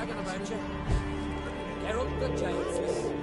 bragging about you. Geralt the Giant Smith.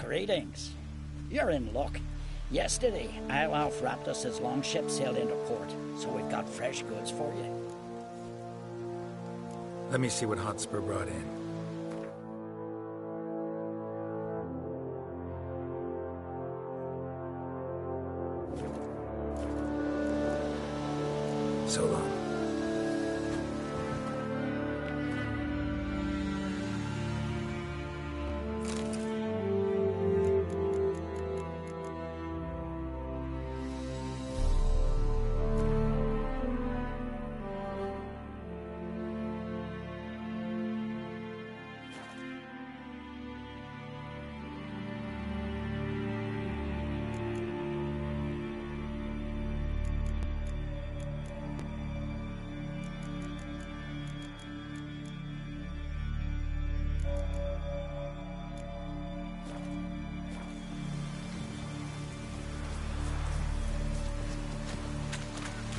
Greetings. You're in luck. Yesterday, Iolaf rapped us his longship sailed into port, so we've got fresh goods for you. Let me see what Hotspur brought in. So long.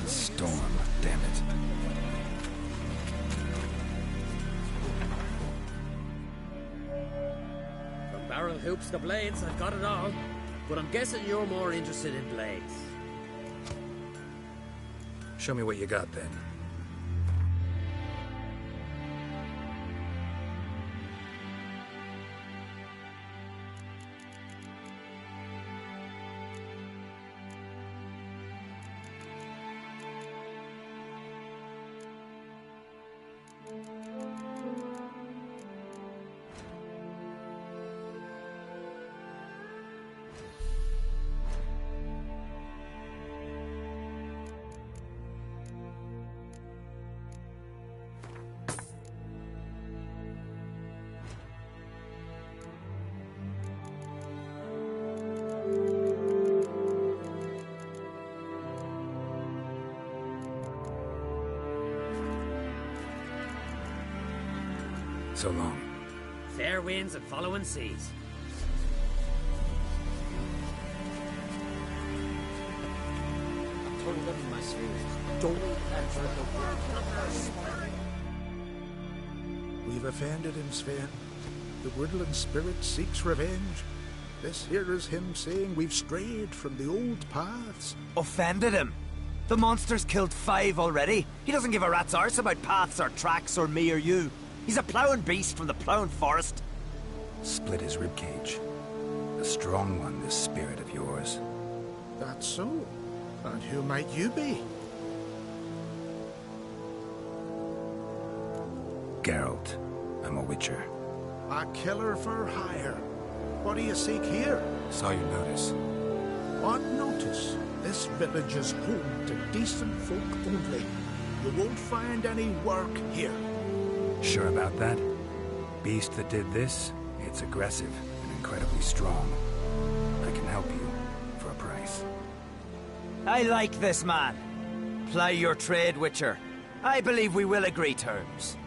Storm, damn it. From barrel hoops to blades, I've got it all. But I'm guessing you're more interested in blades. Show me what you got then. So long. Fair winds and following seas. I told them my spheres. Don't answer the We've offended him, Sven. The woodland spirit seeks revenge. This here is him saying we've strayed from the old paths. Offended him? The monster's killed 5 already. He doesn't give a rat's arse about paths or tracks or me or you. He's a ploughing beast from the ploughing forest. Split his ribcage. A strong one, this spirit of yours. That's so. And who might you be? Geralt. I'm a witcher. A killer for hire. What do you seek here? Saw your notice. What notice? This village is home to decent folk only. You won't find any work here. Sure about that? Beast that did this, it's aggressive and incredibly strong. I can help you for a price. I like this man. Ply your trade, Witcher. I believe we will agree terms.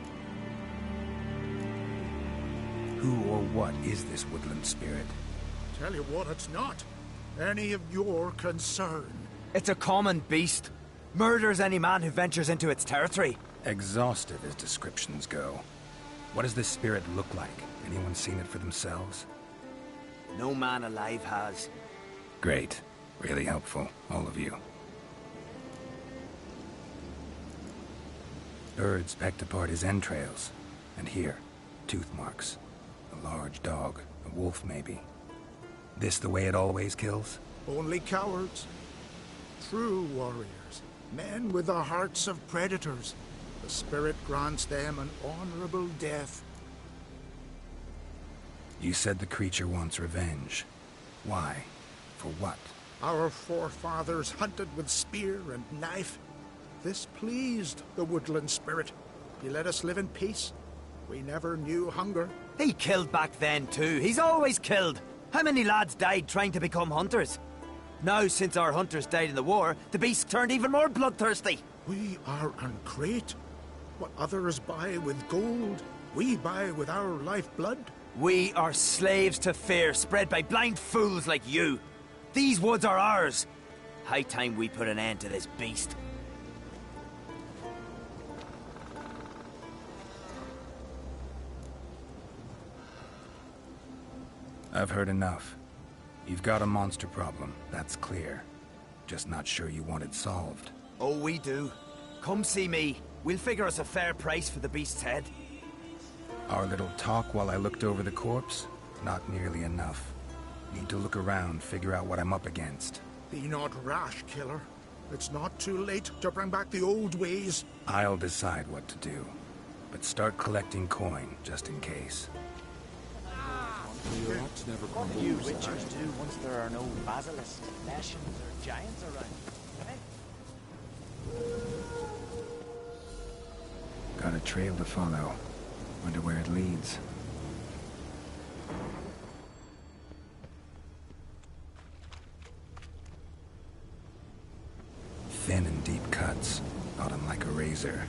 Who or what is this woodland spirit? Tell you what, it's not any of your concern. It's a common beast. Murders any man who ventures into its territory. Exhaustive as descriptions go. What does this spirit look like? Anyone seen it for themselves? No man alive has. Great. Really helpful, all of you. Birds pecked apart his entrails. And here, tooth marks. A large dog, a wolf maybe. This the way it always kills? Only cowards. True warriors. Men with the hearts of predators. The spirit grants them an honorable death. You said the creature wants revenge. Why? For what? Our forefathers hunted with spear and knife. This pleased the woodland spirit. He let us live in peace. We never knew hunger. He killed back then too. He's always killed. How many lads died trying to become hunters? Now, since our hunters died in the war, the beast turned even more bloodthirsty. We are uncreate. What others buy with gold, we buy with our lifeblood. We are slaves to fear spread by blind fools like you. These woods are ours. High time we put an end to this beast. I've heard enough. You've got a monster problem, that's clear. Just not sure you want it solved. Oh, we do. Come see me. We'll figure us a fair price for the beast's head. Our little talk while I looked over the corpse? Not nearly enough. Need to look around, figure out what I'm up against. Be not rash, killer. It's not too late to bring back the old ways. I'll decide what to do. But start collecting coin, just in case. What do you witchers do once there are no basilisks, nations, or giants around? Got a trail to follow. Wonder where it leads. Thin and deep cuts. Got him like a razor.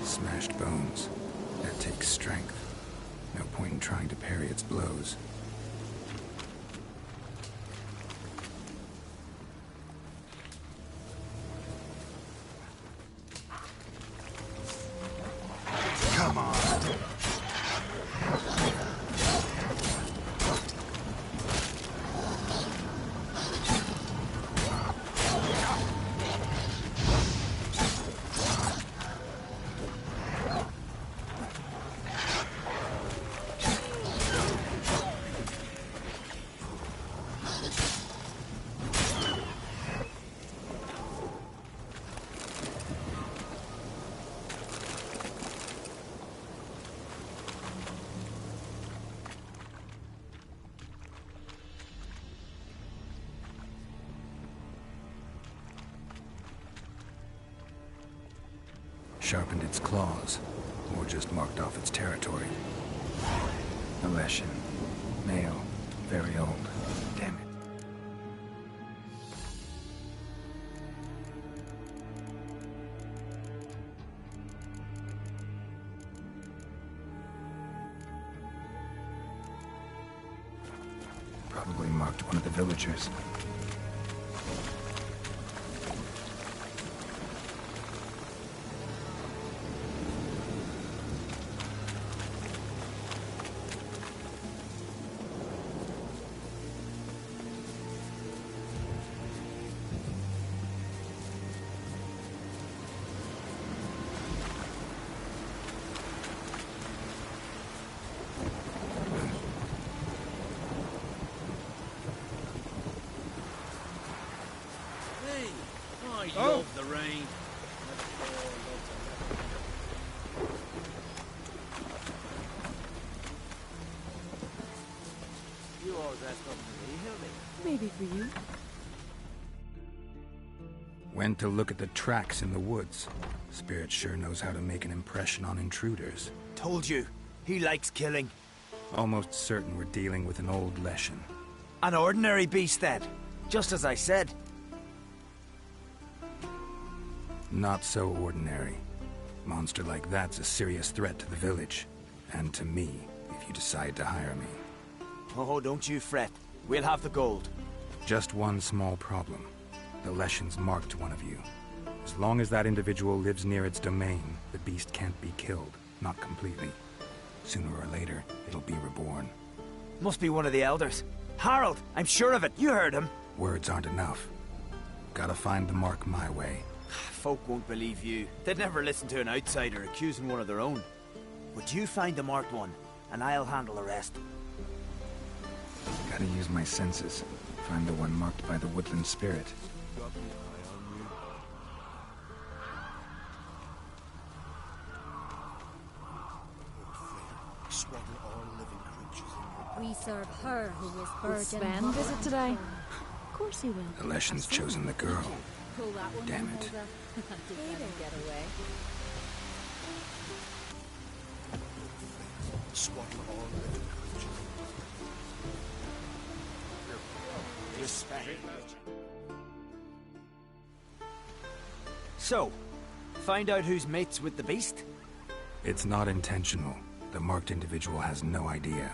Smashed bones. That takes strength. No point in trying to parry its blows. Come on! sharpened its claws, or just marked off its territory. A Leshen. Male. Very old. Damn it. Probably marked one of the villagers. I love the rain. You all dressed up for me, Hildy? Maybe for you. Went to look at the tracks in the woods. Spirit sure knows how to make an impression on intruders. Told you. He likes killing. Almost certain we're dealing with an old Leshen. An ordinary beast, then. Just as I said. Not so ordinary. Monster like that's a serious threat to the village. And to me, if you decide to hire me. Oh, don't you fret. We'll have the gold. Just one small problem. The Leshen's marked one of you. As long as that individual lives near its domain, the beast can't be killed. Not completely. Sooner or later, it'll be reborn. Must be one of the elders. Harold, I'm sure of it. You heard him. Words aren't enough. Gotta find the mark my way. Folk won't believe you. They'd never listen to an outsider accusing one of their own. Would you find the marked one, and I'll handle the rest. Gotta use my senses. Find the one marked by the woodland spirit. We serve her who is Will virgin. Sven visit today? Of course he will. The Leshen's chosen the girl. Pull that one Damn in, it. Hilda. Did let him get away. Swaddle all living creatures. So, find out who's mates with the beast? It's not intentional. The marked individual has no idea.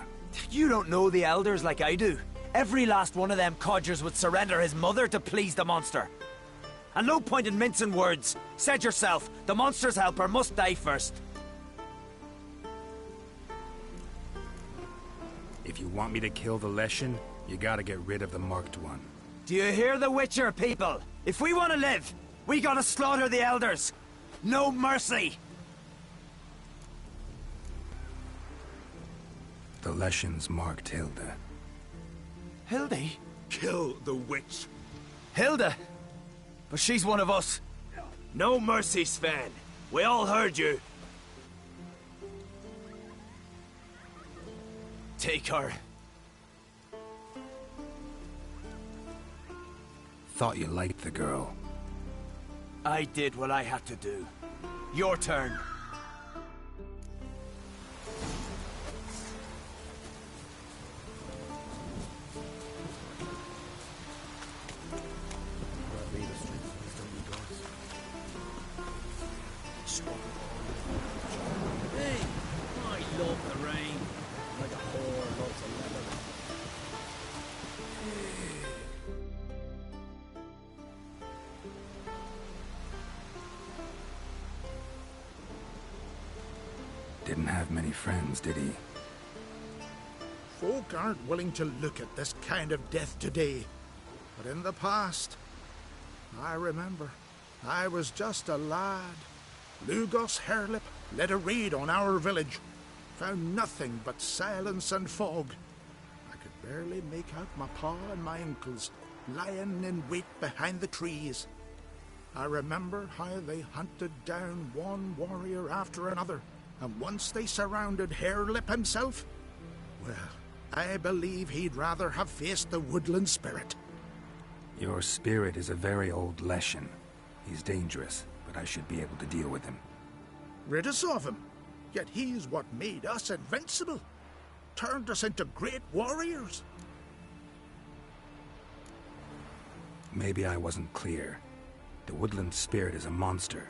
You don't know the elders like I do. Every last one of them codgers would surrender his mother to please the monster. And no point in mincing words. Said yourself, the monster's helper must die first. If you want me to kill the Leshen, you gotta get rid of the marked one. Do you hear the Witcher, people? If we want to live, we gotta slaughter the elders. No mercy. The Leshen's marked Hilda. Hildy? Kill the witch. Hilda? But she's one of us. No mercy, Sven. We all heard you. Take her. Thought you liked the girl. I did what I had to do. Your turn. Hey, I love the rain. Like a whore loves a leather. Didn't have many friends, did he? Folk aren't willing to look at this kind of death today. But in the past, I remember, I was just a lad. Lugos Hairlip led a raid on our village. Found nothing but silence and fog. I could barely make out my pa and my uncles lying in wait behind the trees. I remember how they hunted down one warrior after another, and once they surrounded Hairlip himself, well, I believe he'd rather have faced the woodland spirit. Your spirit is a very old Leshen. He's dangerous, but I should be able to deal with him. rid us of him. Yet he's what made us invincible, turned us into great warriors. Maybe I wasn't clear. The woodland spirit is a monster.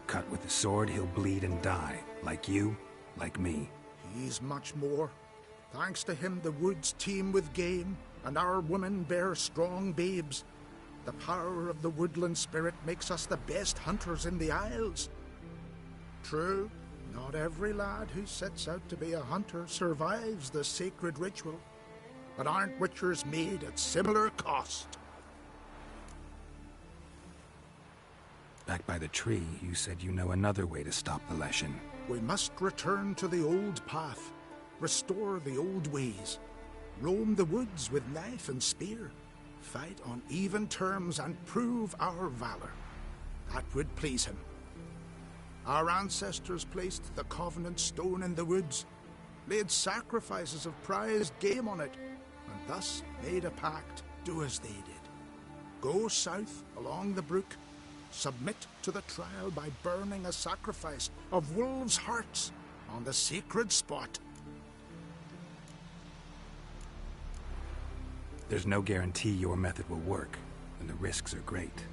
Cut with the sword, he'll bleed and die. Like you, like me. He's much more. Thanks to him, the woods teem with game, and our women bear strong babes. The power of the woodland spirit makes us the best hunters in the Isles. True, not every lad who sets out to be a hunter survives the sacred ritual, but aren't witchers made at similar cost? Back by the tree, you said you know another way to stop the Leshen. We must return to the old path, restore the old ways, roam the woods with knife and spear, fight on even terms and prove our valor. That would please him. Our ancestors placed the Covenant stone in the woods, laid sacrifices of prized game on it, and thus made a pact, do as they did. Go south along the brook, submit to the trial by burning a sacrifice of wolves' hearts on the sacred spot. There's no guarantee your method will work, and the risks are great.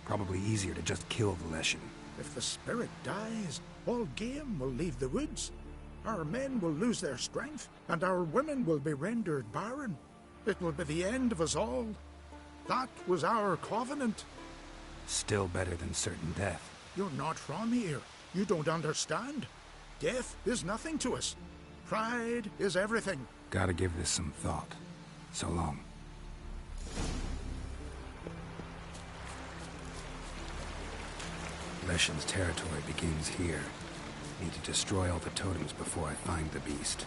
Probably easier to just kill the Leshen. If the spirit dies, all game will leave the woods. Our men will lose their strength, and our women will be rendered barren. It will be the end of us all. That was our covenant. Still better than certain death. You're not from here. You don't understand. Death is nothing to us. Pride is everything. Gotta give this some thought. So long. Leshen's territory begins here. Need to destroy all the totems before I find the beast.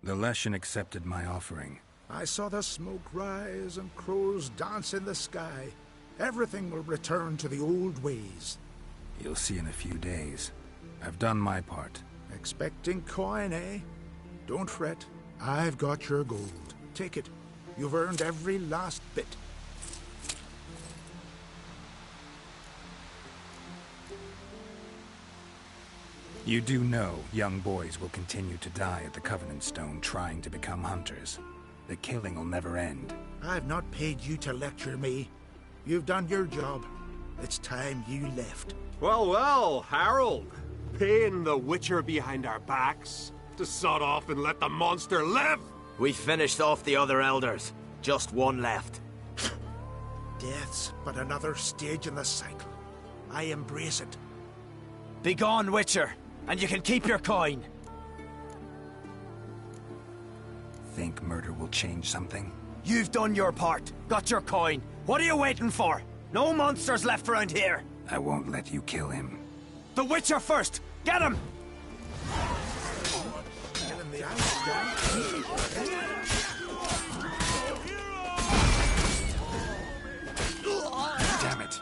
The Leshen accepted my offering. I saw the smoke rise and crows dance in the sky. Everything will return to the old ways. You'll see in a few days. I've done my part. Expecting coin, eh? Don't fret. I've got your gold. Take it. You've earned every last bit. You do know young boys will continue to die at the Covenant Stone trying to become hunters. The killing will never end. I've not paid you to lecture me. You've done your job. It's time you left. Well, well, Harold. Paying the witcher behind our backs to sod off and let the monster live. We finished off the other elders. Just one left. Death's but another stage in the cycle. I embrace it. Begone, witcher, and you can keep your coin. Think murder will change something? You've done your part. Got your coin. What are you waiting for? No monsters left around here. I won't let you kill him. The witcher first! Get him! Killing the ice guy. Damn it.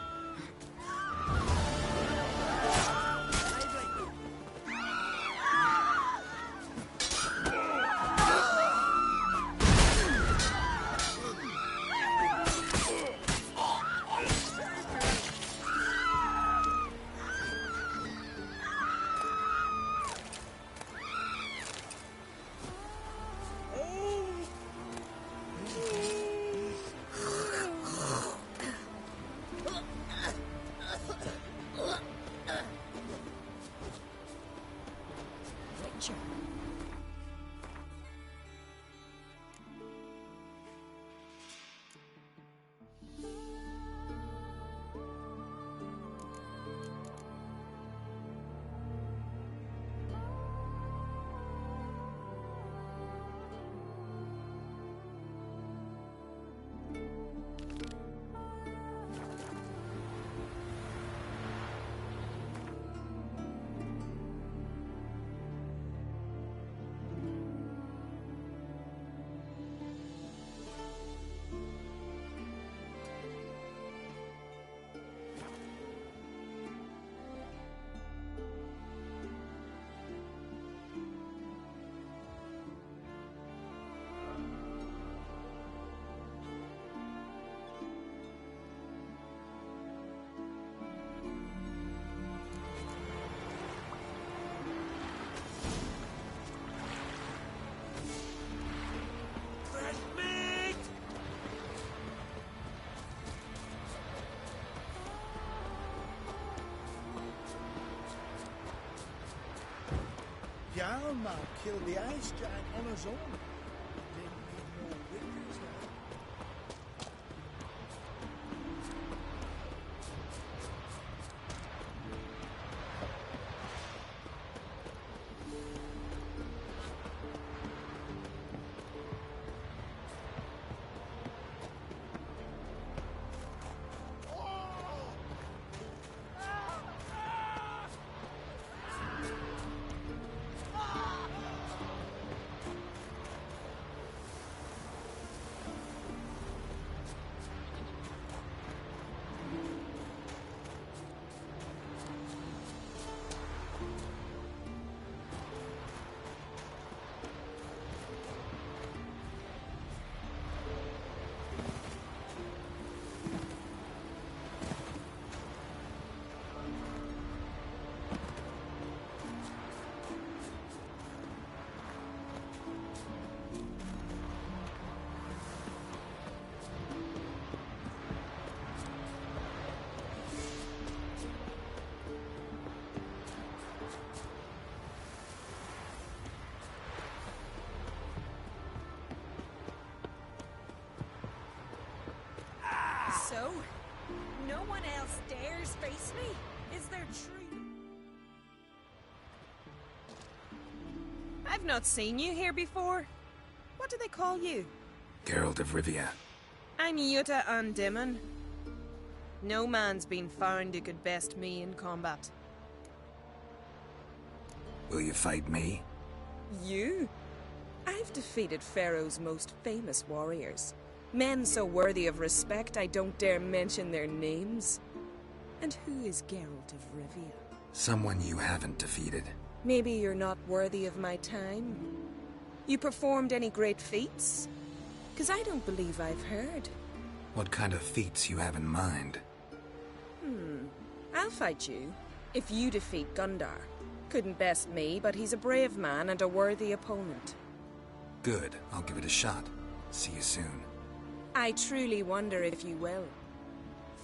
Yalma killed the ice giant on his own. Didn't need more witnesses now. So, no one else dares face me? Is there true? I've not seen you here before. What do they call you? Geralt of Rivia. I'm Yuta Undimmen. No man's been found who could best me in combat. Will you fight me? You? I've defeated Pharaoh's most famous warriors. Men so worthy of respect I don't dare mention their names. And who is Geralt of Rivia? Someone you haven't defeated. Maybe you're not worthy of my time. You performed any great feats? 'Cause I don't believe I've heard. What kind of feats you have in mind? I'll fight you, if you defeat Gundar. Couldn't best me, but he's a brave man and a worthy opponent. Good, I'll give it a shot. See you soon. I truly wonder if you will.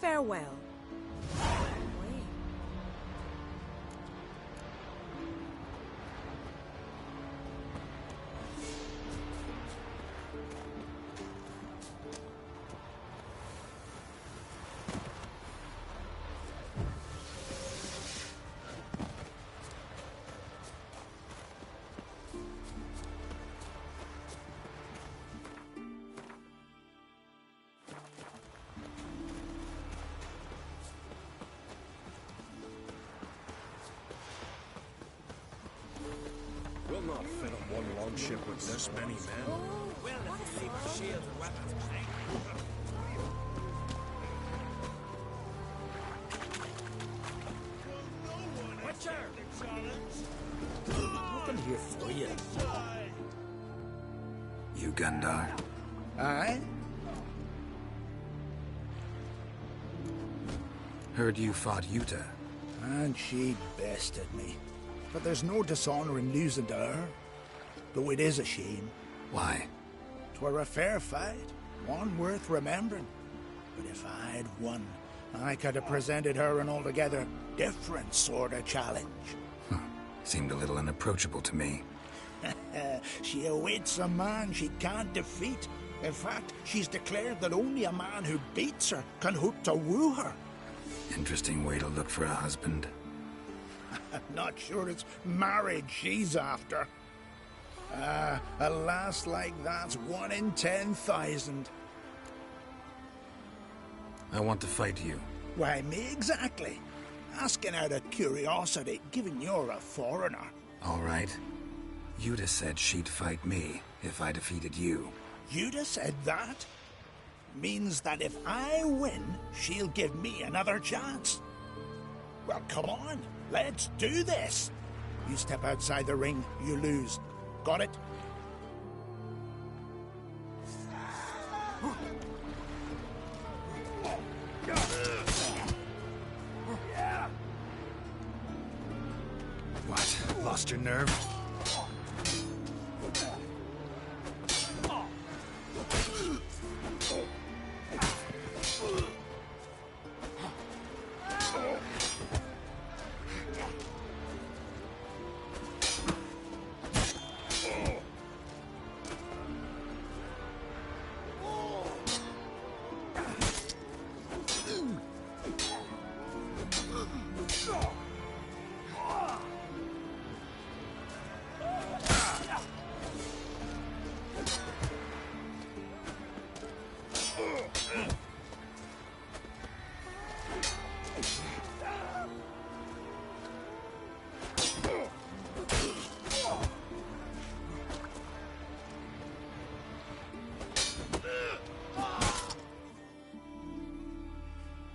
Farewell. We'll not fit on one longship with this many men. Well, let's save our shields and weapons. Witcher! Nothing here for you. You Gundar? Aye? Heard you fought Yuta. And she bested me. But there's no dishonour in losing to her. Though it is a shame. Why? 'Twere a fair fight, one worth remembering. But if I'd won, I could have presented her an altogether different sort of challenge. Seemed a little unapproachable to me. She awaits a man she can't defeat. In fact, she's declared that only a man who beats her can hope to woo her. Interesting way to look for a husband. I'm not sure it's marriage she's after. A lass like that's 1 in 10,000. I want to fight you. Why, me exactly. Asking out of curiosity, given you're a foreigner. All right. Yuta said she'd fight me if I defeated you. Yuta said that? Means that if I win, she'll give me another chance. Well, come on. Let's do this. You step outside the ring, you lose. Got it? What? Lost your nerve?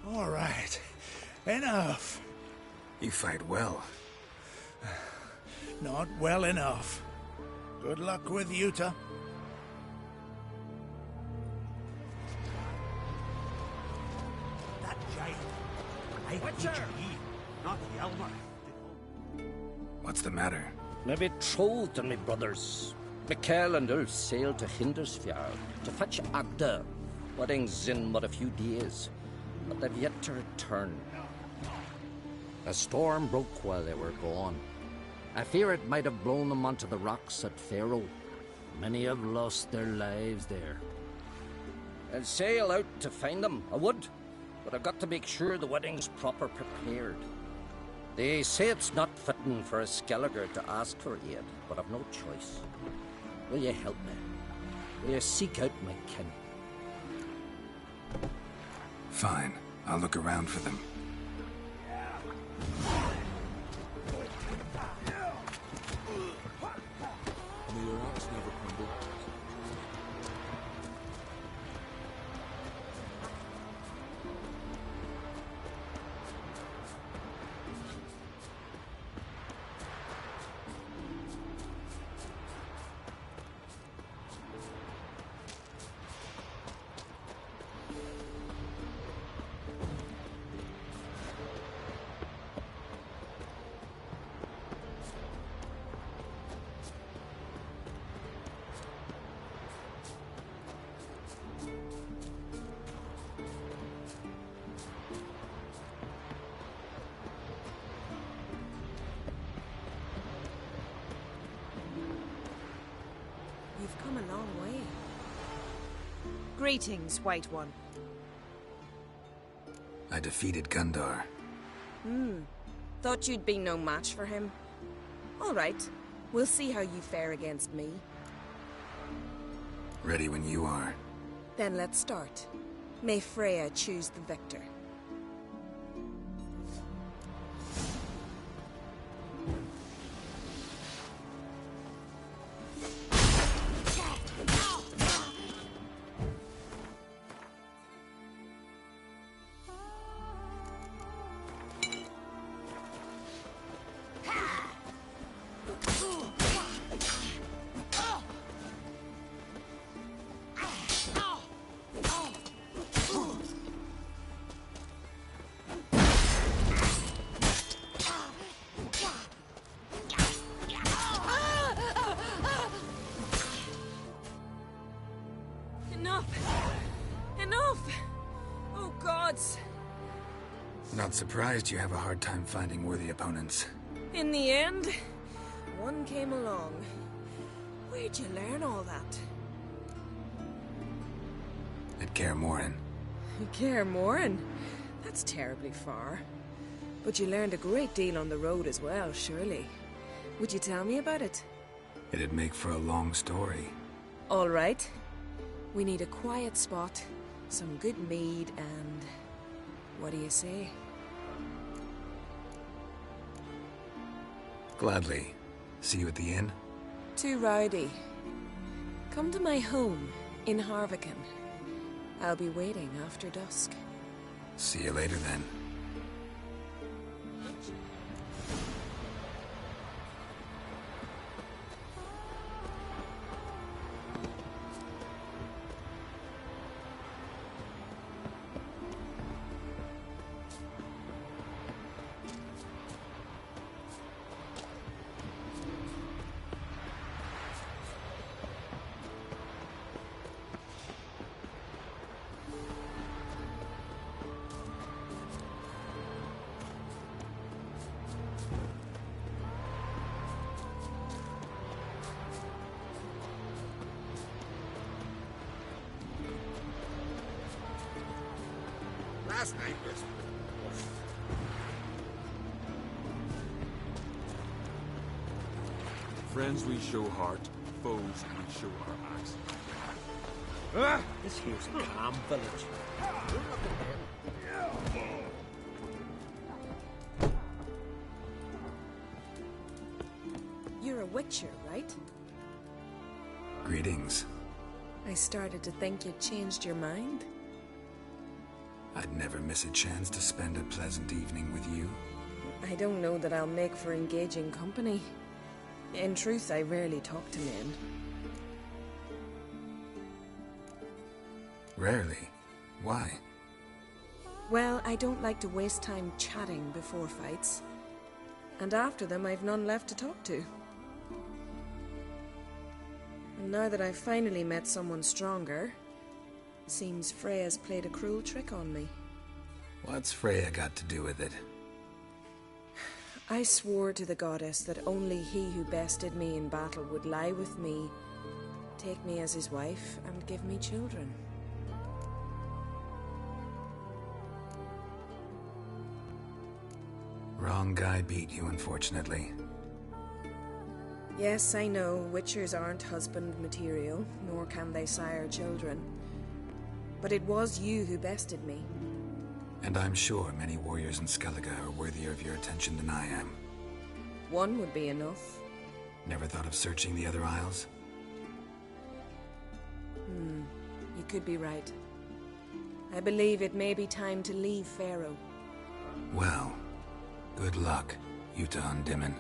All right. Enough. You fight well. Not well enough. Good luck with Yuta. That giant. I Witcher! not Yelmer. What's the matter? Me betrothed and me brothers. Mikkel and Ulf sailed to Hindersfjord to fetch Agda. Wedding's in but a few days, but they've yet to return. A storm broke while they were gone. I fear it might have blown them onto the rocks at Faro. Many have lost their lives there. I'll sail out to find them, I would, but I've got to make sure the wedding's proper prepared. They say it's not fitting for a Skelliger to ask for aid, but I've no choice. Will you help me? Will you seek out my kin? Fine. I'll look around for them. Greetings, White One. I defeated Gundar. Thought you'd be no match for him. All right. We'll see how you fare against me. Ready when you are. Then let's start. May Freya choose the victor. Enough! Oh, gods! Not surprised you have a hard time finding worthy opponents. In the end, one came along. Where'd you learn all that? At Kaer Morhen. Kaer Morhen? That's terribly far. But you learned a great deal on the road as well, surely. Would you tell me about it? It'd make for a long story. All right. We need a quiet spot, some good mead, and... what do you say? Gladly. See you at the inn? Too rowdy. Come to my home, in Harviken. I'll be waiting after dusk. See you later then. Last night was... Friends we show heart, foes we show our axe. This here's a calm village. You're a witcher, right? Greetings. I started to think you'd changed your mind. I'd never miss a chance to spend a pleasant evening with you. I don't know that I'll make for engaging company. In truth, I rarely talk to men. Rarely. Why? Well, I don't like to waste time chatting before fights. And after them, I've none left to talk to. And now that I've finally met someone stronger, seems Freya's played a cruel trick on me. What's Freya got to do with it? I swore to the goddess that only he who bested me in battle would lie with me, take me as his wife, and give me children. Wrong guy beat you, unfortunately. Yes, I know, witchers aren't husband material, nor can they sire children. But it was you who bested me. And I'm sure many warriors in Skellige are worthier of your attention than I am. One would be enough. Never thought of searching the other isles? You could be right. I believe it may be time to leave Faroe. Well, good luck, Yuta and Dimon.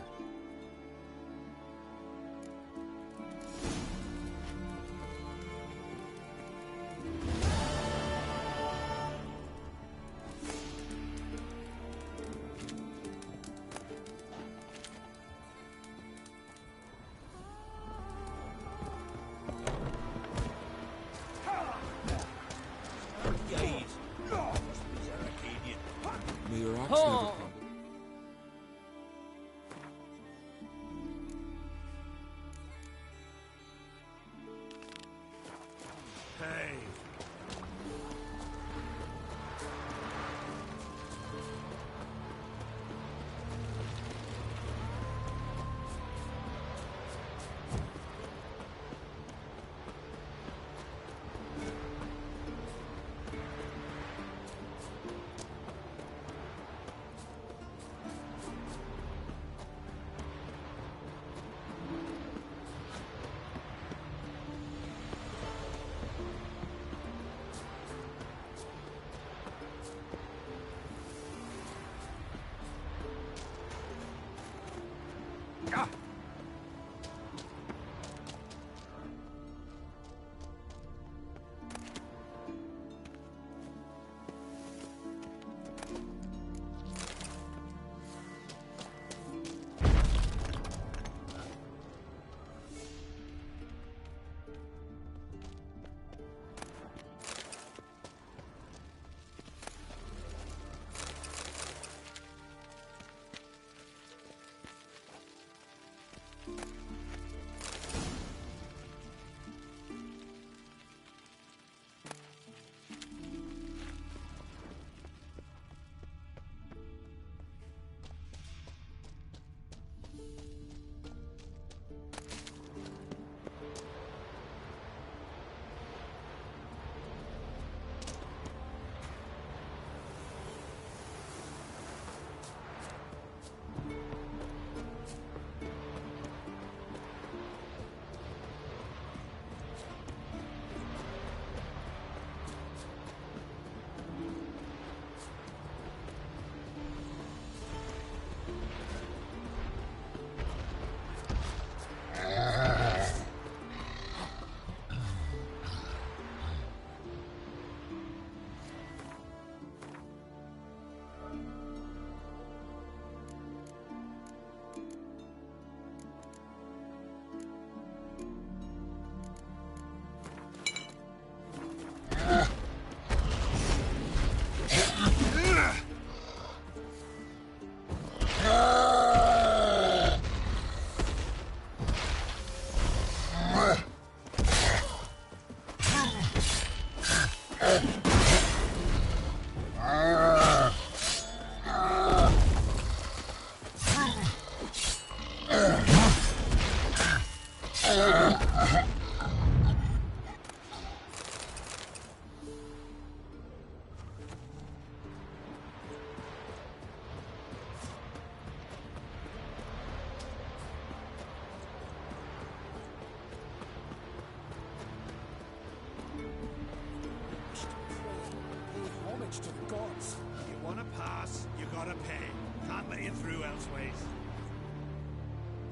once. You want to pass, you gotta pay. Can't let you through elseways.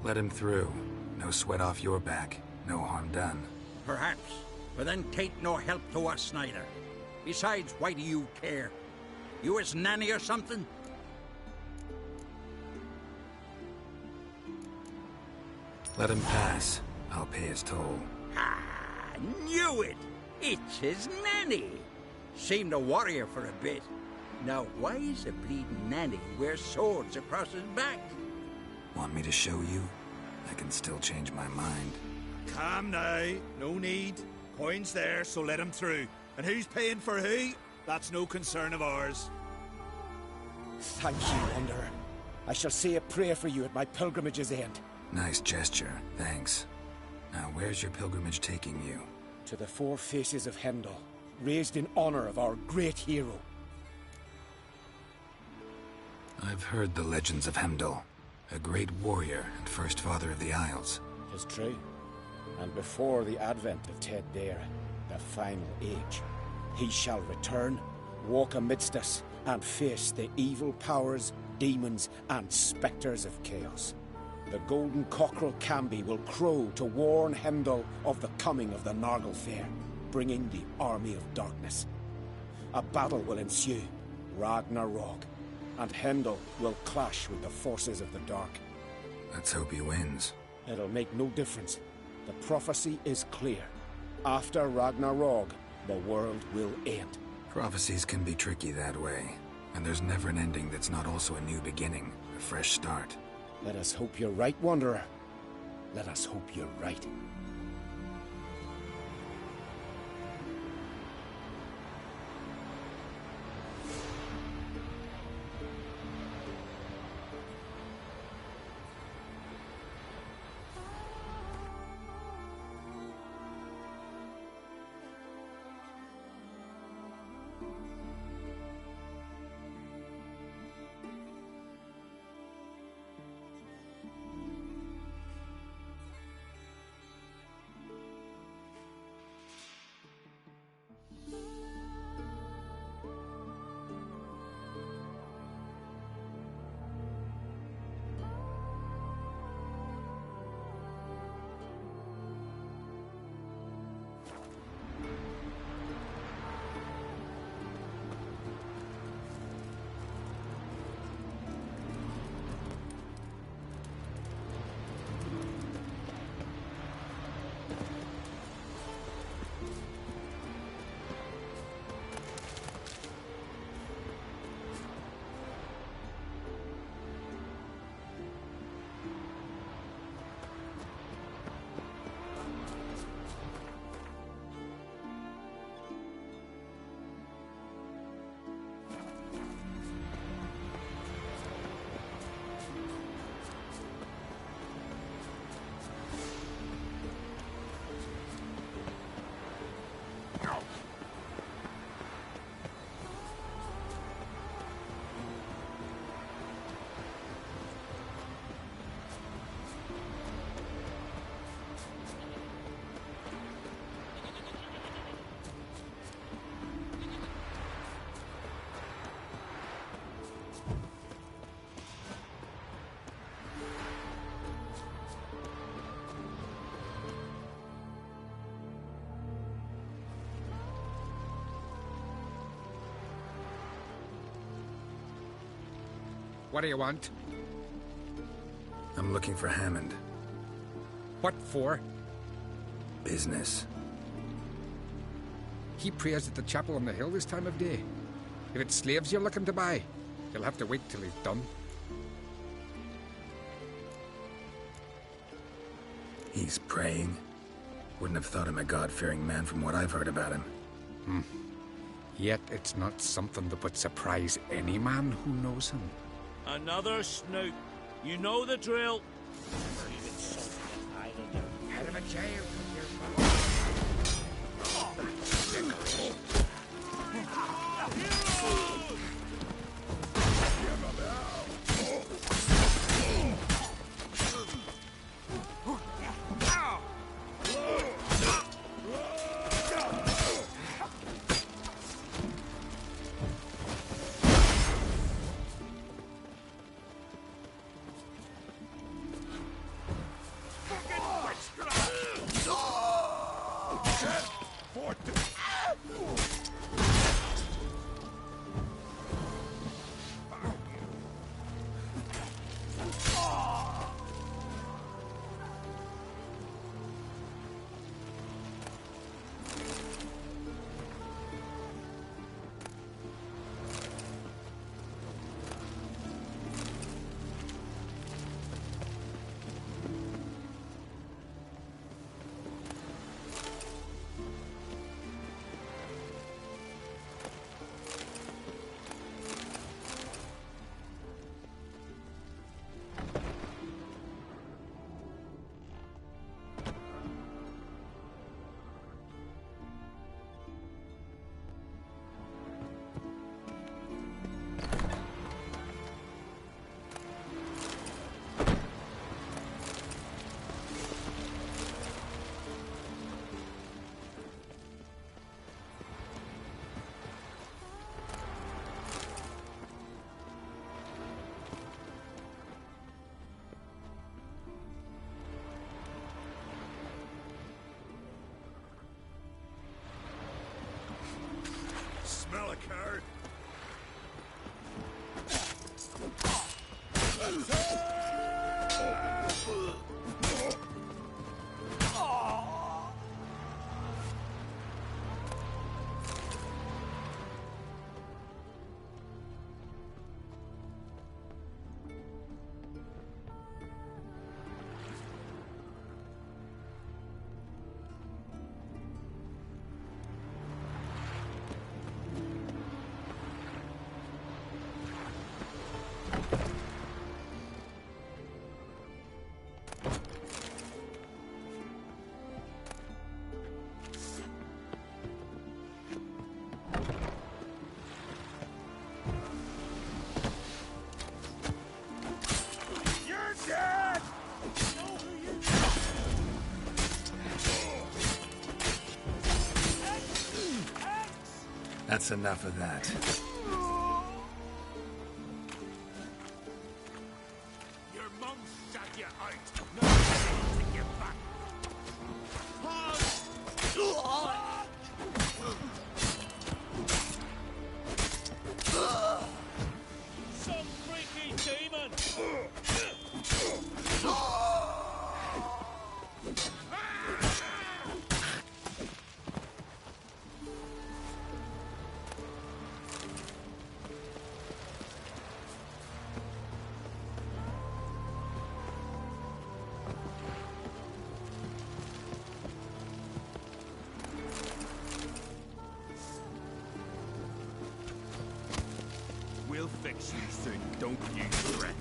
Let him through. No sweat off your back. No harm done. Perhaps. But then tain't no help to us neither. Besides, why do you care? You his nanny or something? Let him pass. I'll pay his toll. Ah, knew it! It's his nanny! Seemed a warrior for a bit. Now why's a bleeding nanny wear swords across his back? Want me to show you? I can still change my mind. Calm now. No need. Coin's there, so let him through. And who's paying for who? That's no concern of ours. Thank you, Wanderer. I shall say a prayer for you at my pilgrimage's end. Nice gesture, thanks. Now, where's your pilgrimage taking you? To the four faces of Heimdall, raised in honor of our great hero. I've heard the legends of Heimdall. A great warrior and first father of the Isles. 'Tis true. And before the advent of Ted Dare, the final age, he shall return, walk amidst us, and face the evil powers, demons, and spectres of chaos. The golden cockerel Camby will crow to warn Heimdall of the coming of the Nargle bringing the army of darkness. A battle will ensue, Ragnarok, and Heimdall will clash with the forces of the dark. Let's hope he wins. It'll make no difference. The prophecy is clear. After Ragnarok, the world will end. Prophecies can be tricky that way. And there's never an ending that's not also a new beginning, a fresh start. Let us hope you're right, Wanderer. Let us hope you're right. What do you want? I'm looking for Hammond. What for? Business. He prays at the chapel on the hill this time of day. If it's slaves you're looking to buy, you'll have to wait till he's done. He's praying? Wouldn't have thought him a God-fearing man from what I've heard about him. Yet it's not something that would surprise any man who knows him. Another snoop. You know the drill. Head of a jail. enough of that. Your mum shut you out. No way to get back. Some freaky demon! We'll fix you soon, don't you fret.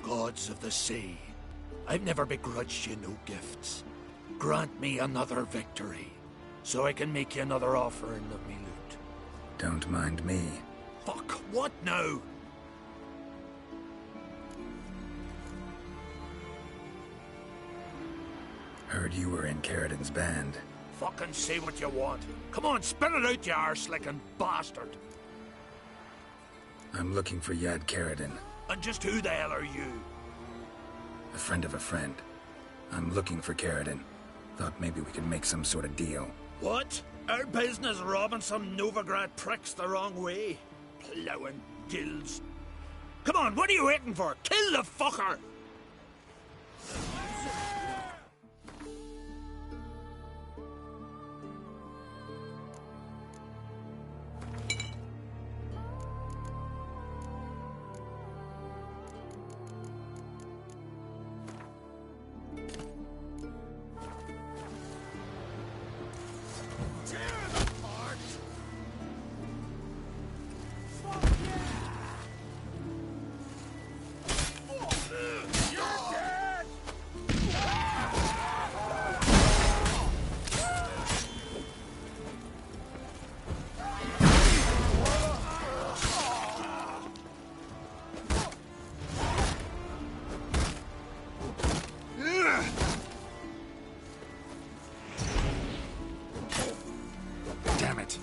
Gods of the sea, I've never begrudged you no gifts. Grant me another victory, so I can make you another offering of me loot. Don't mind me. Fuck, what now? Heard you were in Caridin's band. Fucking say what you want. Come on, spit it out, you arse-licking bastard. I'm looking for Yad Caridin. And just who the hell are you? A friend of a friend. I'm looking for Caridin. Thought maybe we could make some sort of deal. What? Our business robbing some Novigrad pricks the wrong way? Plowing guilds. Come on, what are you waiting for? Kill the fucker! Damn it.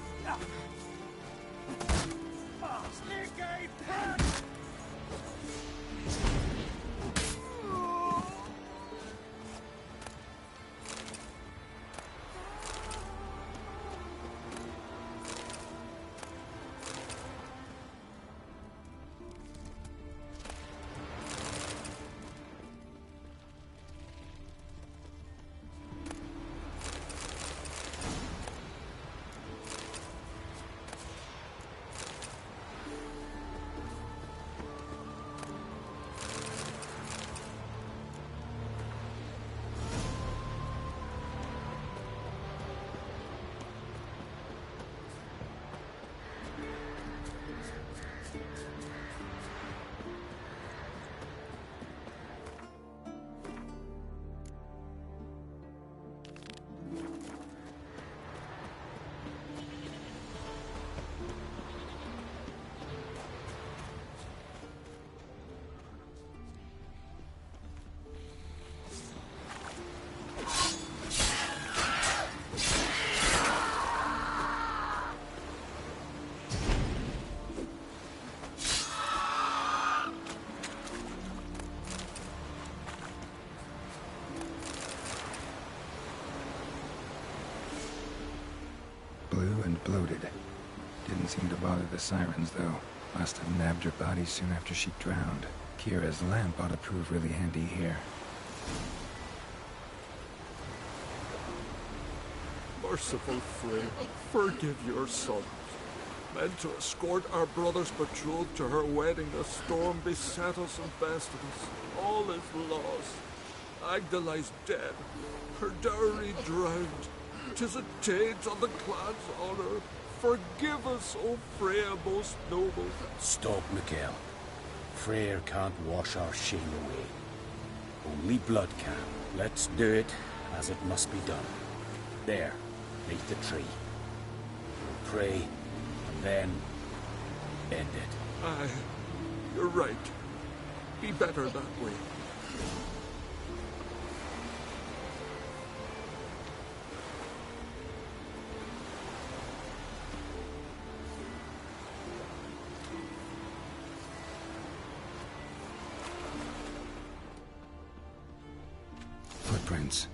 blue and bloated. Didn't seem to bother the sirens, though. Must have nabbed her body soon after she drowned. Kira's lamp ought to prove really handy here. Merciful Frey, forgive your sons. Meant to escort our brother's betrothed to her wedding, a storm beset us and bested us. All is lost. Agdalai's dead, her dowry drowned. 'Tis a taint on the clan's honor. Forgive us, O Freya most noble. Stop, Mikhail. Freyr can't wash our shame away. Only blood can. Let's do it as it must be done. There, beneath the tree. We'll pray, and then end it. Aye, you're right. Be better that way. Footprints.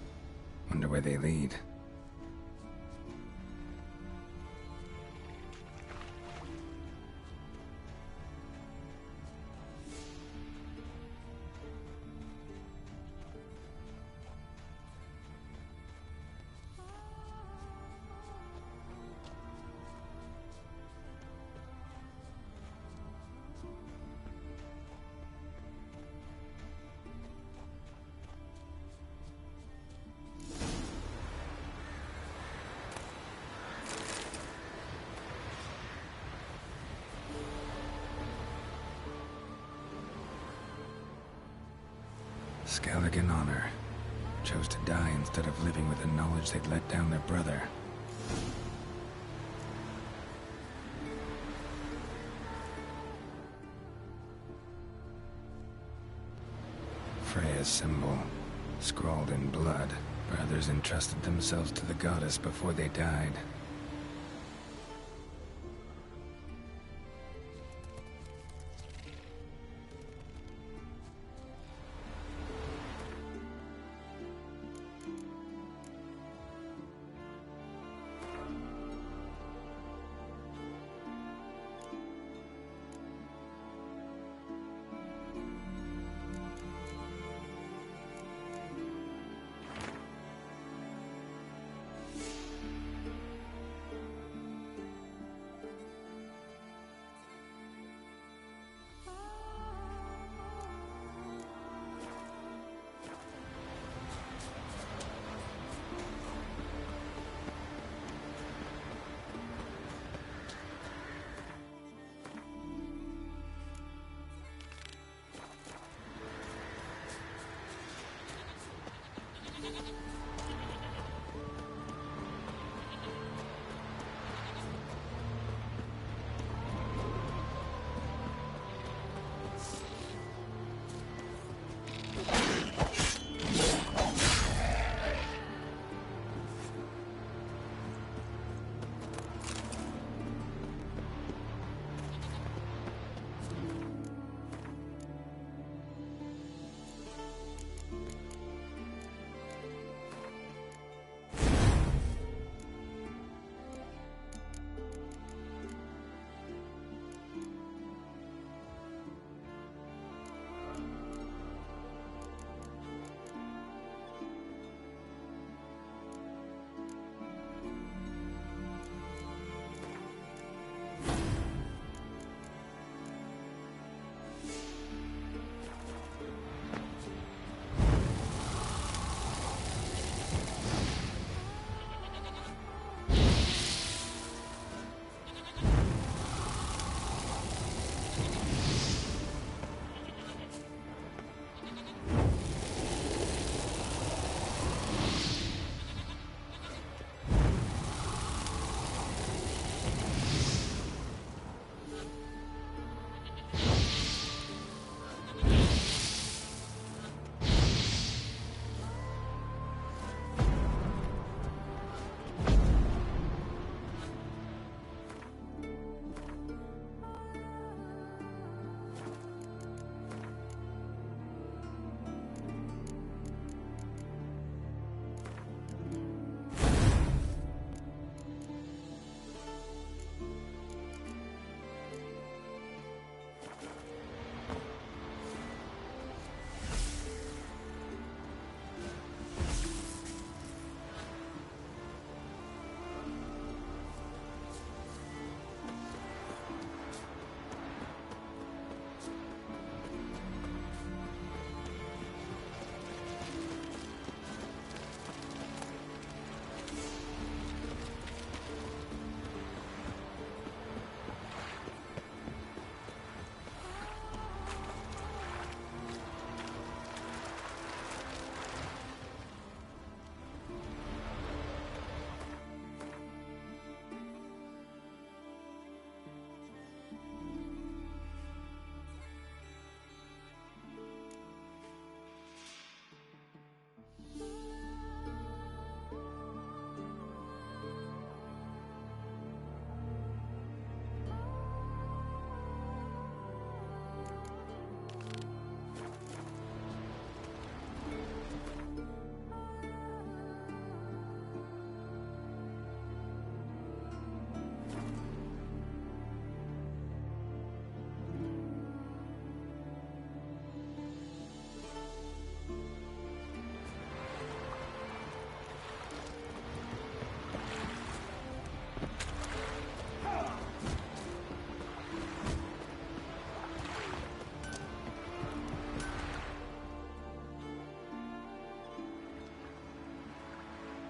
Wonder where they lead. Skelligan honor. Chose to die instead of living with the knowledge they'd let down their brother. Freya's symbol, scrawled in blood. Brothers entrusted themselves to the goddess before they died.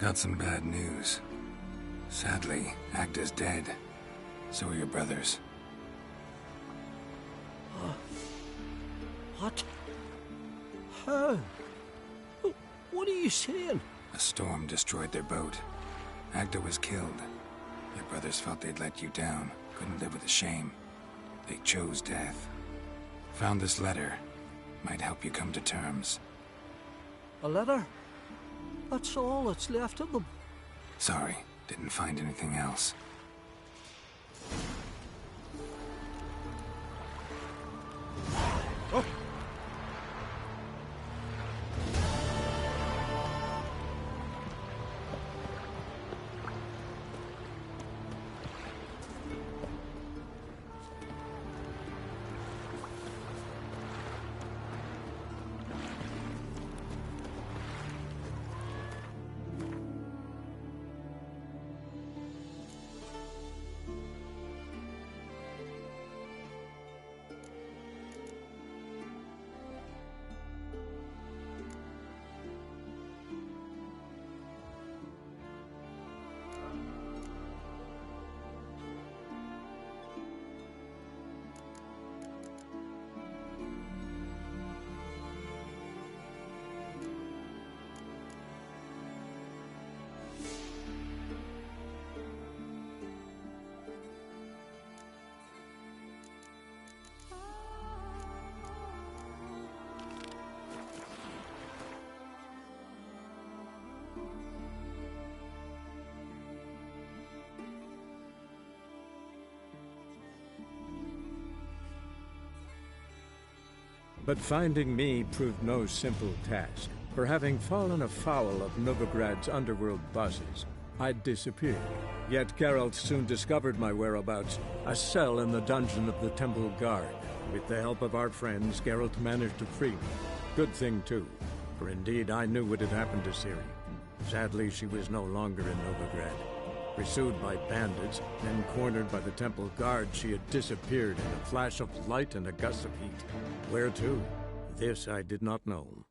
Got some bad news. Sadly, Agda's dead. So are your brothers. What? How? What are you saying? A storm destroyed their boat. Agda was killed. Your brothers felt they'd let you down, couldn't live with the shame. They chose death. Found this letter. Might help you come to terms. A letter? That's all that's left of them. Sorry, didn't find anything else. Oh. But finding me proved no simple task. For having fallen afoul of Novigrad's underworld bosses, I'd disappeared. Yet Geralt soon discovered my whereabouts, a cell in the dungeon of the Temple Guard. With the help of our friends, Geralt managed to free me. Good thing, too, for indeed I knew what had happened to Ciri. Sadly, she was no longer in Novigrad. Pursued by bandits, then cornered by the Temple Guard, she had disappeared in a flash of light and a gust of heat. Where to? This I did not know.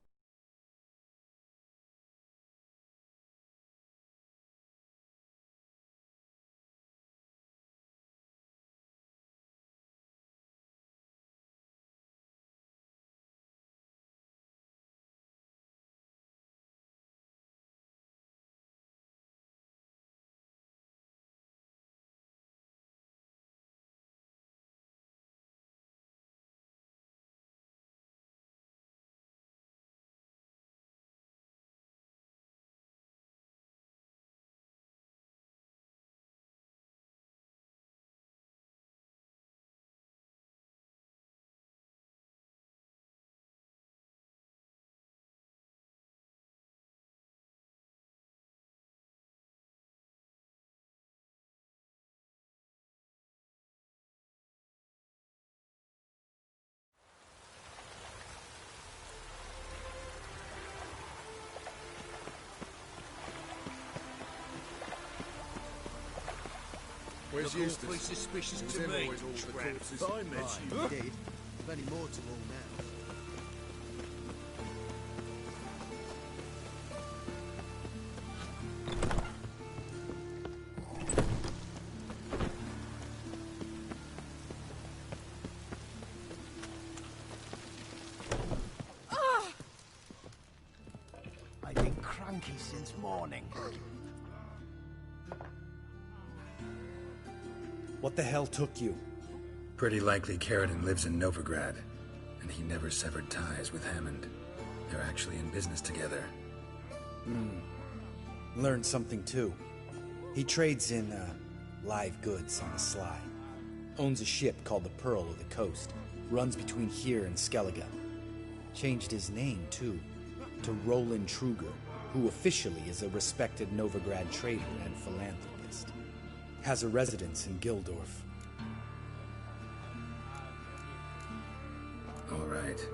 Where's Look Eustace? awfully suspicious He's to in me. always all the corpses. I met you did. Plenty more to all now. I've been cranky since morning. What the hell took you? Pretty likely Carradine lives in Novigrad, and he never severed ties with Hammond. They're actually in business together. Learned something too. He trades in, live goods on the sly. Owns a ship called the Pearl of the Coast. Runs between here and Skellige. Changed his name, too, to Roland Truger, who officially is a respected Novigrad trader and philanthropist. Has a residence in Gildorf. All right.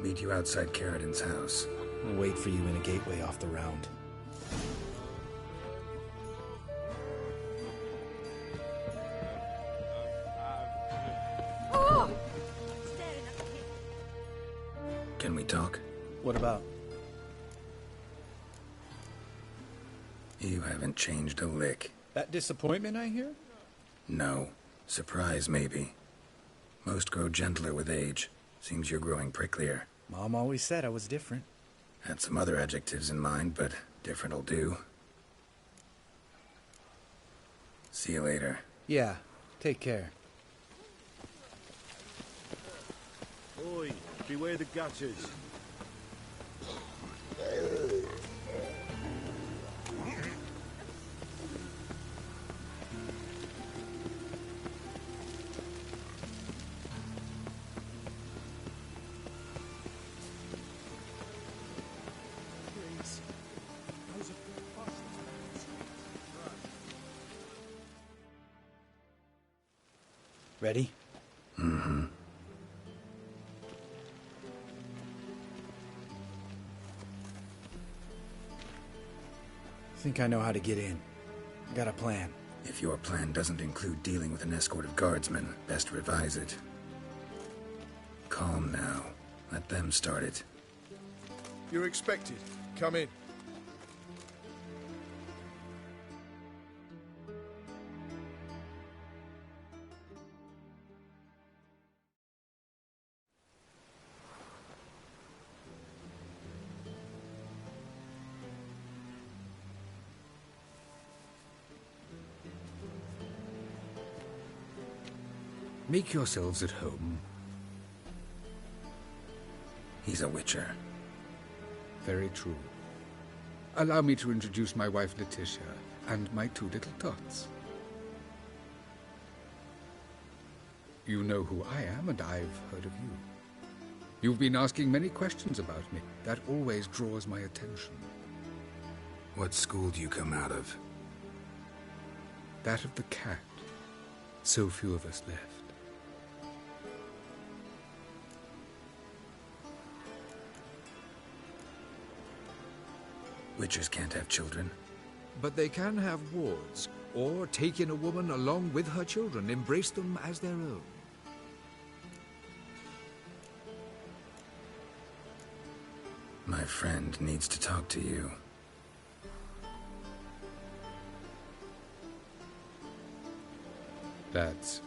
Meet you outside Carradine's house. I'll wait for you in a gateway off the round. Can we talk? What about? You haven't changed a lick. That disappointment I hear? No. Surprise, maybe. Most grow gentler with age. Seems you're growing pricklier. Mom always said I was different. Had some other adjectives in mind, but different'll do. See you later. Yeah, take care. Oi, beware the gutters. Ready? Mm-hmm. Think I know how to get in. Got a plan. If your plan doesn't include dealing with an escort of guardsmen, best revise it. Calm now. Let them start it. You're expected. Come in. Make yourselves at home. He's a witcher. Very true. Allow me to introduce my wife Letitia and my two little tots. You know who I am, and I've heard of you. You've been asking many questions about me. That always draws my attention. What school do you come out of? That of the cat. So few of us left. Witchers can't have children. But they can have wards, or take in a woman along with her children, embrace them as their own. My friend needs to talk to you. Lads,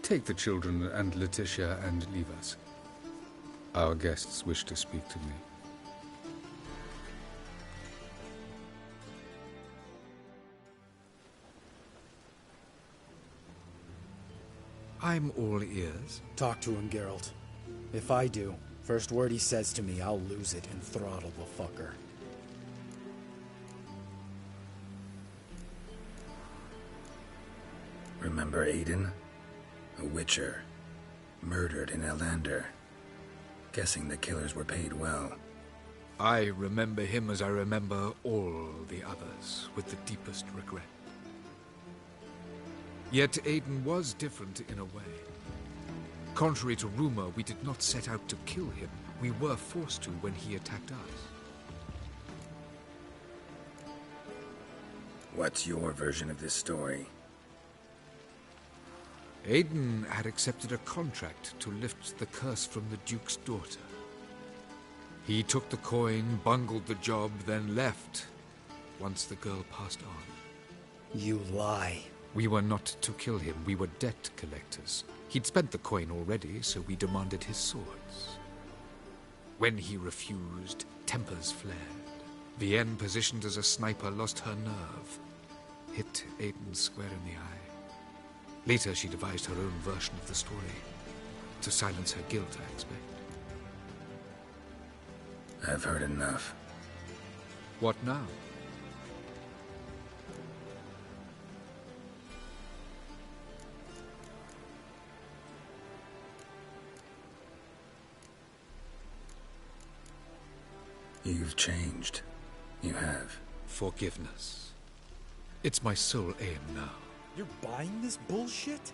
take the children and Letitia and leave us. Our guests wish to speak to me. I'm all ears. Talk to him, Geralt. If I do, first word he says to me, I'll lose it and throttle the fucker. Remember Aiden? A witcher. Murdered in Elander. Guessing the killers were paid well. I remember him as I remember all the others, with the deepest regret. Yet Aiden was different in a way. Contrary to rumor, we did not set out to kill him. We were forced to when he attacked us. What's your version of this story? Aiden had accepted a contract to lift the curse from the Duke's daughter. He took the coin, bungled the job, then left, once the girl passed on. You lie. We were not to kill him, we were debt collectors. He'd spent the coin already, so we demanded his swords. When he refused, tempers flared. Vienne, positioned as a sniper, lost her nerve. Hit Aiden square in the eye. Later, she devised her own version of the story. To silence her guilt, I expect. I've heard enough. What now? You've changed. You have. Forgiveness. It's my sole aim now. You're buying this bullshit?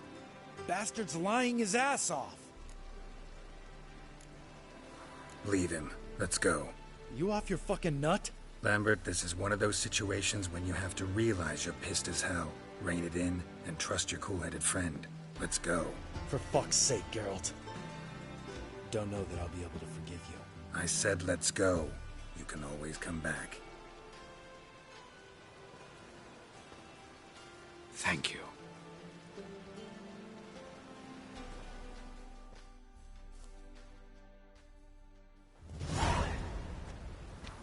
Bastard's lying his ass off. Leave him. Let's go. You off your fucking nut? Lambert, this is one of those situations when you have to realize you're pissed as hell, rein it in, and trust your cool-headed friend. Let's go. For fuck's sake, Geralt. Don't know that I'll be able to forgive you. I said let's go. You can always come back. Thank you.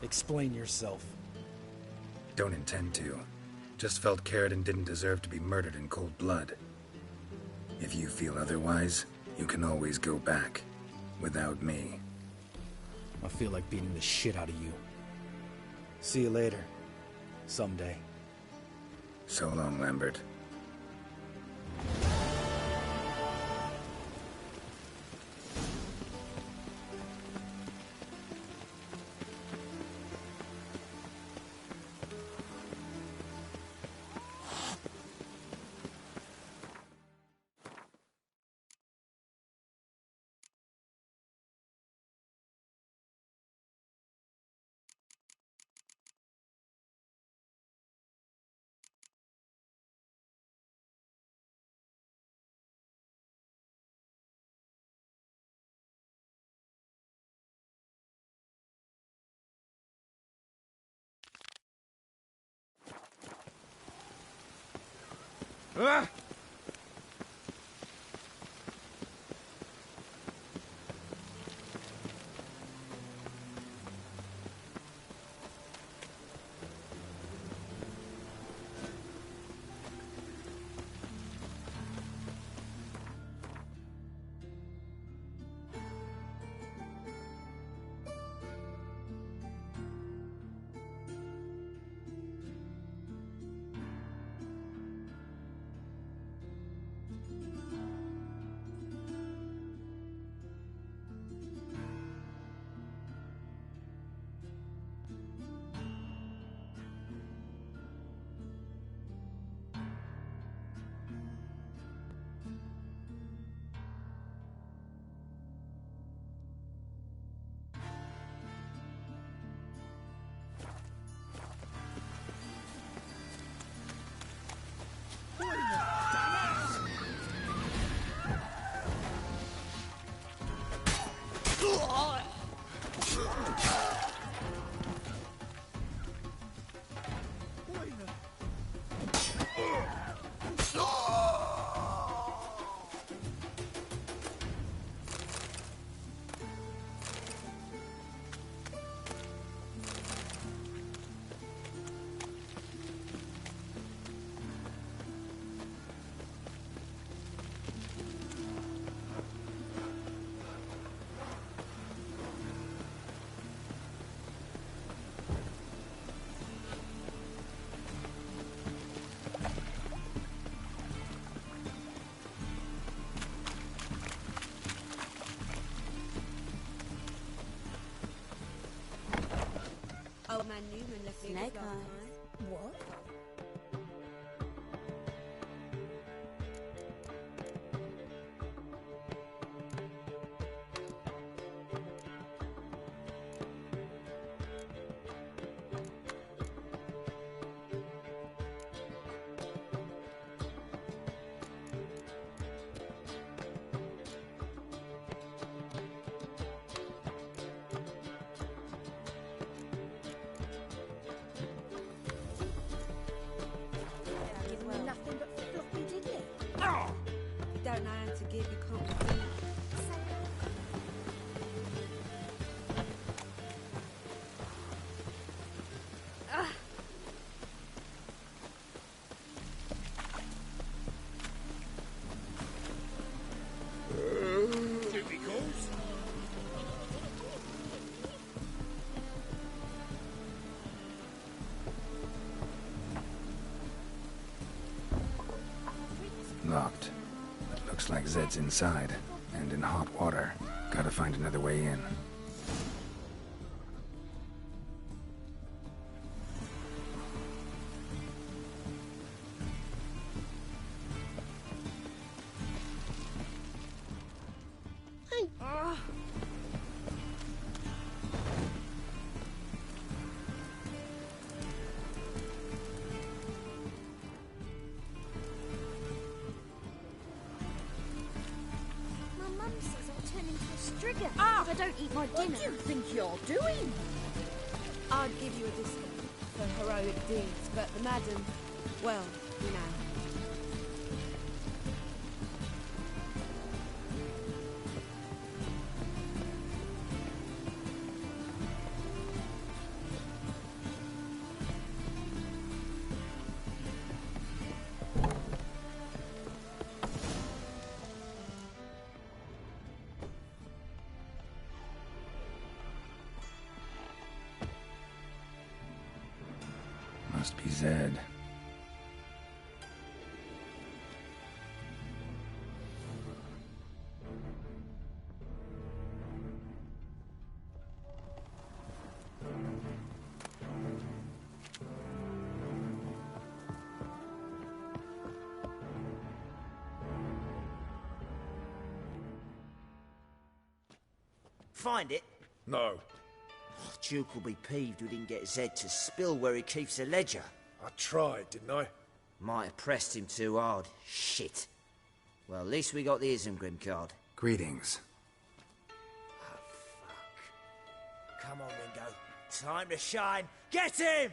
Explain yourself. Don't intend to. Just felt Carradine didn't deserve to be murdered in cold blood. If you feel otherwise, you can always go back. Without me. I feel like beating the shit out of you. See you later. Someday. So long, Lambert. Ah! Old man Newman left me Snake last eyes. night. What? Nothing but floppy diddly. You don't know how to give, you can't receive. Locked. Looks like Zed's inside, and in hot water. Gotta find another way in. My mum says I'll turn into a striga if I don't eat my dinner. What do you think you're doing? I'd give you a discount for heroic deeds, but the madam, well, you know. Must be Zed. Find it? No. Duke will be peeved we didn't get Zed to spill where he keeps the ledger. I tried, didn't I? Might have pressed him too hard. Shit. Well, at least we got the Isengrim card. Greetings. Oh, fuck. Come on, Ringo. Time to shine. Get him!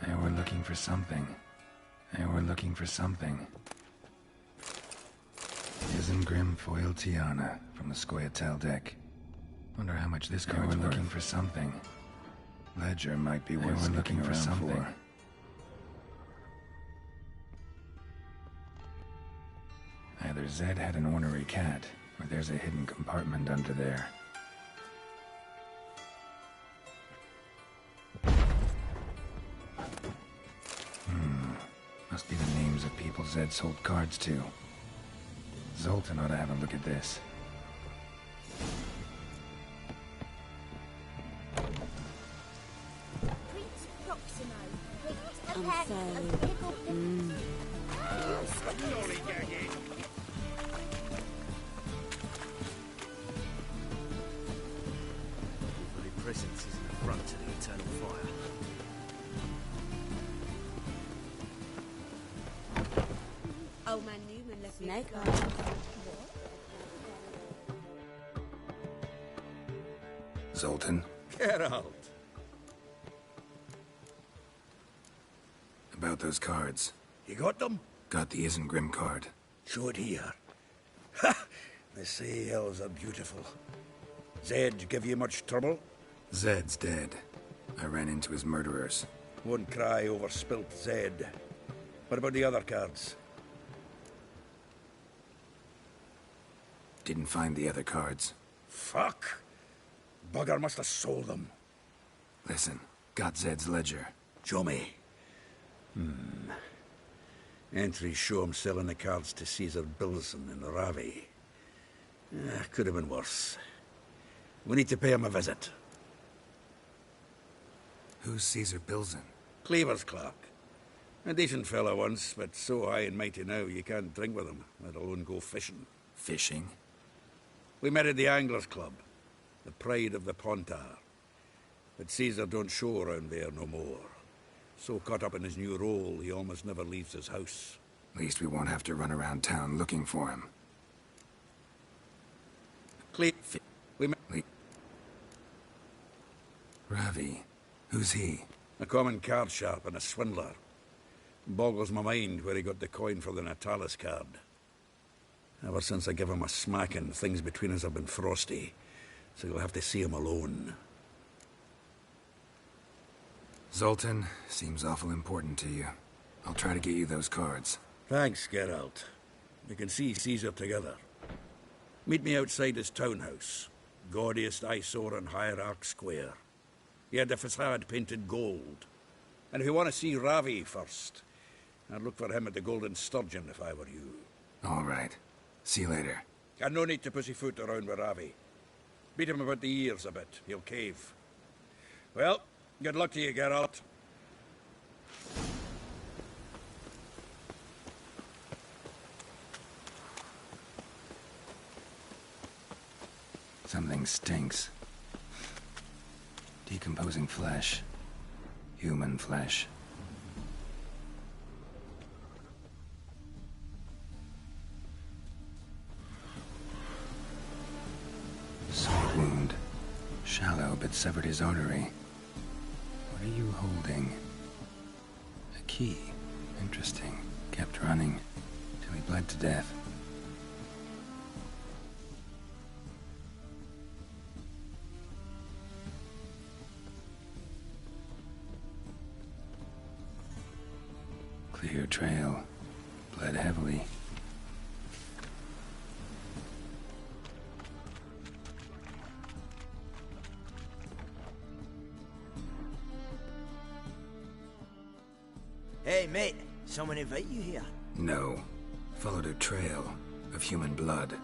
They were looking for something. They were looking for something. Isengrim foil Tiana from the Scoia'tael deck. Wonder how much this card's worth. They were looking for something. Ledger might be worth looking for something. Either Zed had an ornery cat, or there's a hidden compartment under there. Must be the names of people Zed sold cards to. Zoltan ought to have a look at this. I'm sorry. The presence is an affront to the eternal fire. Old man Newman left me. Snake Zoltan? Geralt. About those cards. You got them? Got the Isengrim card. Show it here. Ha! They say elves are beautiful. Zed give you much trouble? Zed's dead. I ran into his murderers. Won't cry over spilt Zed. What about the other cards? Didn't find the other cards. Fuck! Bugger must have sold them. Listen, got Zed's ledger. Show me. Entries show him selling the cards to Caesar Bilson in Ravi. Could have been worse. We need to pay him a visit. Who's Caesar Bilson? Cleaver's clerk. A decent fellow once, but so high and mighty now you can't drink with him, let alone go fishing. Fishing? We met at the Anglers Club, the pride of the Pontar. But Caesar don't show around there no more. So caught up in his new role, he almost never leaves his house. At least we won't have to run around town looking for him. We met... Ravi. Who's he? A common card sharp and a swindler. Boggles my mind where he got the coin for the Natalis card. Ever since I gave him a smacking, things between us have been frosty. So you'll have to see him alone. Zoltan, seems awful important to you. I'll try to get you those cards. Thanks, Geralt. We can see Caesar together. Meet me outside his townhouse. Gaudiest eyesore on Hierarch Square. He had the facade painted gold. And if you want to see Ravi first, I'd look for him at the Golden Sturgeon if I were you. All right. See you later. And no need to pussyfoot around with Ravi. Beat him about the ears a bit. He'll cave. Well, good luck to you, Geralt. Something stinks. Decomposing flesh. Human flesh. Sword wound. Shallow, but severed his artery. What are you holding? A key. Interesting. Kept running till he bled to death. Clear trail. Bled heavily. Hey, mate. Someone invite you here? No. Followed a trail of human blood.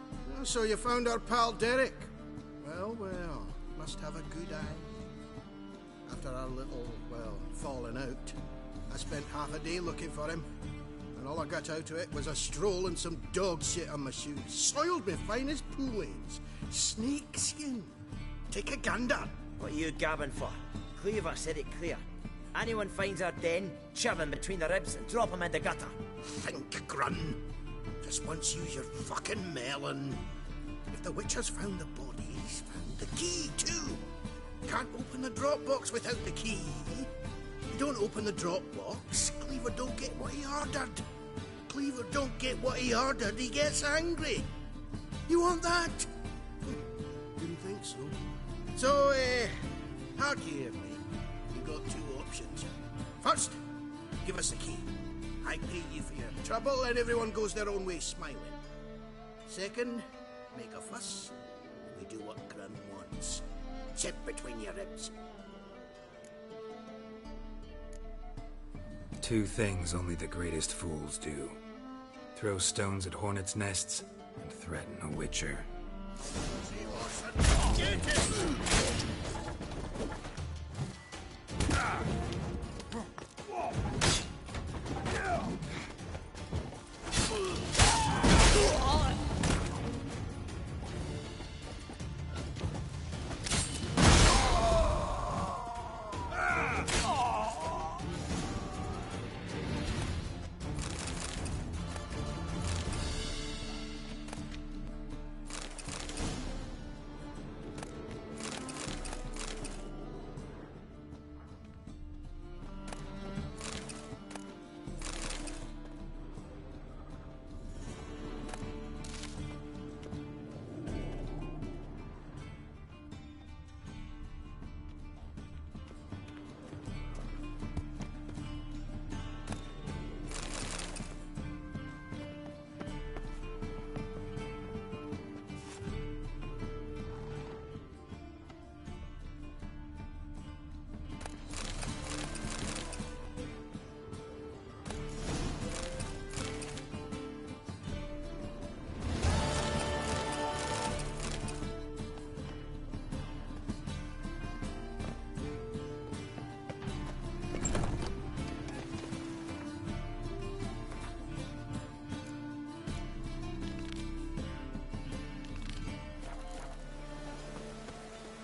So you found our pal Derek? Well, well, must have a good eye. After our little, well, falling out, I spent half a day looking for him. And all I got out of it was a stroll and some dog shit on my shoes. Soiled me finest poolades. Snake skin. Take a gander. What are you gabbing for? Cleaver said it clear. Anyone finds our den, shove him between the ribs and drop him in the gutter. Think, Grun. Just once use your fucking melon. If the Witcher's found the body, he's found the key too. Can't open the drop box without the key. You don't open the drop box, Cleaver don't get what he ordered. Cleaver don't get what he ordered, he gets angry. You want that? Didn't think so. So, how'd you hear me? You got two options. First, give us the key. I pay you for your trouble and everyone goes their own way smiling. Second, make a fuss. We do what Grun wants. Sit between your ribs. Two things only the greatest fools do. Throw stones at hornets' nests and threaten a witcher.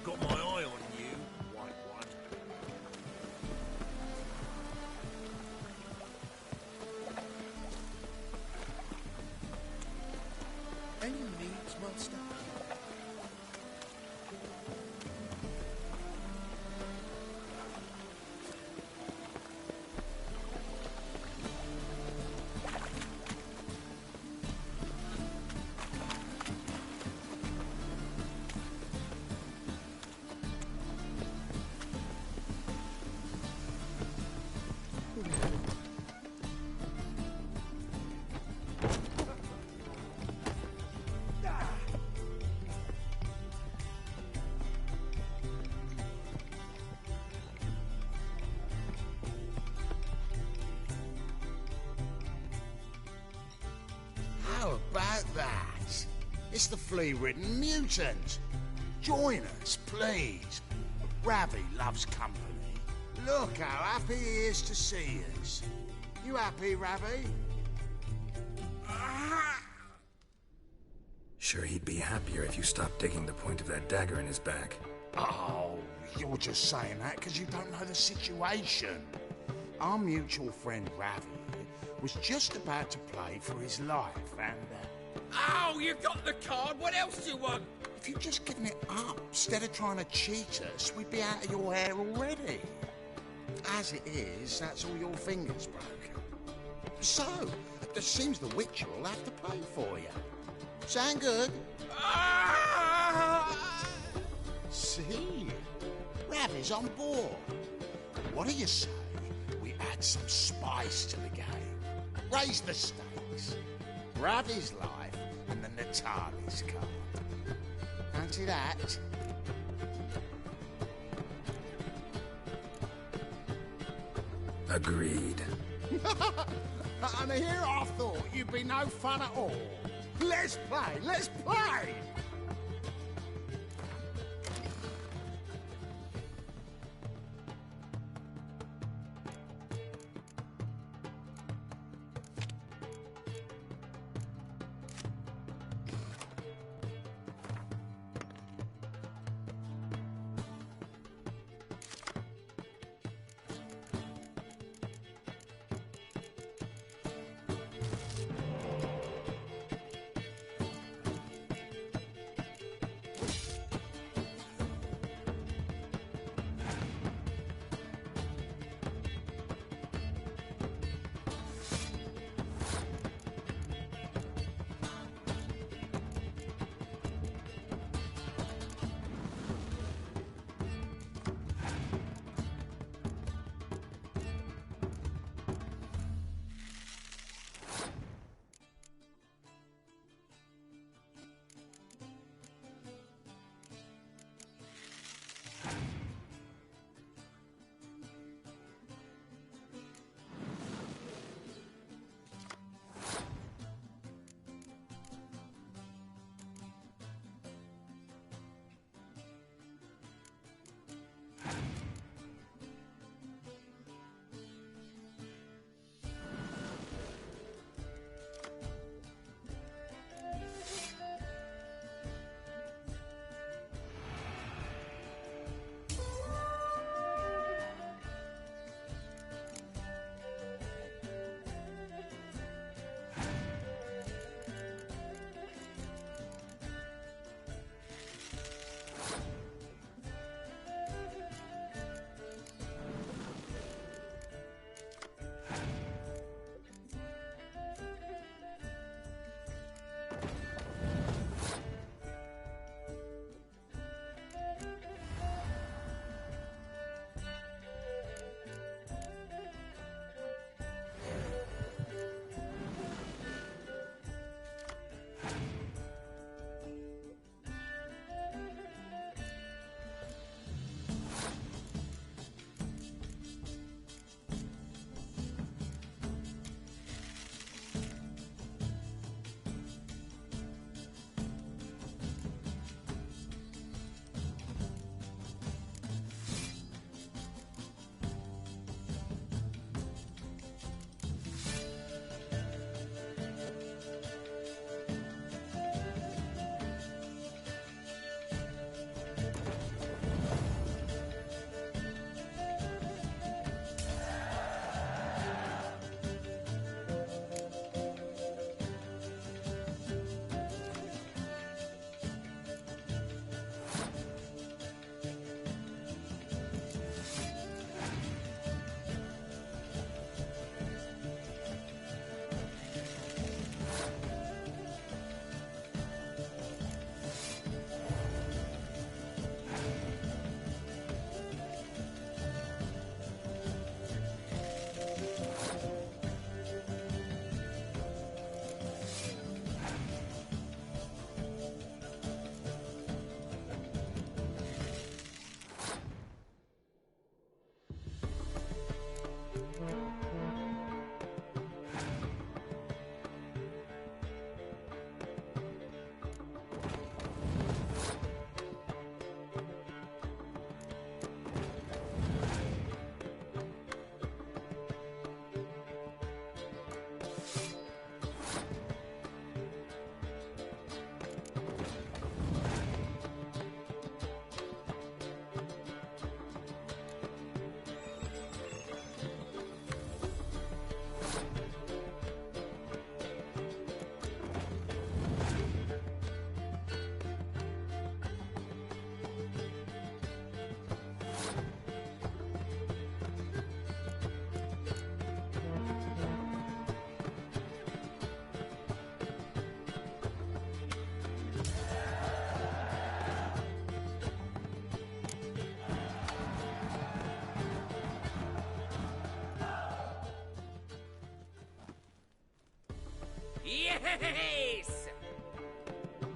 Got my eye on you, white one. Any needs, monster? How about that? It's the flea-ridden mutant. Join us, please. Ravi loves company. Look how happy he is to see us. You happy, Ravi? Sure, he'd be happier if you stopped digging the point of that dagger in his back. Oh, you're just saying that because you don't know the situation. Our mutual friend Ravi was just about to play for his life, and... Oh, you got the card! What else do you want? If you'd just given it up, instead of trying to cheat us, we'd be out of your hair already. As it is, that's all your fingers broken. So, it seems the Witcher will have to pay for you. Sound good? See? Ravi's on board. What do you say we add some spice to the game? Raise the stakes. Ravi's life and the Natalis card. Fancy that? Agreed. And here I thought you'd be no fun at all. Let's play, let's play! Yes!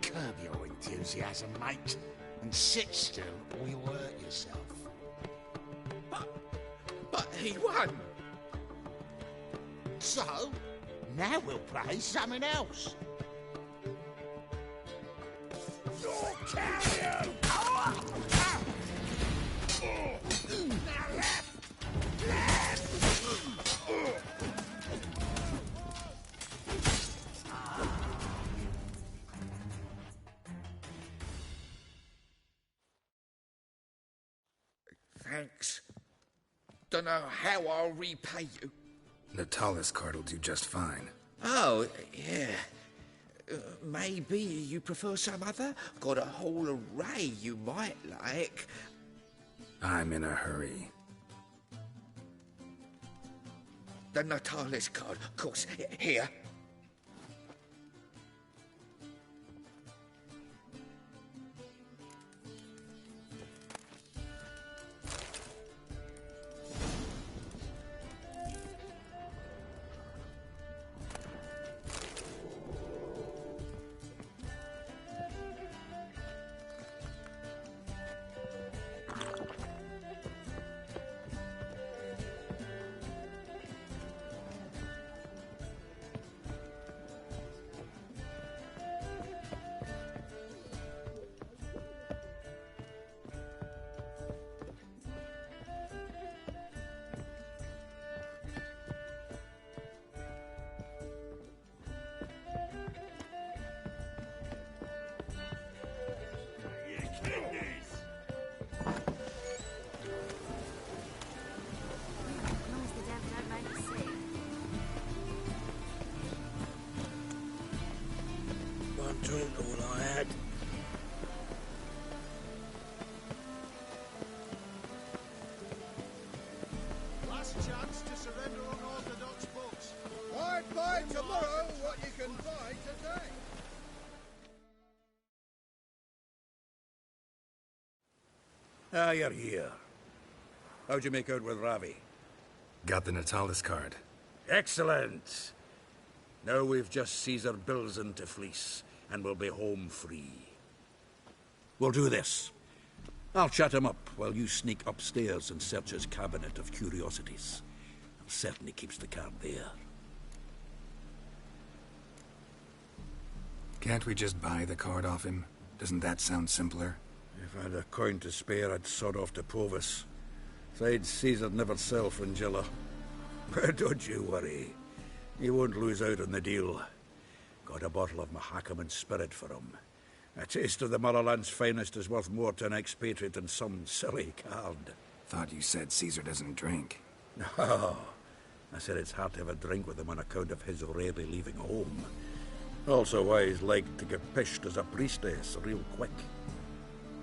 Curb your enthusiasm, mate, and sit still or you'll hurt yourself. But he won! So, now we'll play something else. Your carrier! Now left! Thanks. Dunno how I'll repay you. Natalis card'll do just fine. Oh, yeah. Maybe you prefer some other? Got a whole array you might like. I'm in a hurry. The Natalis card, of course. Here. One drink, all I had. Last chance to surrender unorthodox books. I'd buy tomorrow what you can buy today. Ah, you're here. How'd you make out with Ravi? Got the Natalis card. Excellent! Now we've just Caesar Bilzen to fleece, and we'll be home free. We'll do this. I'll chat him up while you sneak upstairs and search his cabinet of curiosities. Certainly keeps the card there. Can't we just buy the card off him? Doesn't that sound simpler? If I had a coin to spare, I'd sod off to Provis. Besides, Caesar'd never sell Fringilla. But don't you worry. He won't lose out on the deal. Got a bottle of Mahakaman spirit for him. A taste of the motherland's finest is worth more to an expatriate than some silly card. Thought you said Caesar doesn't drink. No. I said it's hard to have a drink with him on account of his rarely leaving home. Also why he's like to get pished as a priestess real quick.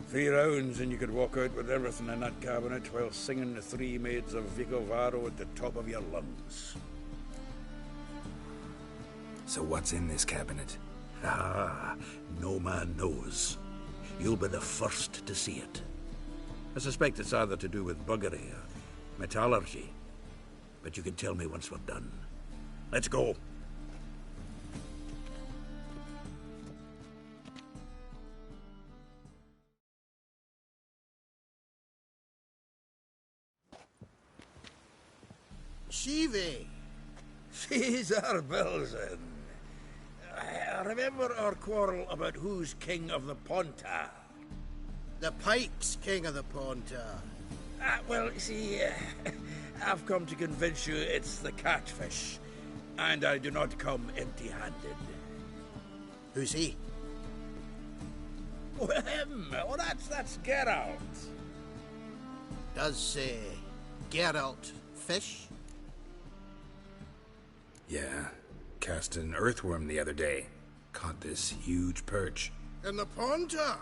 3 rounds and you could walk out with everything in that cabinet while singing the 3 maids of Vicovaro at the top of your lungs. So what's in this cabinet? Ah, no man knows. You'll be the first to see it. I suspect it's either to do with buggery or metallurgy. But you can tell me once we're done. Let's go. Shivi! Caesar Bilzen. Remember our quarrel about who's king of the Pontar? The Pike's king of the Pontar. Well, you see, I've come to convince you it's the catfish. And I do not come empty-handed. Who's he? Well, him. Well, that's Geralt. Does say Geralt fish? Yeah. Cast an earthworm the other day. Caught this huge perch. In the Pontar?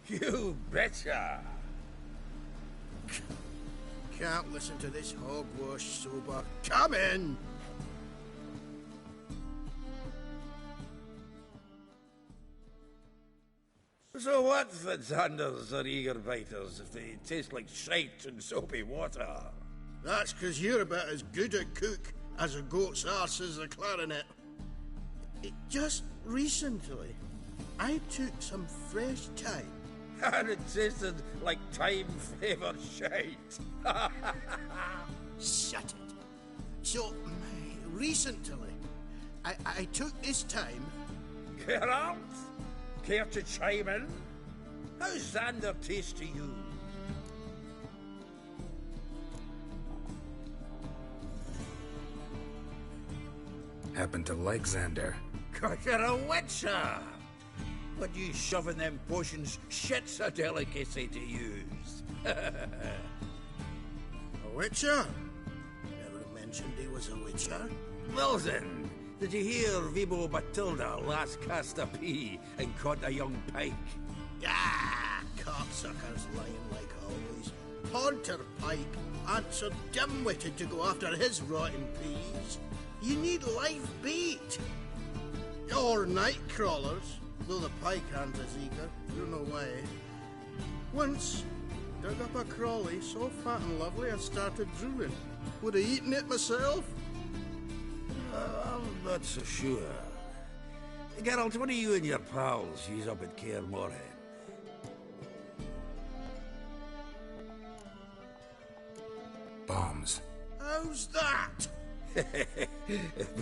You betcha. Can't listen to this hogwash sober. Come in! So what's the Zanders or eager biters if they taste like shite and soapy water? That's 'cause you're about as good a cook as a goat's arse is a clarinet. Just recently, I took some fresh time. And it tasted like time-flavoured shite. Shut it. So, recently, I took this time... Geralt? Care to chime in? How's Xander taste to you? Happen to like Xander. 'Cause you're a witcher! But you shoving them potions, shit's a delicacy to use. A witcher? Never mentioned he was a witcher. Well then, did you hear Vibo Matilda last cast a pea and caught a young pike? Ah, cocksuckers lying like always. Haunter Pike aren't so dim-witted to go after his rotten peas. You need live bait. Or night crawlers, though the pike aren't as eager. You're no way. Once, dug up a crawly so fat and lovely I started drooling. Would have eaten it myself. I'm not so sure. Geralt, what do you and your pals use up at Kaer Morhen? Bombs. How's that?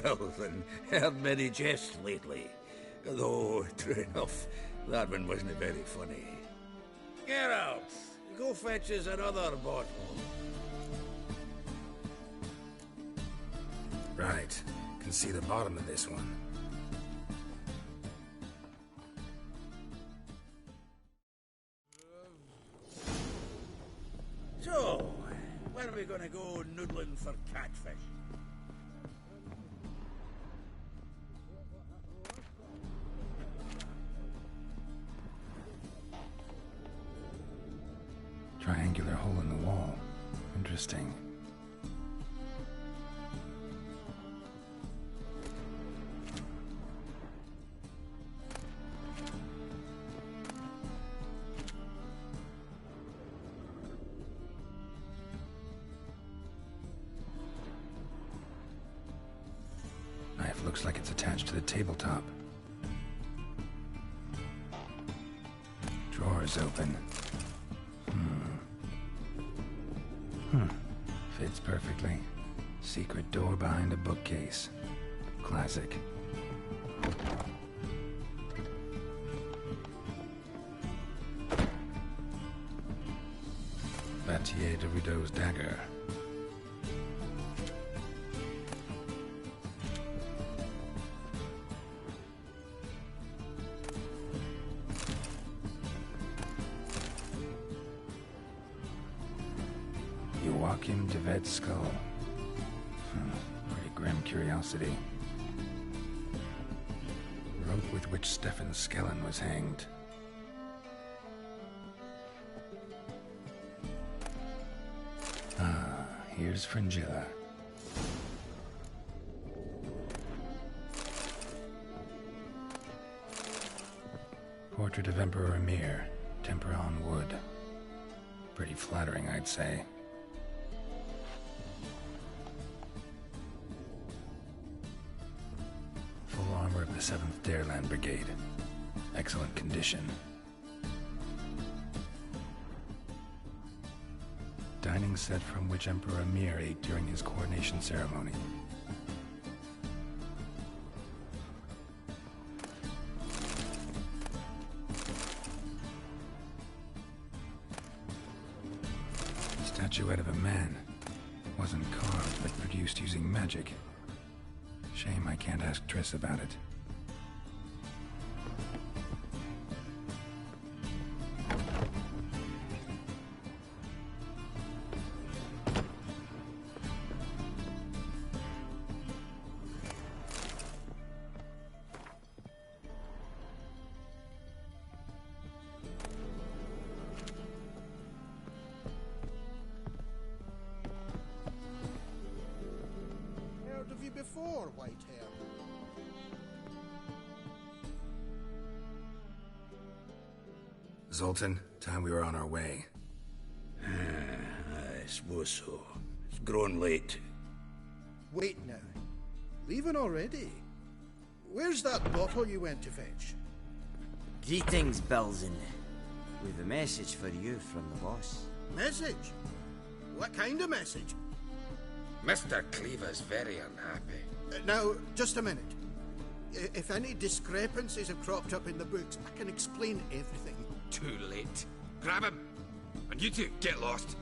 Well, then, heard many jests lately. Though, true enough, that one wasn't very funny. Geralt, go fetch us another bottle. Right. Can see the bottom of this one. So, when are we gonna go noodling for catfish? Triangular hole in the wall. Interesting. Knife looks like it's attached to the tabletop. Drawer's open. Fits perfectly. Secret door behind a bookcase. Classic. Battier de Rideau's dagger. Joachim de Ved's skull. Pretty grim curiosity. Rope with which Stefan Skellen was hanged. Here's Fringilla. Portrait of Emperor Emir, tempera on wood. Pretty flattering, I'd say. Full armor of the 7th Dareland Brigade. Excellent condition. Dining set from which Emperor Emir ate during his coronation ceremony. Statuette of a man. Wasn't carved, but produced using magic. Shame I can't ask Triss about it. Heard of you before, Whitehair? Zoltan, time we were on our way. I suppose so. It's grown late. Wait now. Leaving already? Where's that bottle you went to fetch? Greetings, Bilzen. We've a message for you from the boss. Message? What kind of message? Mr. Cleaver's very unhappy. Now, just a minute. If any discrepancies have cropped up in the books, I can explain everything. Too late. Grab him! And you two, get lost.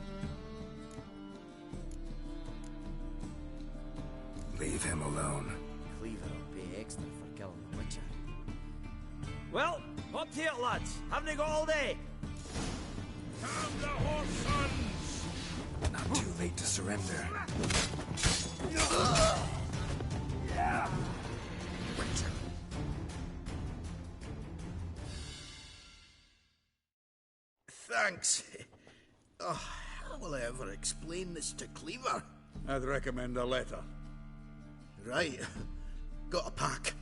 Leave him alone. Cleaver will pay extra for killing the Witcher. Well, up to it, lads. Haven't they got all day? Calm the horse sons! Not too late to surrender. Thanks. Oh, how will I ever explain this to Cleaver? I'd recommend a letter. Right. Got a pack.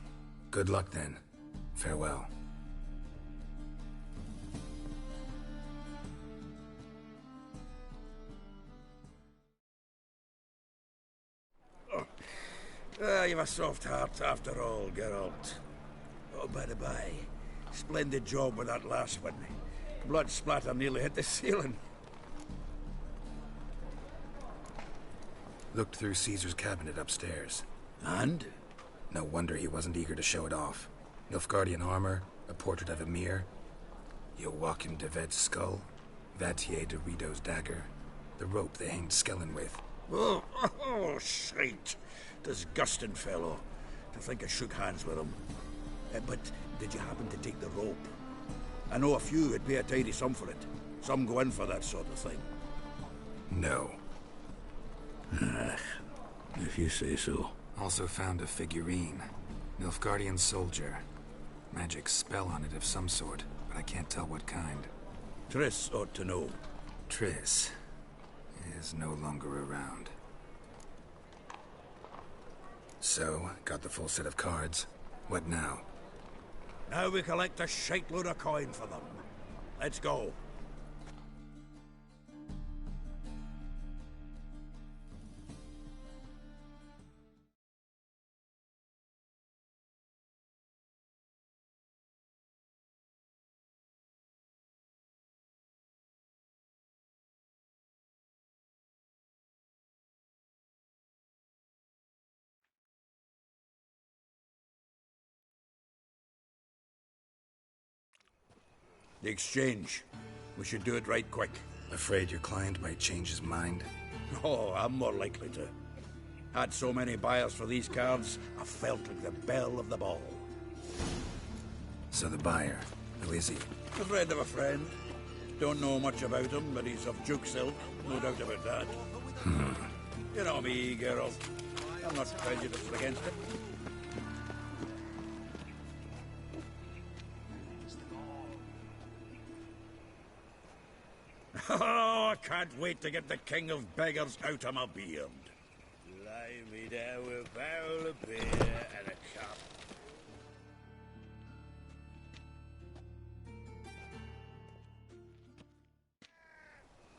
Good luck then. Farewell. You've a soft heart after all, Geralt. Oh, by the by, splendid job with that last one. Blood splatter nearly hit the ceiling. Looked through Caesar's cabinet upstairs. And? No wonder he wasn't eager to show it off. Nilfgaardian armor, a portrait of Emir, Joachim de Ved's skull, Vatier de Rideau's dagger, the rope they hanged Skellen with. Oh, shite. Disgusting fellow. To think I shook hands with him. But did you happen to take the rope? I know a few would pay a tidy sum for it. Some go in for that sort of thing. No. If you say so. Also found a figurine. Nilfgaardian soldier. Magic spell on it of some sort, but I can't tell what kind. Triss ought to know. Triss is no longer around. So, got the full set of cards. What now? Now we collect a shiteload of coin for them. Let's go. The exchange. We should do it right quick. Afraid your client might change his mind? Oh, I'm more likely to. Had so many buyers for these cards, I felt like the belle of the ball. So the buyer, who is he? A friend of a friend. Don't know much about him, but he's of Duke silk, no doubt about that. You know me, Geralt. I'm not prejudiced against it. Oh, I can't wait to get the king of beggars out of my beard. Lie me down with a barrel of beer and a cup.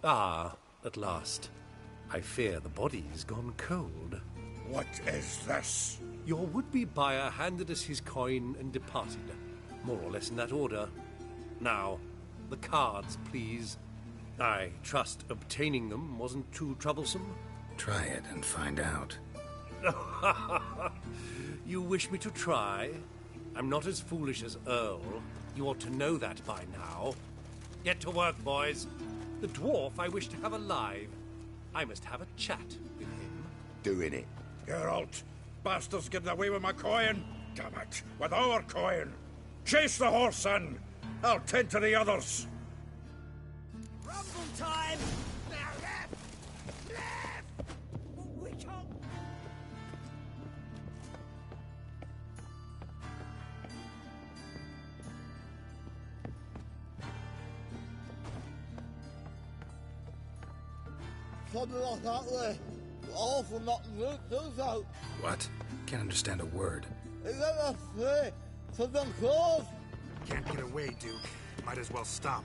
Ah, at last. I fear the body's gone cold. What is this? Your would-be buyer handed us his coin and departed. More or less in that order. Now, the cards, please. I trust obtaining them wasn't too troublesome? Try it and find out. You wish me to try? I'm not as foolish as Earl. You ought to know that by now. Get to work, boys. The dwarf I wish to have alive. I must have a chat with him. Doing it. Geralt, bastards getting away with my coin. Damn it, with our coin. Chase the horse, son. I'll tend to the others. Rumble time! Now left! Left! Which hole? Something like that way. Awful not to do so. What? Can't understand a word. Is that a free for them clothes? Can't get away, Duke. Might as well stop.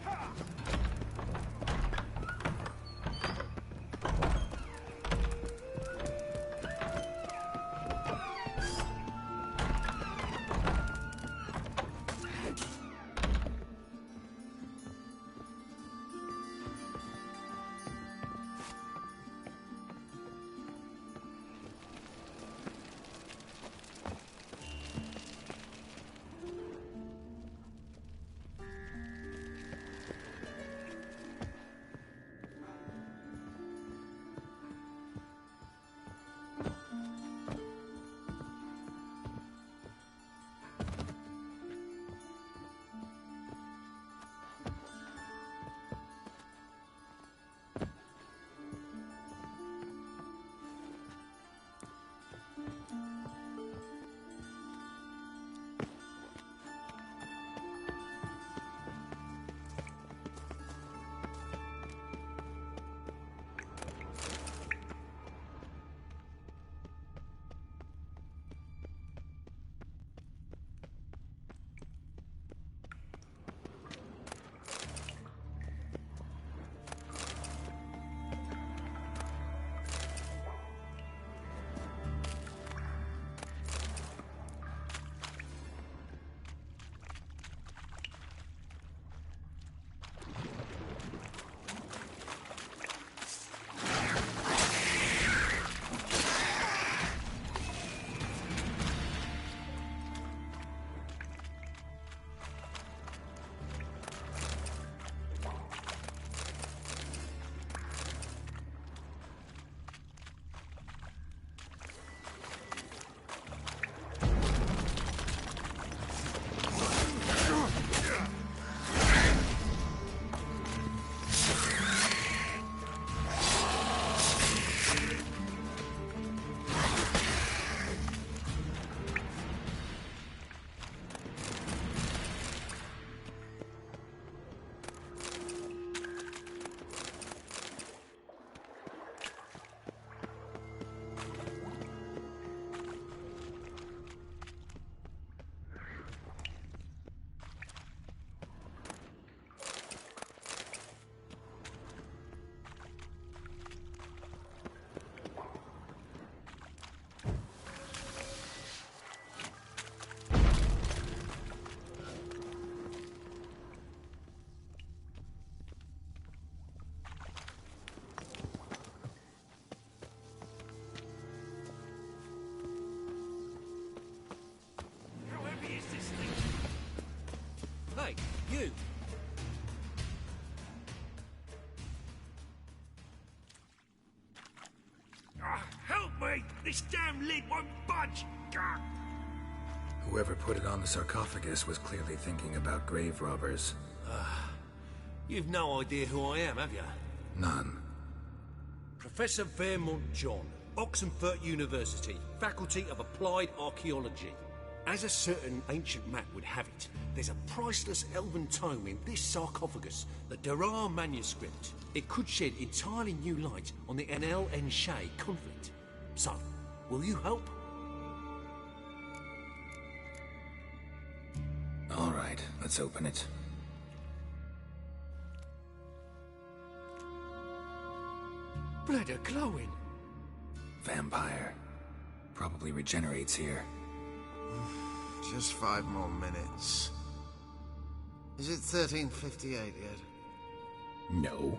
Hey, you! Help me! This damn lid won't budge! Whoever put it on the sarcophagus was clearly thinking about grave robbers. You've no idea who I am, have you? None. Professor Vermont John, Oxenford University, Faculty of Applied Archaeology. As a certain ancient map would have it, there's a priceless elven tome in this sarcophagus, the Durar manuscript. It could shed entirely new light on the Enel and Shay conflict. So, will you help? All right, let's open it. Bladder glowing. Vampire. Probably regenerates here. Just 5 more minutes. Is it 13:58 yet? No.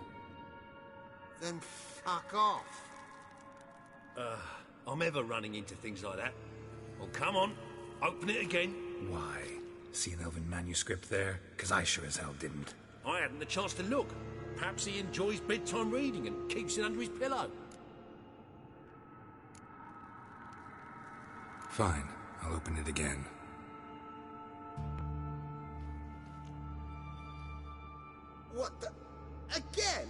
Then fuck off. I'm ever running into things like that. Well, come on, open it again. Why? See an elven manuscript there? 'Cause I sure as hell didn't. I hadn't the chance to look. Perhaps he enjoys bedtime reading and keeps it under his pillow. Fine, I'll open it again. What the... Again?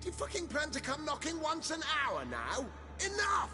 Do you fucking plan to come knocking once an hour now? Enough!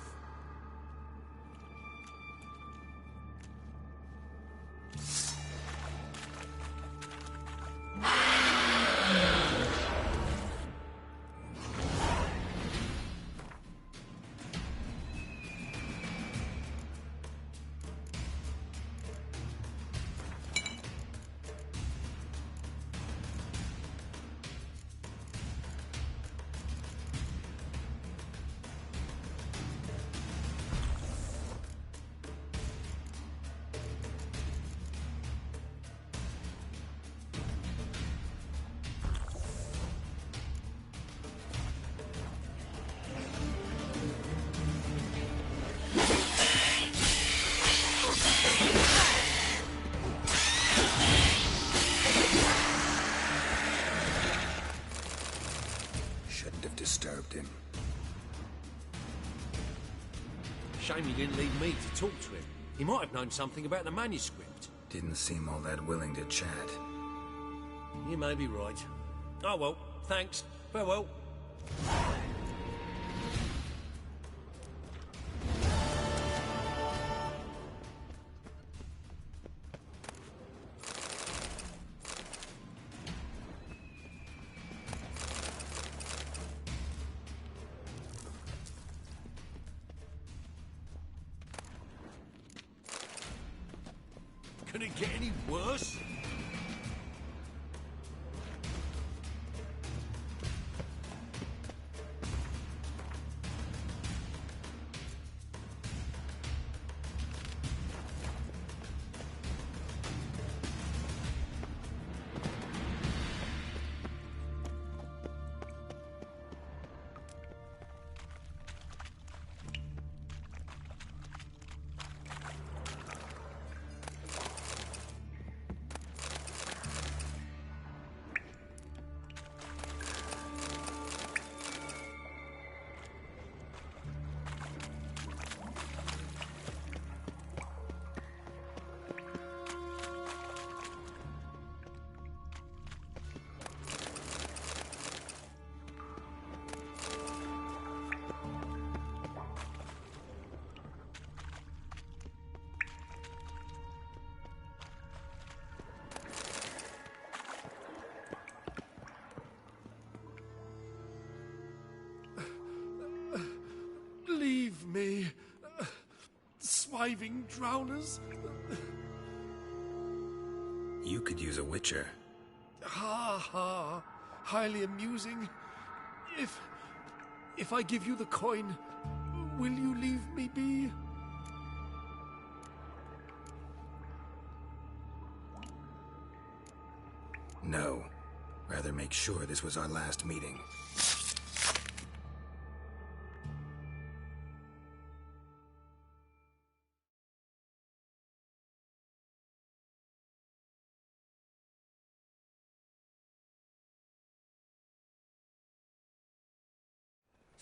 Disturbed him. Shame he didn't leave me to talk to him. He might have known something about the manuscript. Didn't seem all that willing to chat. You may be right. Oh well, thanks. Farewell. Can it get any worse? Leave me, swiving drowners. You could use a witcher. Ha ha, highly amusing. If I give you the coin, will you leave me be? No. Rather make sure this was our last meeting.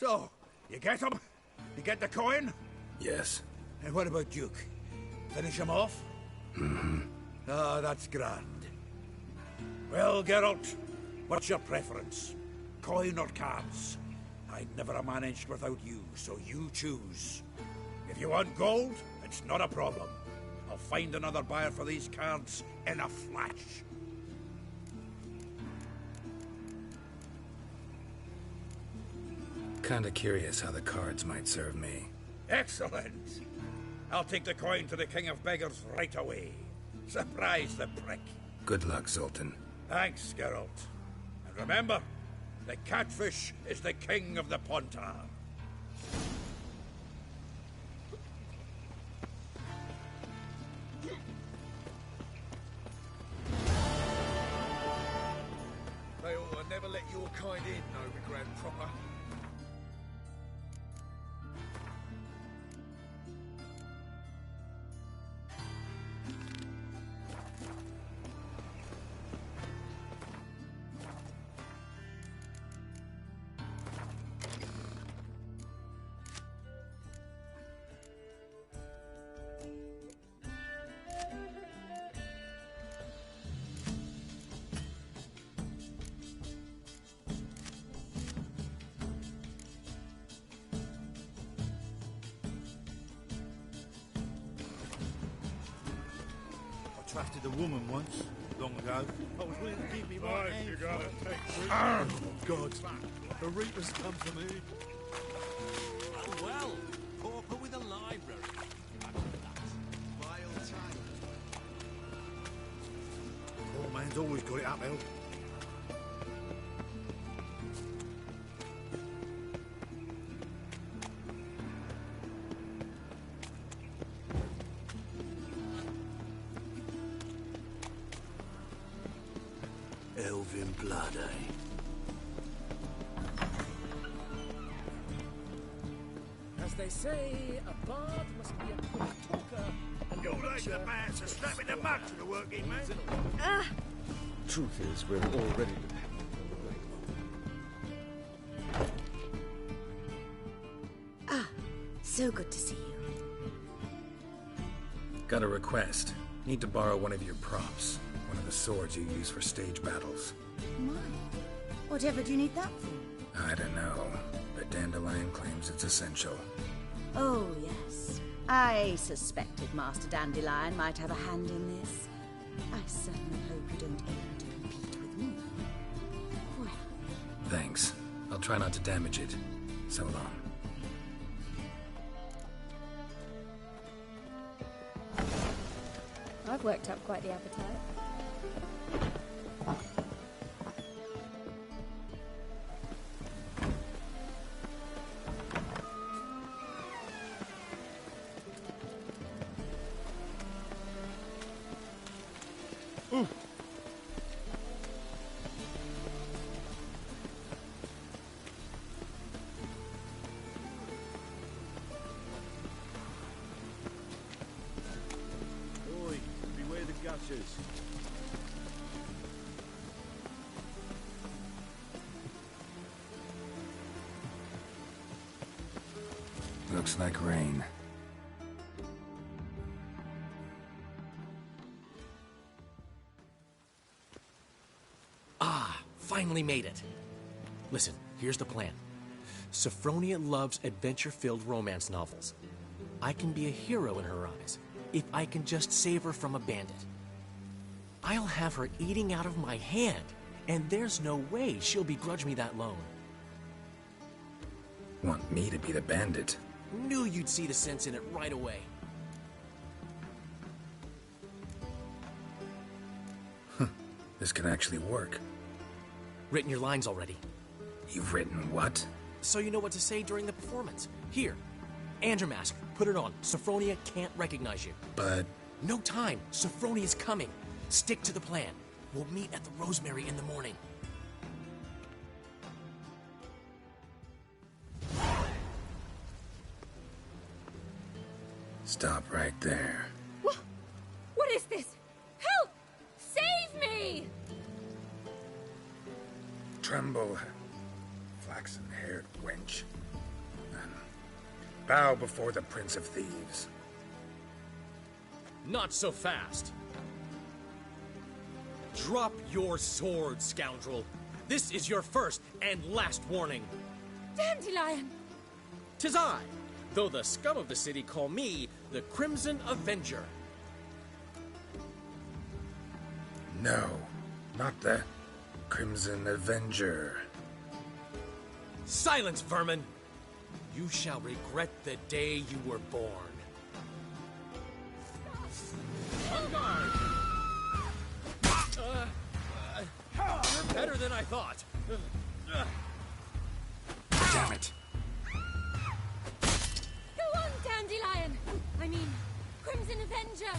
So, you get him? You get the coin? Yes. And what about Duke? Finish him off? Mm-hmm. Ah, that's grand. Well, Geralt, what's your preference? Coin or cards? I'd never managed without you, so you choose. If you want gold, it's not a problem. I'll find another buyer for these cards in a flash. Kinda curious how the cards might serve me. Excellent! I'll take the coin to the King of Beggars right away. Surprise the prick. Good luck, Zoltan. Thanks, Geralt. And remember, the catfish is the king of the Pontar. They ought to never let your kind in, Novigrad proper. Trusted a woman once, long ago. I was willing to give me my hand. You gotta take Oh, God. The Reapers come for me. Oh, well. Pauper with a library. Vile time. Poor man's always got it uphill. Elven blood, eh? As they say, a bard must be a quick talker. And You're like the man to slap in the mud to the working man. Truth is, we're already So good to see you. Got a request. Need to borrow one of your props. One of the swords you use for stage battles. My. Whatever do you need that for? I don't know, but Dandelion claims it's essential. Oh, yes. I suspected Master Dandelion might have a hand in this. I certainly hope you don't aim to compete with me. Well. Thanks. I'll try not to damage it. So long. I've worked up quite the appetite. Looks like rain. Ah, finally made it. Listen, here's the plan. Sophronia loves adventure-filled romance novels. I can be a hero in her eyes, if I can just save her from a bandit. I'll have her eating out of my hand, and there's no way she'll begrudge me that loan. Want me to be the bandit? Knew you'd see the sense in it right away. This can actually work. Written your lines already. You've written what? So you know what to say during the performance. Here, Andromask, put it on. Sophronia can't recognize you. But... No time. Sophronia's coming. Stick to the plan. We'll meet at the Rosemary in the morning. Stop right there. What is this? Help! Save me! Tremble, flaxen-haired wench. Bow before the Prince of Thieves. Not so fast. Drop your sword, scoundrel. This is your first and last warning. Dandelion! 'Tis I, though the scum of the city call me the Crimson Avenger. No, not the Crimson Avenger. Silence, vermin! You shall regret the day you were born. On guard! You're better than I thought. Damn it. Go on, Dandelion! I mean, Crimson Avenger!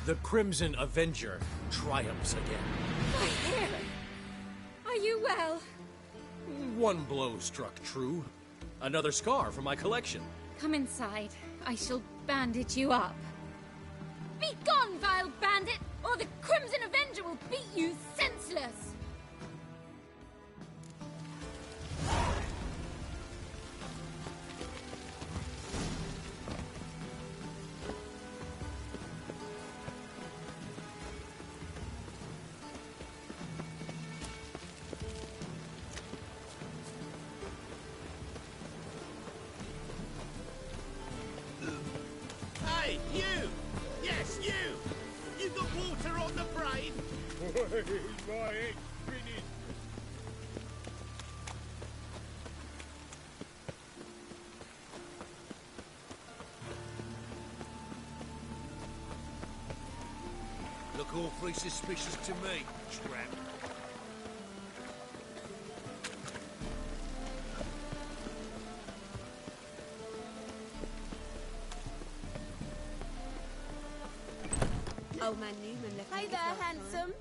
The Crimson Avenger triumphs again. My hair! Are you well? One blow struck true. Another scar from my collection. Come inside. I shall bandage you up. Be gone, vile bandit, or the Crimson Avenger will beat you senseless! Hey, you! Yes, you! You got water on the brain? My head's spinning. Look awfully suspicious to me, tramp. Old man Newman left. Hey there, handsome.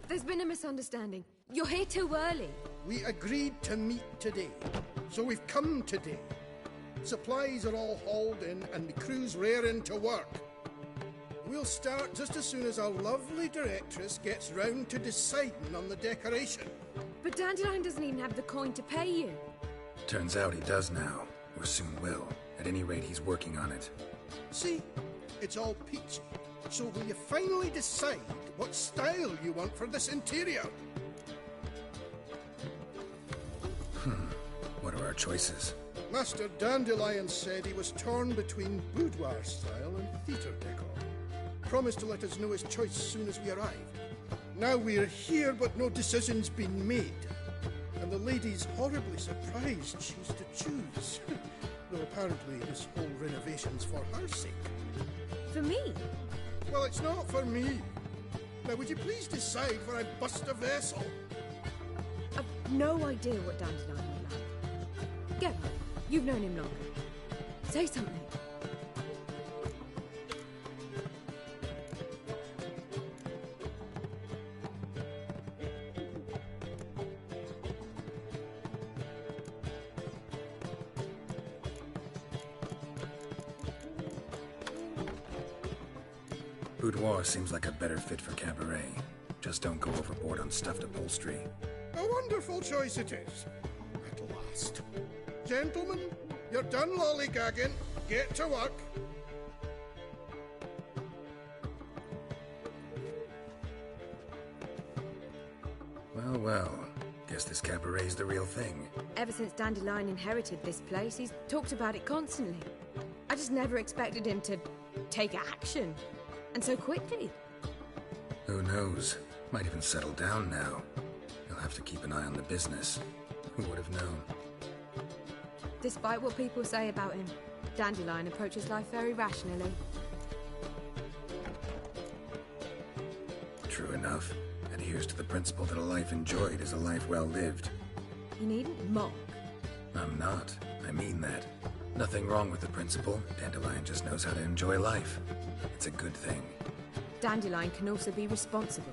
There's been a misunderstanding. You're here too early. We agreed to meet today, so we've come today. Supplies are all hauled in and the crew's raring to work. We'll start just as soon as our lovely directress gets round to deciding on the decoration. But Dandelion doesn't even have the coin to pay you. Turns out he does now, or soon will. At any rate, he's working on it. See, it's all peachy. So will you finally decide what style you want for this interior? What are our choices? Master Dandelion said he was torn between boudoir style and theatre decor. Promised to let us know his choice as soon as we arrived. Now we're here, but no decision's been made. And the lady's horribly surprised she's to choose. Though apparently this whole renovation's for her sake. For me? Well, it's not for me. Now, would you please decide where I bust a vessel? I've no idea what Dandelion will like. Go. You've known him longer. Say something. Boudoir seems like a better fit for cabaret. Just don't go overboard on stuffed upholstery. A wonderful choice it is. At last. Gentlemen, you're done lollygagging. Get to work. Well, well. Guess this cabaret's the real thing. Ever since Dandelion inherited this place, he's talked about it constantly. I just never expected him to take action. And so quickly. Who knows? Might even settle down now. He'll have to keep an eye on the business. Who would have known? Despite what people say about him, Dandelion approaches life very rationally. True enough. Adheres to the principle that a life enjoyed is a life well lived. You needn't mock. I'm not. I mean that. Nothing wrong with the principle. Dandelion just knows how to enjoy life. It's a good thing. Dandelion can also be responsible.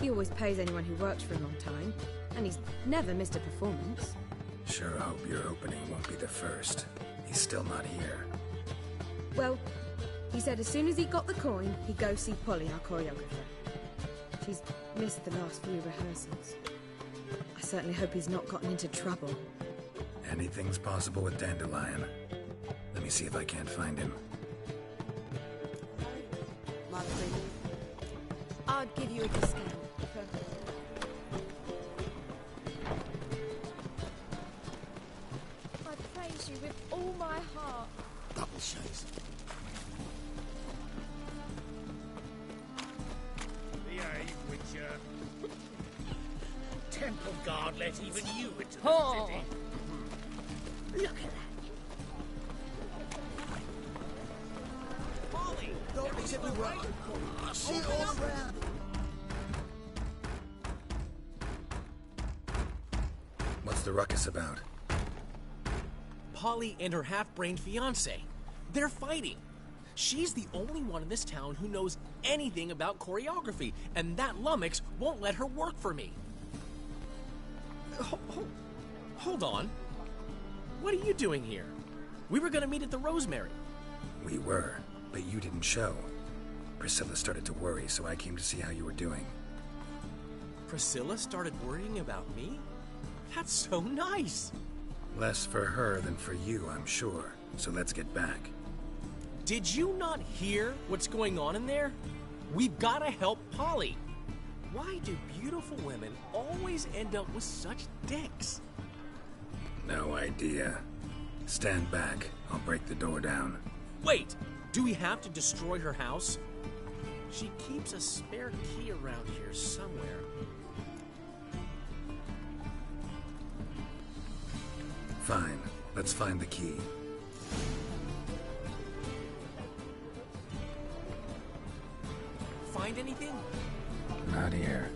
He always pays anyone who works for him on time, and he's never missed a performance. Sure hope your opening won't be the first. He's still not here. Well, he said as soon as he got the coin, he'd go see Polly, our choreographer. She's missed the last few rehearsals. I certainly hope he's not gotten into trouble. Anything's possible with Dandelion. Let me see if I can't find him. I'd give you a discount. I praise you with all my heart. Double shades. Behave, Witcher. Temple Guard let even you into the Oh. city. Look at that. Molly! Darkness everywhere. I see it all around. What's the ruckus about? Polly and her half-brained fiancé. They're fighting. She's the only one in this town who knows anything about choreography, and that lummox won't let her work for me. Hold on. What are you doing here? We were gonna meet at the Rosemary. We were, but you didn't show. Priscilla started to worry, so I came to see how you were doing. Priscilla started worrying about me? That's so nice. Less for her than for you, I'm sure. So let's get back. Did you not hear what's going on in there? We've gotta help Polly. Why do beautiful women always end up with such dicks? No idea. Stand back. I'll break the door down. Wait, do we have to destroy her house? She keeps a spare key around here somewhere. Fine. Let's find the key. Find anything? Not here.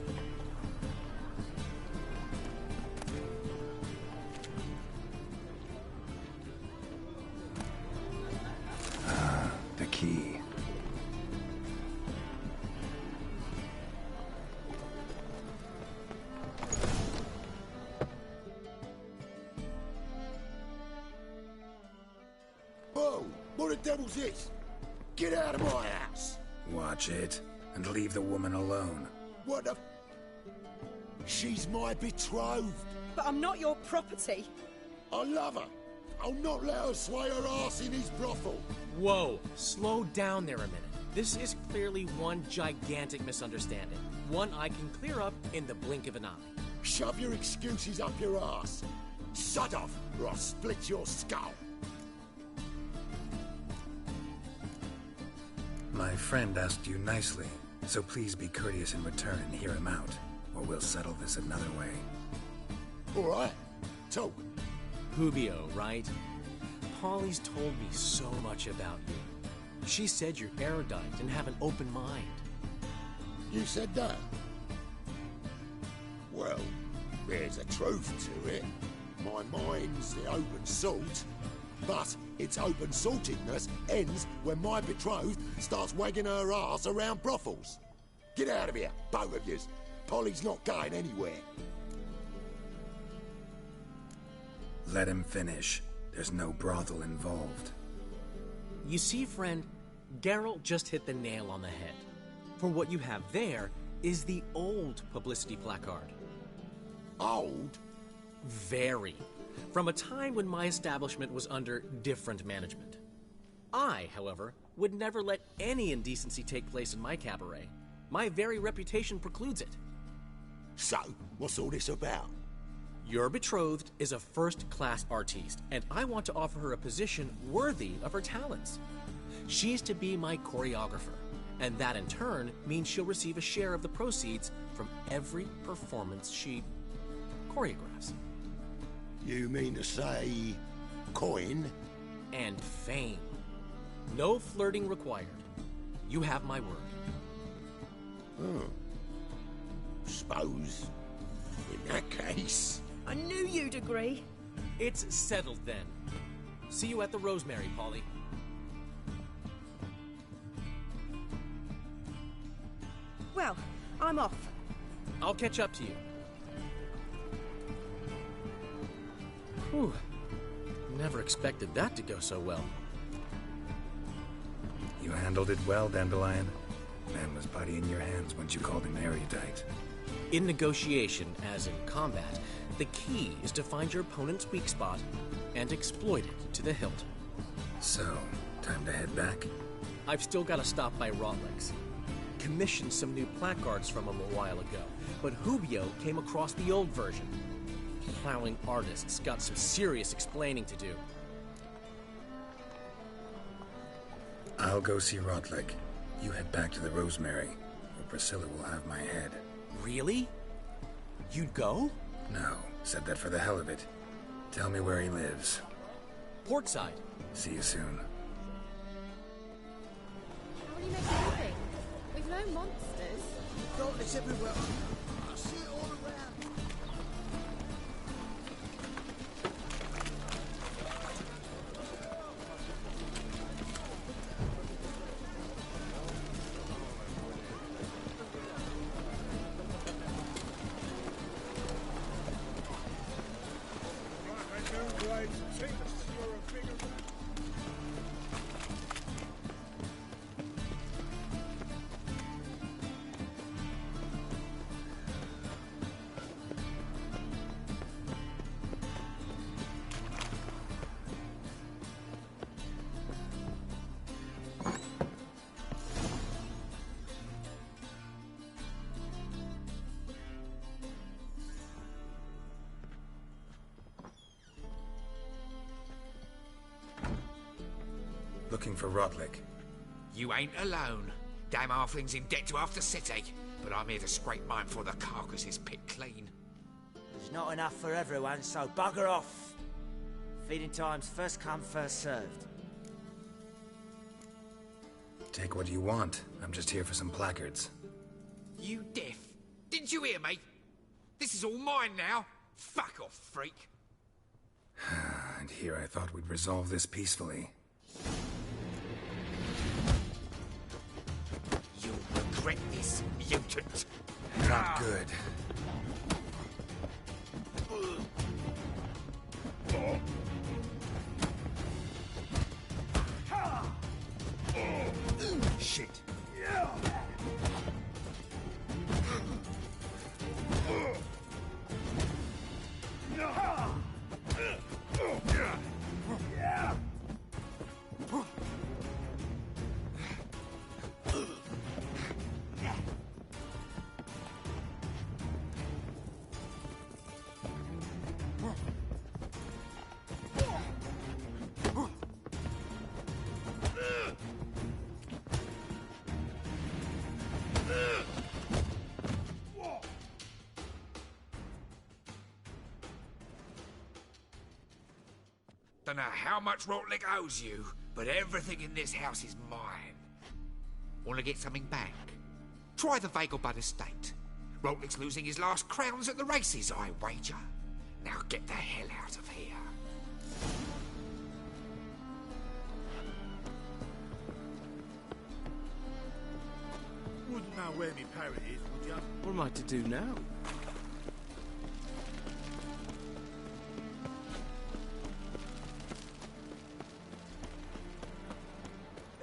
The key. Whoa! What the devil's this? Get out of my house! Watch it, and leave the woman alone. What the... She's my betrothed. But I'm not your property. I love her. I'll not let her sway her ass in his brothel. Whoa, slow down there a minute. This is clearly one gigantic misunderstanding. One I can clear up in the blink of an eye. Shove your excuses up your ass. Shut off, or I'll split your skull. My friend asked you nicely, so please be courteous in return and hear him out, or we'll settle this another way. All right, talk. Hubio, right? Polly's told me so much about you. She said you're erudite and have an open mind. You said that? Well, there's a truth to it. My mind's the open salt, but its open saltedness ends when my betrothed starts wagging her ass around brothels. Get out of here, both of yous. Polly's not going anywhere. Let him finish. There's no brothel involved. You see, friend, Geralt just hit the nail on the head. For what you have there is the old publicity placard. Old? Very. From a time when my establishment was under different management. I, however, would never let any indecency take place in my cabaret. My very reputation precludes it. So, what's all this about? Your betrothed is a first-class artiste, and I want to offer her a position worthy of her talents. She's to be my choreographer, and that in turn means she'll receive a share of the proceeds from every performance she choreographs. You mean to say... coin? And fame. No flirting required. You have my word. Suppose, in that case... I knew you'd agree. It's settled then. See you at the Rosemary, Polly. Well, I'm off. I'll catch up to you. Whew. Never expected that to go so well. You handled it well, Dandelion. Man was putty in your hands once you called him erudite. In negotiation, as in combat, the key is to find your opponent's weak spot and exploit it to the hilt. So, time to head back? I've still got to stop by Rotlick's. Commissioned some new placards from him a while ago, but Hubio came across the old version. Plowing artists got some serious explaining to do. I'll go see Rotlick. You head back to the Rosemary, where Priscilla will have my head. Really? You'd go? No, said that for the hell of it. Tell me where he lives. Portside. See you soon. How will you make a living? We've no monsters. God, it's everywhere. I see it all around. Looking for Rotlick. You ain't alone. Damn halfling's in debt to half the city, but I'm here to scrape mine before the carcass is picked clean. There's not enough for everyone, so bugger off. Feeding time's first come, first served. Take what you want. I'm just here for some placards. You deaf? Didn't you hear me? This is all mine now. Fuck off, freak. And here I thought we'd resolve this peacefully. You'll regret this, mutant. Not good. Shit. Don't know how much Rotlick owes you, but everything in this house is mine. Want to get something back? Try the Vagelbud estate. Rotlick's losing his last crowns at the races, I wager. Now get the hell out of here. Wouldn't know where me parrot is, would ya? What am I to do now?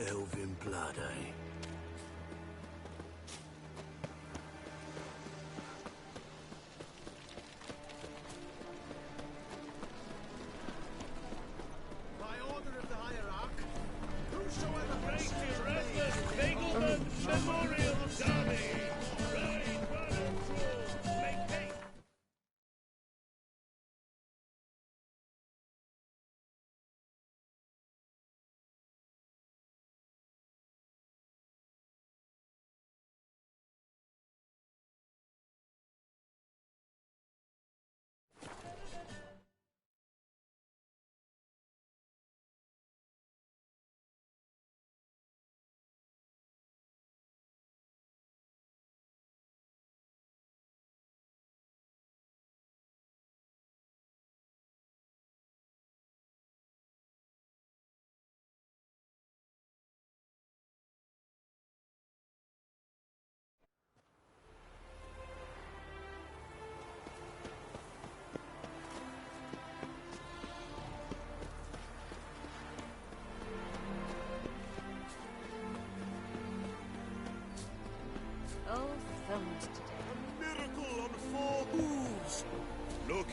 Elven blood, eh? By order of the hierarch, whosoever Great breaks his Erasmus blade Fableman Memorial Derby!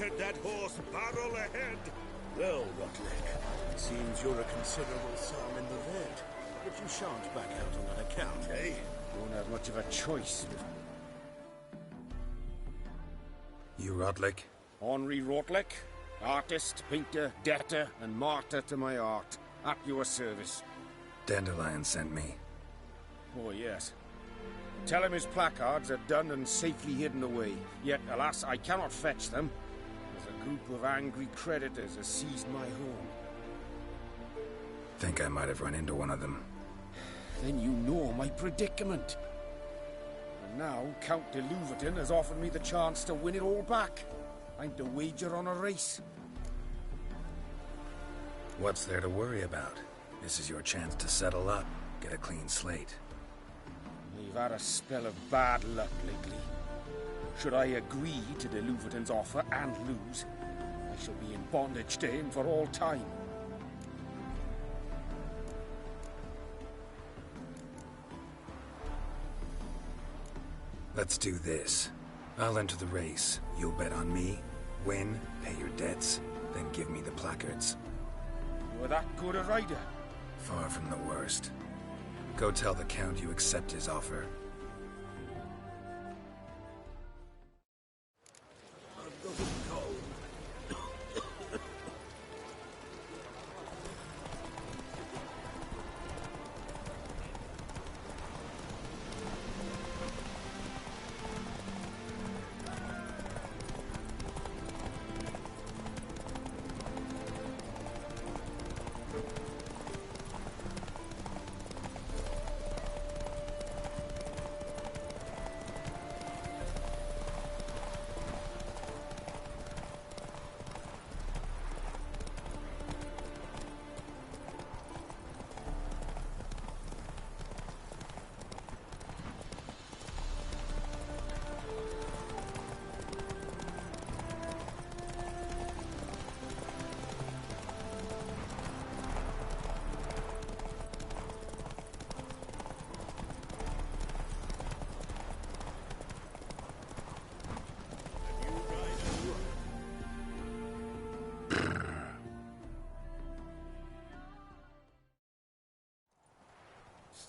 at that horse barrel ahead. Well, Rotlick, it seems you're a considerable sum in the vet, but you shan't back out on that account, eh? Won't have much of a choice. You Rotlick? Henri Rotlick, artist, painter, debtor, and martyr to my art. At your service. Dandelion sent me. Oh, yes. Tell him his placards are done and safely hidden away. Yet, alas, I cannot fetch them, as a group of angry creditors has seized my home. Think I might have run into one of them. Then you know my predicament. And now, Count de Louverton has offered me the chance to win it all back. I'm to wager on a race. What's there to worry about? This is your chance to settle up, get a clean slate. You've had a spell of bad luck lately. Should I agree to de Louverton's offer and lose, I shall be in bondage to him for all time. Let's do this. I'll enter the race. You'll bet on me, win, pay your debts, then give me the placards. You're that good a rider? Far from the worst. Go tell the Count you accept his offer.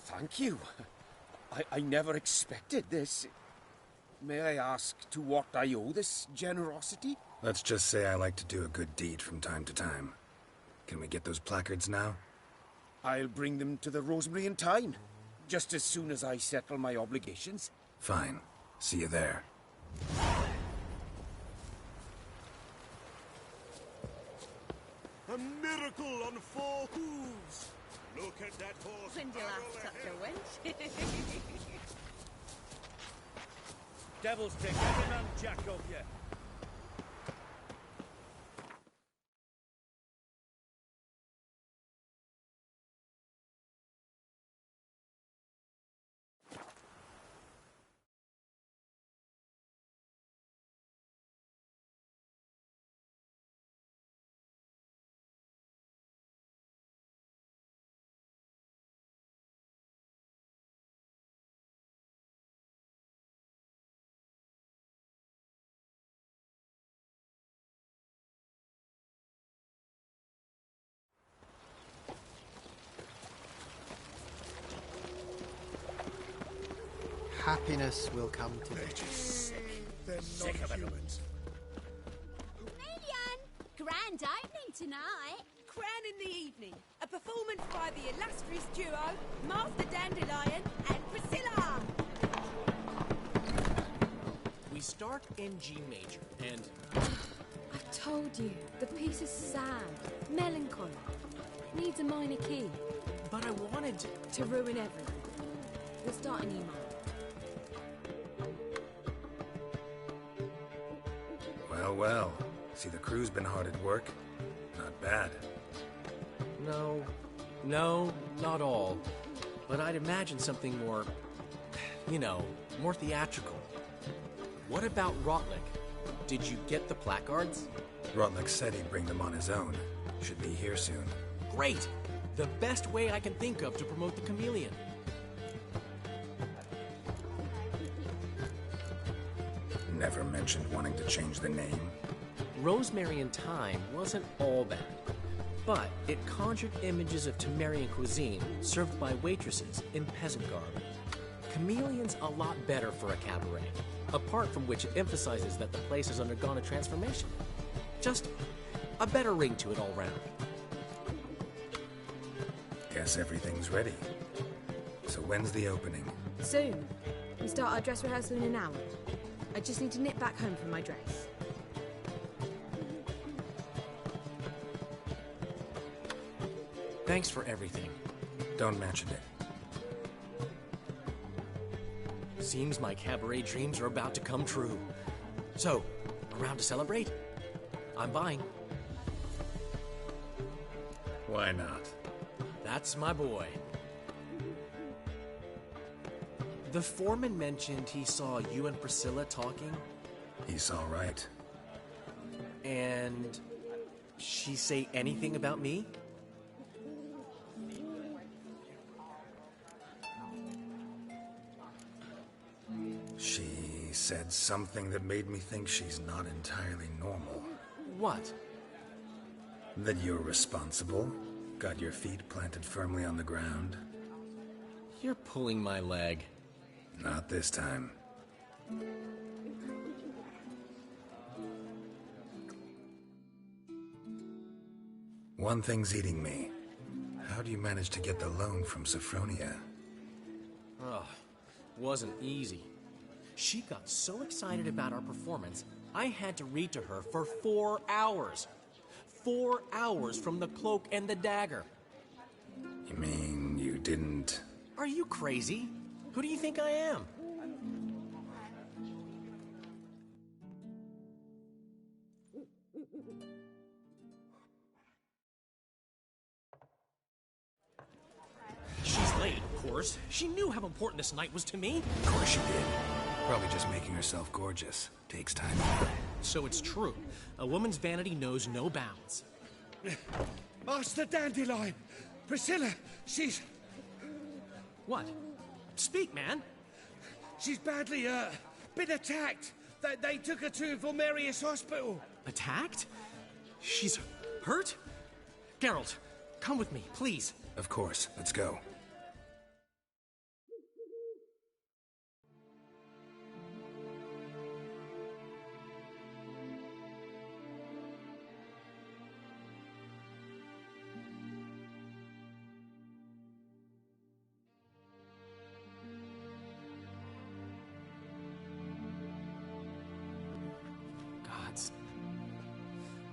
Thank you. I never expected this. May I ask to what I owe this generosity? Let's just say I like to do a good deed from time to time. Can we get those placards now? I'll bring them to the Rosemary in time, just as soon as I settle my obligations. Fine. See you there. A miracle on four hooves! Look at that horse. When you last touch a wench. Devil's take every man jack of you. Happiness will come to me. They're sick of it. Grand opening tonight. Crown in the evening. A performance by the illustrious duo, Master Dandelion and Priscilla. We start in G major, and... I told you, the piece is sad, melancholy. It needs a minor key. But I wanted to ruin everything. We'll start in E minor. Well, well. See, the crew's been hard at work. Not bad. No, not all. But I'd imagine something more, more theatrical. What about Rotlick? Did you get the placards? Rotlick said he'd bring them on his own. Should be here soon. Great! The best way I can think of to promote the chameleon. Never mentioned wanting to change the name. Rosemary and Thyme wasn't all bad, but it conjured images of Temerian cuisine served by waitresses in peasant garb. Chameleon's a lot better for a cabaret, apart from which it emphasizes that the place has undergone a transformation. Just a better ring to it all round. Guess everything's ready. So when's the opening? Soon. We start our dress rehearsal in an hour. I just need to nip back home for my dress. Thanks for everything. Don't mention it. Seems my cabaret dreams are about to come true. So, around to celebrate? I'm buying. Why not? That's my boy. The foreman mentioned he saw you and Priscilla talking. He saw right. And she say anything about me? She said something that made me think she's not entirely normal. What? That you're responsible, got your feet planted firmly on the ground. You're pulling my leg. Not this time. One thing's eating me. How do you manage to get the loan from Sophronia? Ugh, wasn't easy. She got so excited about our performance, I had to read to her for 4 hours. 4 hours from the Cloak and the Dagger. You mean you didn't... Are you crazy? Who do you think I am? She's late, of course. She knew how important this night was to me. Of course she did. Probably just making herself gorgeous. Takes time. So it's true. A woman's vanity knows no bounds. Master Dandelion! Priscilla, she's... What? Speak, man. She's badly, been attacked. They took her to Vulmerius Hospital. Attacked? She's hurt? Geralt, come with me, please. Of course. Let's go.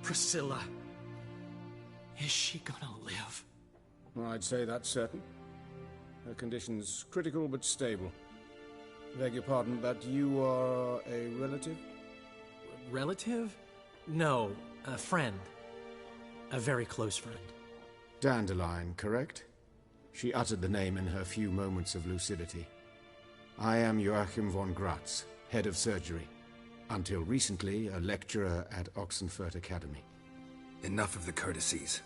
Priscilla. Is she gonna live? I'd say that's certain. Her condition's critical but stable. Beg your pardon, but you are a relative? Relative? No, a friend. A very close friend. Dandelion, correct? She uttered the name in her few moments of lucidity. I am Joachim von Gratz, head of surgery. Until recently, a lecturer at Oxenfurt Academy. Enough of the courtesies.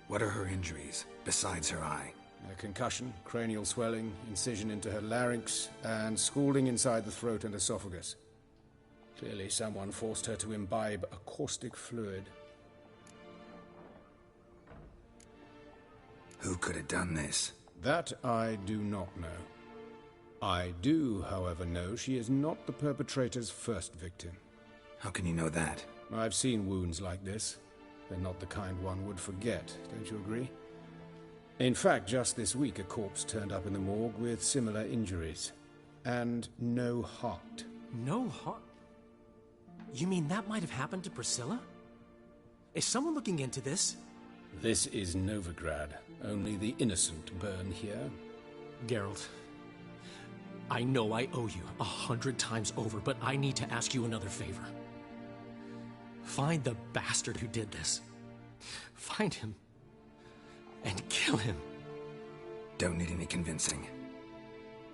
What are her injuries, besides her eye? A concussion, cranial swelling, incision into her larynx, and scalding inside the throat and esophagus. Clearly someone forced her to imbibe a caustic fluid. Who could have done this? That I do not know. I do, however, know she is not the perpetrator's first victim. How can you know that? I've seen wounds like this. They're not the kind one would forget, don't you agree? In fact, just this week a corpse turned up in the morgue with similar injuries. And no heart. No heart? You mean that might have happened to Priscilla? Is someone looking into this? This is Novigrad. Only the innocent burn here. Geralt, I know I owe you 100 times over, but I need to ask you another favor. Find the bastard who did this. Find him. And kill him. Don't need any convincing.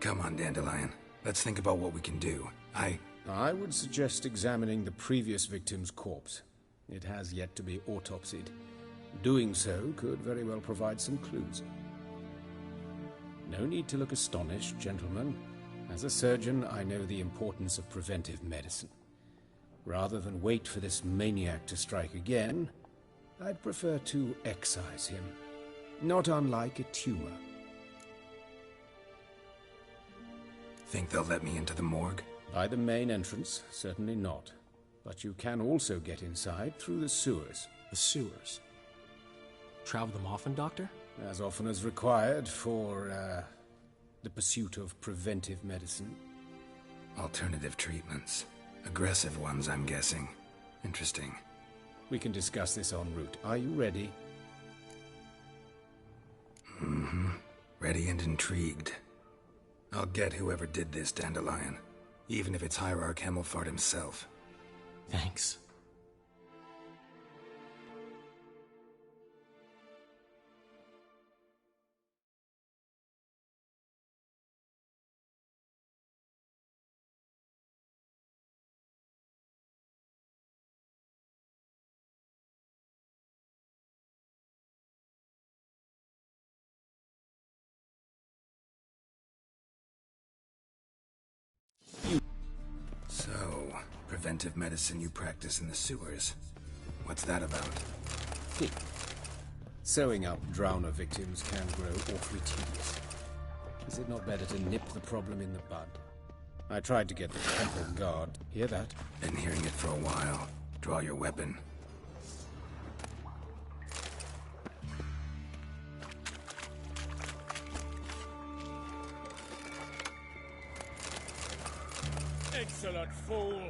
Come on, Dandelion. Let's think about what we can do. I would suggest examining the previous victim's corpse. It has yet to be autopsied. Doing so could very well provide some clues. No need to look astonished, gentlemen. As a surgeon, I know the importance of preventive medicine. Rather than wait for this maniac to strike again, I'd prefer to excise him. Not unlike a tumor. Think they'll let me into the morgue? By the main entrance, certainly not. But you can also get inside through the sewers. The sewers? Travel them often, Doctor? As often as required for, the pursuit of preventive medicine. Alternative treatments. Aggressive ones, I'm guessing. Interesting. We can discuss this en route. Are you ready? Mm-hmm. Ready and intrigued. I'll get whoever did this, Dandelion. Even if it's Hierarch Hemmelfart himself. Thanks. So, preventive medicine you practice in the sewers. What's that about? Sewing up drowner victims can grow awfully tedious. Is it not better to nip the problem in the bud? I tried to get the temple guard. Hear that? Been hearing it for a while. Draw your weapon. Excellent fool!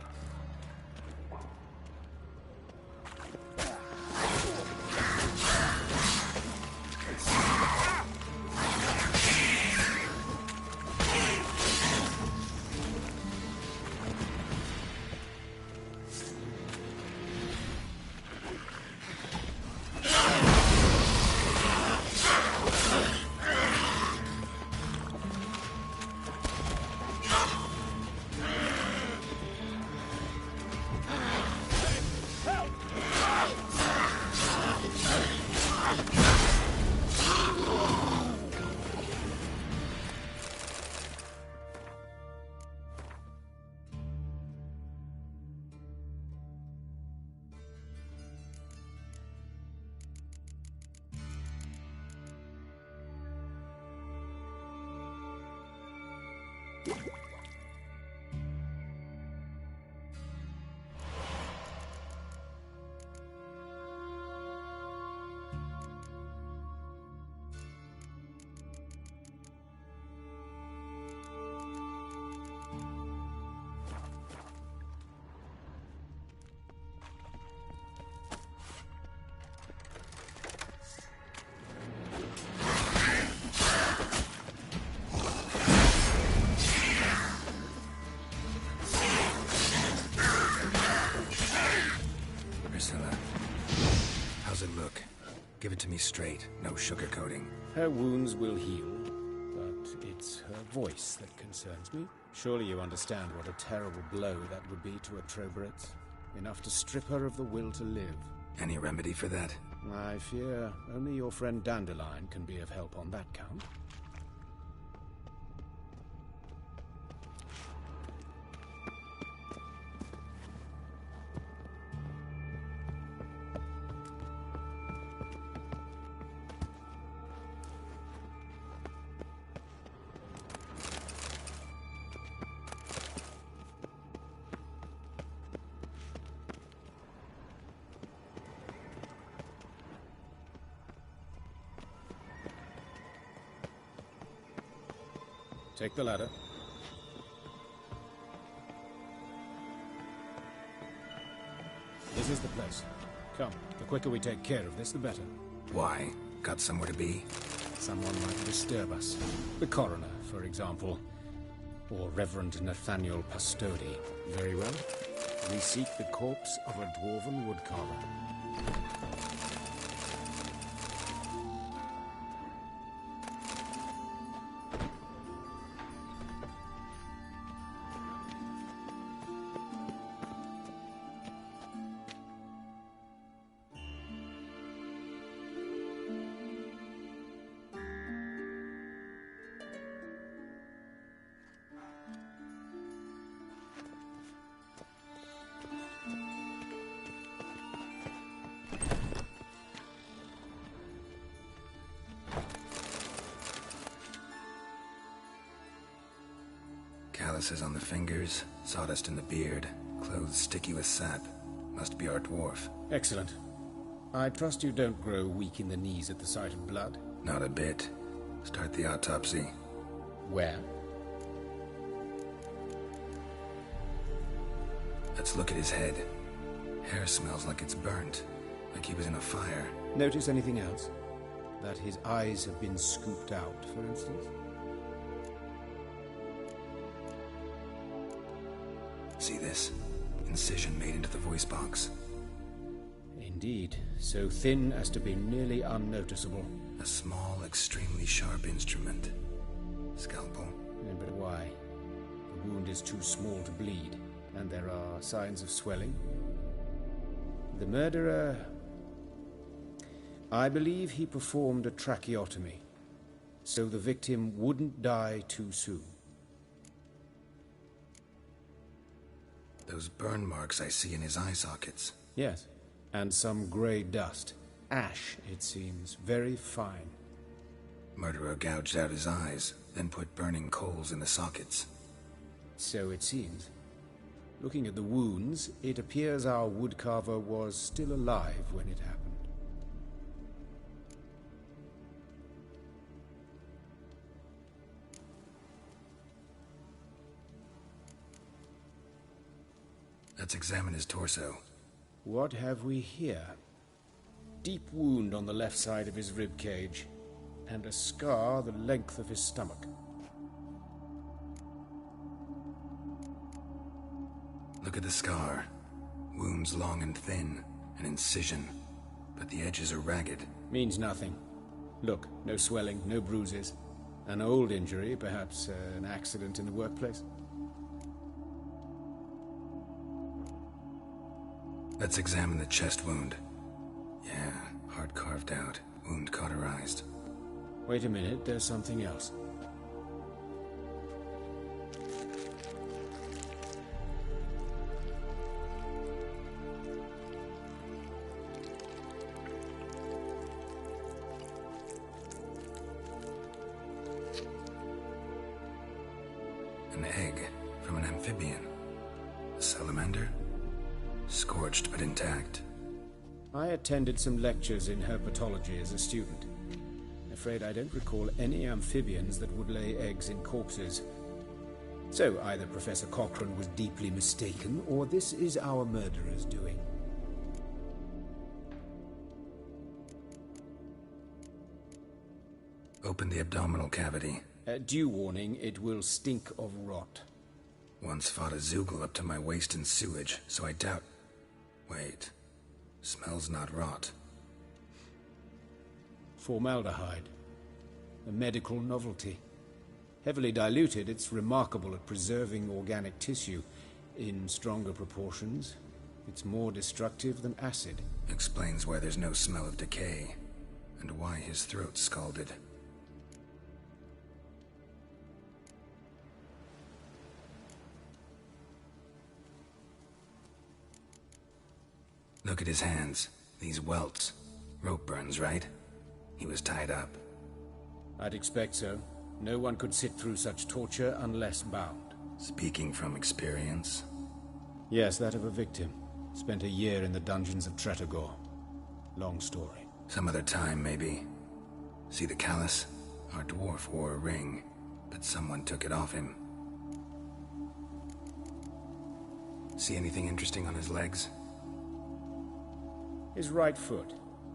Give it to me straight, no sugarcoating. Her wounds will heal, but it's her voice that concerns me. Surely you understand what a terrible blow that would be to a Troberet. Enough to strip her of the will to live. Any remedy for that? I fear only your friend Dandelion can be of help on that count. Take the ladder. This is the place. Come, the quicker we take care of this, the better. Why? Got somewhere to be? Someone might disturb us. The coroner, for example. Or Reverend Nathaniel Pastodi. Very well. We seek the corpse of a dwarven woodcarver. Calluses on the fingers, sawdust in the beard, clothes sticky with sap. Must be our dwarf. Excellent. I trust you don't grow weak in the knees at the sight of blood? Not a bit. Start the autopsy. Where? Let's look at his head. Hair smells like it's burnt, like he was in a fire. Notice anything else? That his eyes have been scooped out, for instance? See this? Incision made into the voice box. Indeed, so thin as to be nearly unnoticeable. A small, extremely sharp instrument. Scalpel. But why? The wound is too small to bleed, and there are signs of swelling. The murderer... I believe he performed a tracheotomy, so the victim wouldn't die too soon. Those burn marks I see in his eye sockets. Yes, and some grey dust. Ash, it seems. Very fine. Murderer gouged out his eyes, then put burning coals in the sockets. So it seems. Looking at the wounds, it appears our woodcarver was still alive when it happened. Let's examine his torso. What have we here? Deep wound on the left side of his rib cage, and a scar the length of his stomach. Look at the scar. Wounds long and thin, an incision, but the edges are ragged. Means nothing. Look, no swelling, no bruises. An old injury, perhaps an accident in the workplace. Let's examine the chest wound. Yeah, heart carved out, wound cauterized. Wait a minute, there's something else. An egg from an amphibian. A salamander? Scorched but intact. I attended some lectures in herpetology as a student. Afraid I don't recall any amphibians that would lay eggs in corpses. So either Professor Cochrane was deeply mistaken, or this is our murderer's doing. Open the abdominal cavity. Due warning, it will stink of rot. Once fought a Zoogle up to my waist in sewage, so I doubt... Wait. Smells not rot. Formaldehyde. A medical novelty. Heavily diluted, it's remarkable at preserving organic tissue. In stronger proportions, it's more destructive than acid. Explains why there's no smell of decay, and why his throat's scalded. Look at his hands. These welts. Rope burns, right? He was tied up. I'd expect so. No one could sit through such torture unless bound. Speaking from experience? Yes, that of a victim. Spent a year in the dungeons of Tretogor. Long story. Some other time, maybe. See the callus? Our dwarf wore a ring, but someone took it off him. See anything interesting on his legs? His right foot.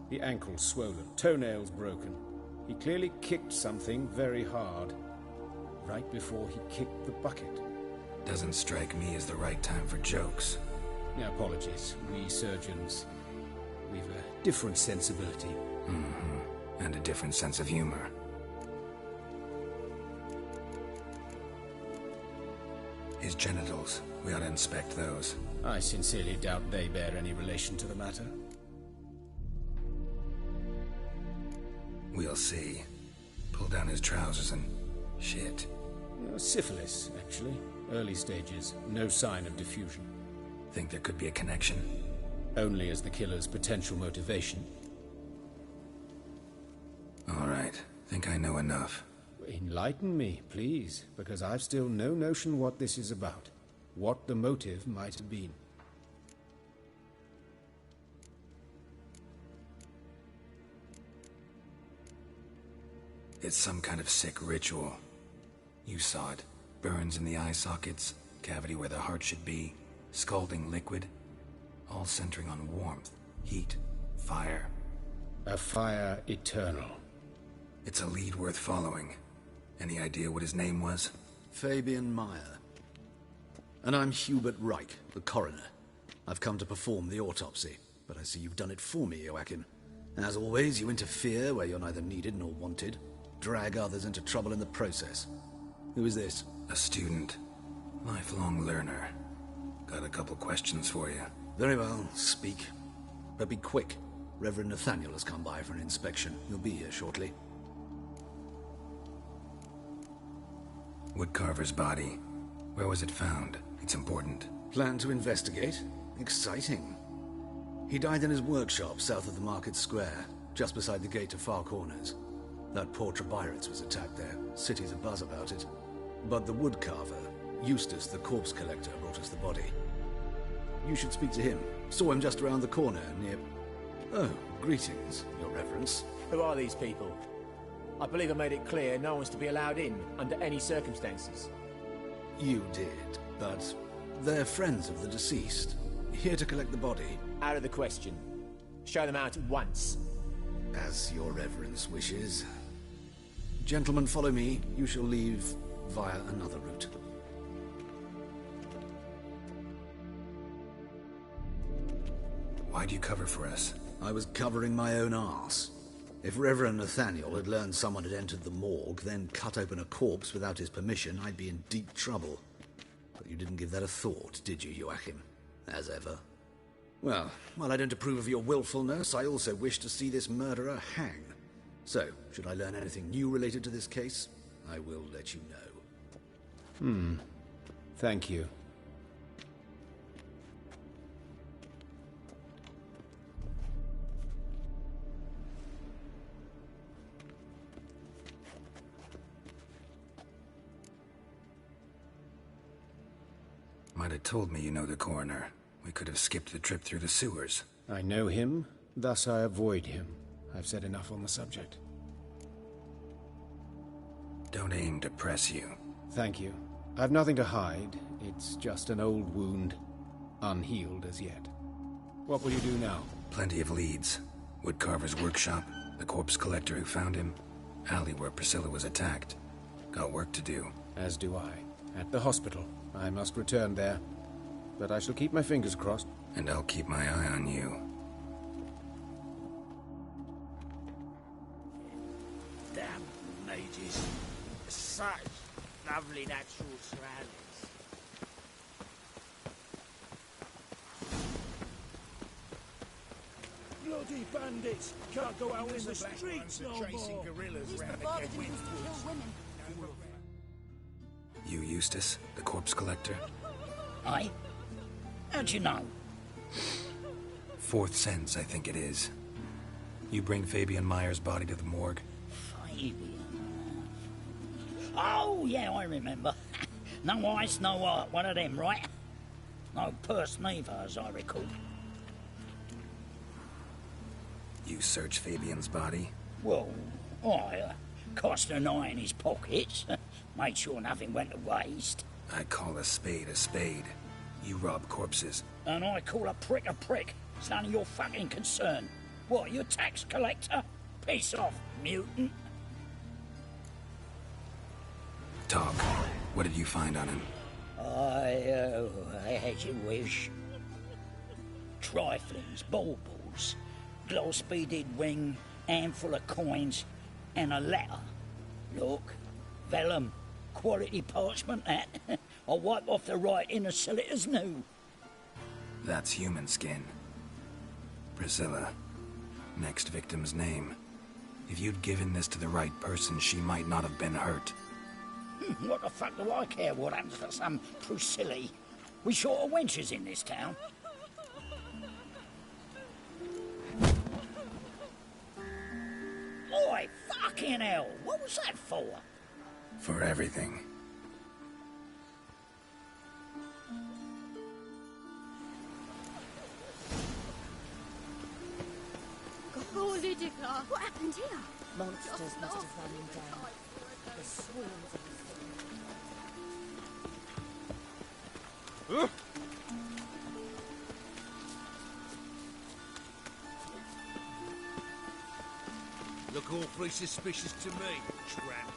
The ankle swollen, toenails broken. He clearly kicked something very hard, right before he kicked the bucket. Doesn't strike me as the right time for jokes. Apologies. We surgeons, we've a different sensibility. Mm-hmm. And a different sense of humor. His genitals. We ought to inspect those. I sincerely doubt they bear any relation to the matter. We'll see. Pull down his trousers and... shit. Syphilis, actually. Early stages. No sign of diffusion. Think there could be a connection? Only as the killer's potential motivation. All right. Think I know enough. Enlighten me, please, because I've still no notion what this is about. What the motive might have been. It's some kind of sick ritual. You saw it. Burns in the eye sockets, cavity where the heart should be, scalding liquid, all centering on warmth, heat, fire. A fire eternal. It's a lead worth following. Any idea what his name was? Fabian Meyer. And I'm Hubert Reich, the coroner. I've come to perform the autopsy, but I see you've done it for me, Joachim. As always, you interfere where you're neither needed nor wanted. Drag others into trouble in the process. Who is this? A student. Lifelong learner. Got a couple questions for you. Very well, speak. But be quick. Reverend Nathaniel has come by for an inspection. He'll be here shortly. Woodcarver's body. Where was it found? It's important. Plan to investigate? Exciting. He died in his workshop south of the market square, just beside the gate to Far Corners. That poor Trebirates was attacked there. City's abuzz about it. But the woodcarver, Eustace the corpse collector, brought us the body. You should speak to him. Saw him just around the corner near... Oh, greetings, Your Reverence. Who are these people? I believe I made it clear no one's to be allowed in under any circumstances. You did, but they're friends of the deceased. Here to collect the body. Out of the question. Show them out at once. As Your Reverence wishes. Gentlemen, follow me. You shall leave via another route. Why'd you cover for us? I was covering my own arse. If Reverend Nathaniel had learned someone had entered the morgue, then cut open a corpse without his permission, I'd be in deep trouble. But you didn't give that a thought, did you, Joachim? As ever. Well, while I don't approve of your willfulness, I also wish to see this murderer hang. So, should I learn anything new related to this case, I will let you know. Thank you. Might have told me you know the coroner. We could have skipped the trip through the sewers. I know him, thus I avoid him. I've said enough on the subject. Don't aim to press you. Thank you. I've nothing to hide. It's just an old wound, unhealed as yet. What will you do now? Plenty of leads. Woodcarver's workshop, the corpse collector who found him, alley where Priscilla was attacked. Got work to do. As do I. At the hospital. I must return there. But I shall keep my fingers crossed. And I'll keep my eye on you. Damn mages. Such lovely natural surroundings. Bloody bandits! Can't go out in the streets no more! Gorillas round the gate with You Eustace, the corpse collector? Aye? How'd you know? Fourth sense, I think it is. You bring Fabian Meyer's body to the morgue? Fabian? Oh, yeah, I remember. No eyes, no heart, one of them, right? No purse neither, as I recall. You search Fabian's body? Well, I cast an eye in his pockets. Made sure nothing went to waste. I call a spade a spade. You rob corpses. And I call a prick a prick. It's none of your fucking concern. What, you a tax collector? Piss off, mutant. Talk. What did you find on him? As you wish. Triflings, baubles, gloss-beaded ring, handful of coins, and a letter. Look, vellum, quality parchment, that. I'll wipe off the writing and sell it as new. That's human skin. Priscilla. Next victim's name. If you'd given this to the right person, she might not have been hurt. What the fuck do I care what happens to some Priscilla? We short of wenches in this town. Oi, fucking hell! What was that for? For everything. Holy dicker! What happened here? Monsters must have run him down. The swarms of Look awfully suspicious to me, tramp.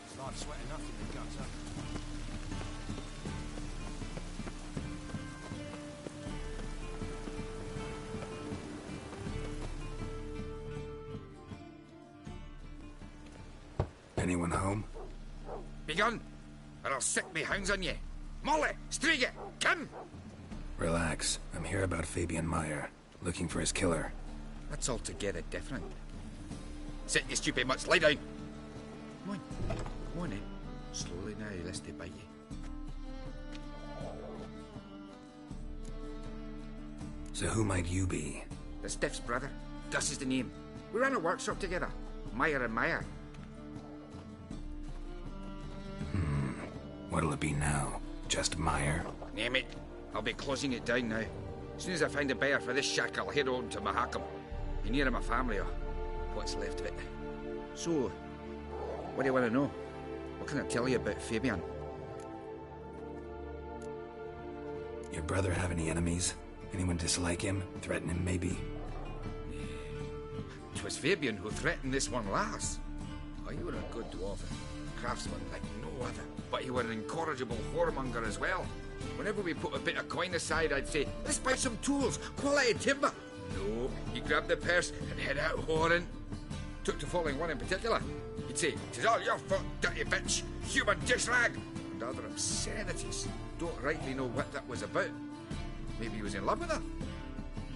It's like sweat enough in the gutter. Anyone home? Begone, or I'll sick me hounds on ye. Molly, Striga, come! Relax. I'm here about Fabian Meyer, looking for his killer. That's altogether different. Sit, you stupid mutts, lie down. Come on, eh? Slowly now, lest they bite you. So who might you be? The Stiff's brother. Das is the name. We ran a workshop together. Meyer and Meyer. What'll it be now? Just Meyer? Name it. I'll be closing it down now. As soon as I find a buyer for this shack, I'll head on to Mahakam. Be near my family, or what's left of it. So, what do you want to know? What can I tell you about Fabian? Your brother have any enemies? Anyone dislike him? Threaten him, maybe? 'Twas Fabian who threatened this one last. Oh, you were a good dwarf. Craftsman like no other. But you were an incorrigible whoremonger as well. Whenever we put a bit of coin aside, I'd say, let's buy some tools, quality timber. No, he grabbed the purse and head out whoring. Took to following one in particular. He'd say, 'tis all your fault, dirty bitch, human dish rag, and other obscenities. Don't rightly know what that was about. Maybe he was in love with her.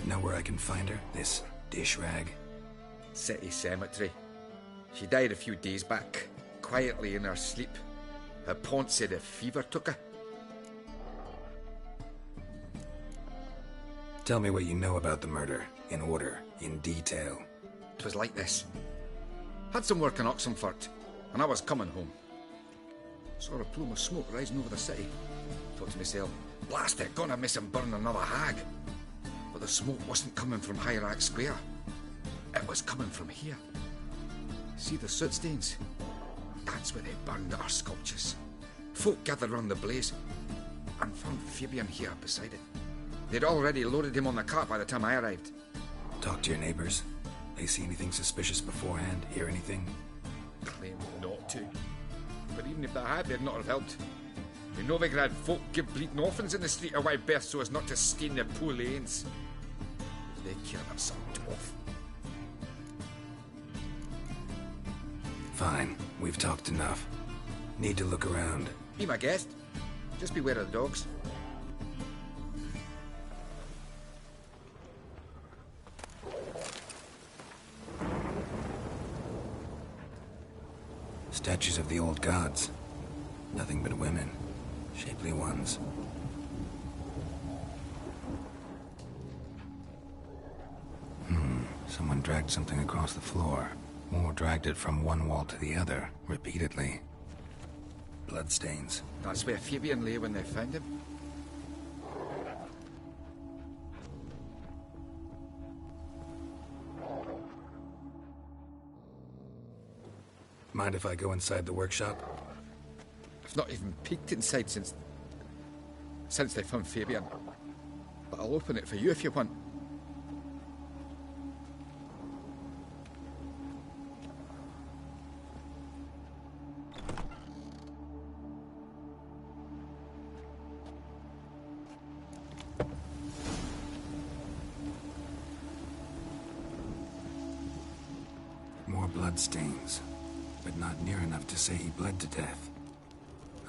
Know where I can find her? This dish rag? City cemetery. She died a few days back, quietly in her sleep. Her pont said a fever took her. Tell me what you know about the murder, in order, in detail. 'Twas like this. Had some work in Oxenfurt, and I was coming home. Saw a plume of smoke rising over the city. Thought to myself, blast it, gonna miss him burn another hag. But the smoke wasn't coming from Hierarch Square. It was coming from here. See the soot stains? That's where they burned our sculptures. Folk gathered round the blaze, and found Fabian here beside it. They'd already loaded him on the cart by the time I arrived. Talk to your neighbors. They see anything suspicious beforehand? Hear anything? Claimed not to. But even if they had, they'd not have helped. In Novigrad, folk give bleeding orphans in the street a wide berth so as not to stain their poor lanes. They care about some dwarf. Fine. We've talked enough. Need to look around. Be my guest. Just beware of the dogs. Statues of the old gods. Nothing but women. Shapely ones. Someone dragged something across the floor. Or dragged it from one wall to the other, repeatedly. Bloodstains. That's where Fabian lay when they found him. Mind if I go inside the workshop? I've not even peeked inside since they found Fabian. But I'll open it for you if you want. More bloodstains, but not near enough to say he bled to death.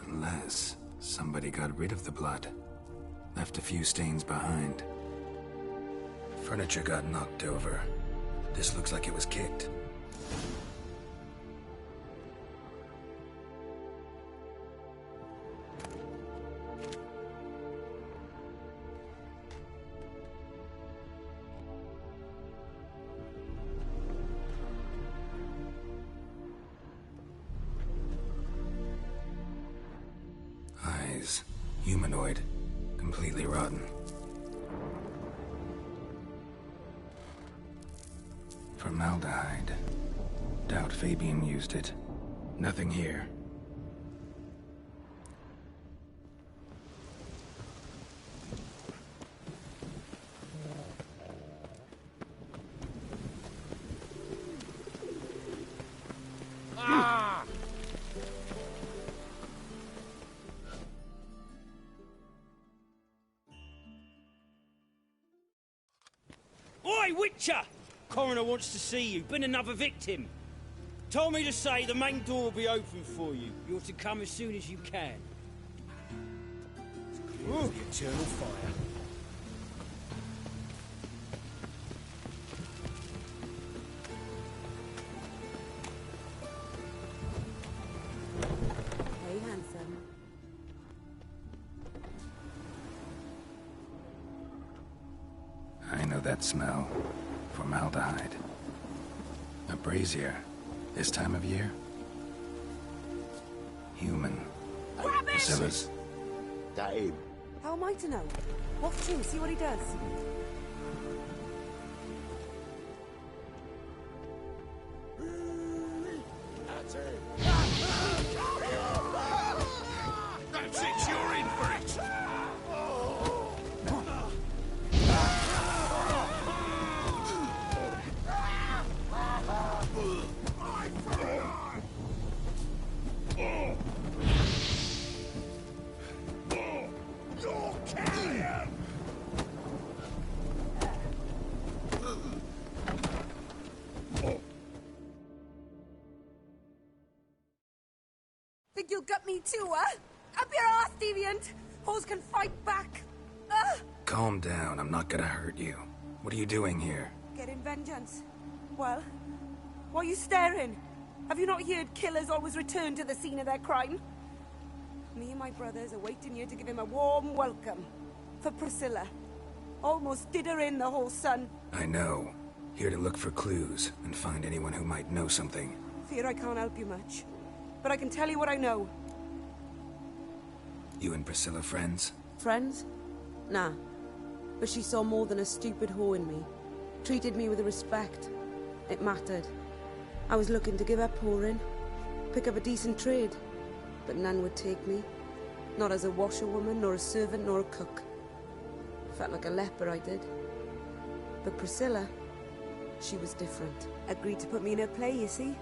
Unless somebody got rid of the blood, left a few stains behind. Furniture got knocked over. This looks like it was kicked. is. Humanoid. Completely rotten. Formaldehyde. Doubt Fabian used it. Nothing here. Ah! Oi, Witcher! Coroner wants to see you. Been another victim. Told me to say the main door will be open for you. You're to come as soon as you can. Ooh, the eternal fire. Hey, handsome. I know that smell. Formaldehyde. A brazier. This time of year? Human. Priscilla's. That him? How am I to know? Watch him, see what he does. That's it. That's it, you're in for it. You're carrion! Think you'll gut me too, huh? Up your ass, deviant! Hoes can fight back! Calm down, I'm not gonna hurt you. What are you doing here? Getting vengeance. Well, why are you staring? Have you not heard killers always return to the scene of their crime? Me and my brothers are waiting here to give him a warm welcome. For Priscilla. Almost did her in, the whole son. I know. Here to look for clues and find anyone who might know something. Fear I can't help you much. But I can tell you what I know. You and Priscilla friends? Friends? Nah. But she saw more than a stupid whore in me. Treated me with respect. It mattered. I was looking to give up whoring. Pick up a decent trade. But none would take me. Not as a washerwoman, nor a servant, nor a cook. Felt like a leper, I did. But Priscilla, she was different. Agreed to put me in her play, you see?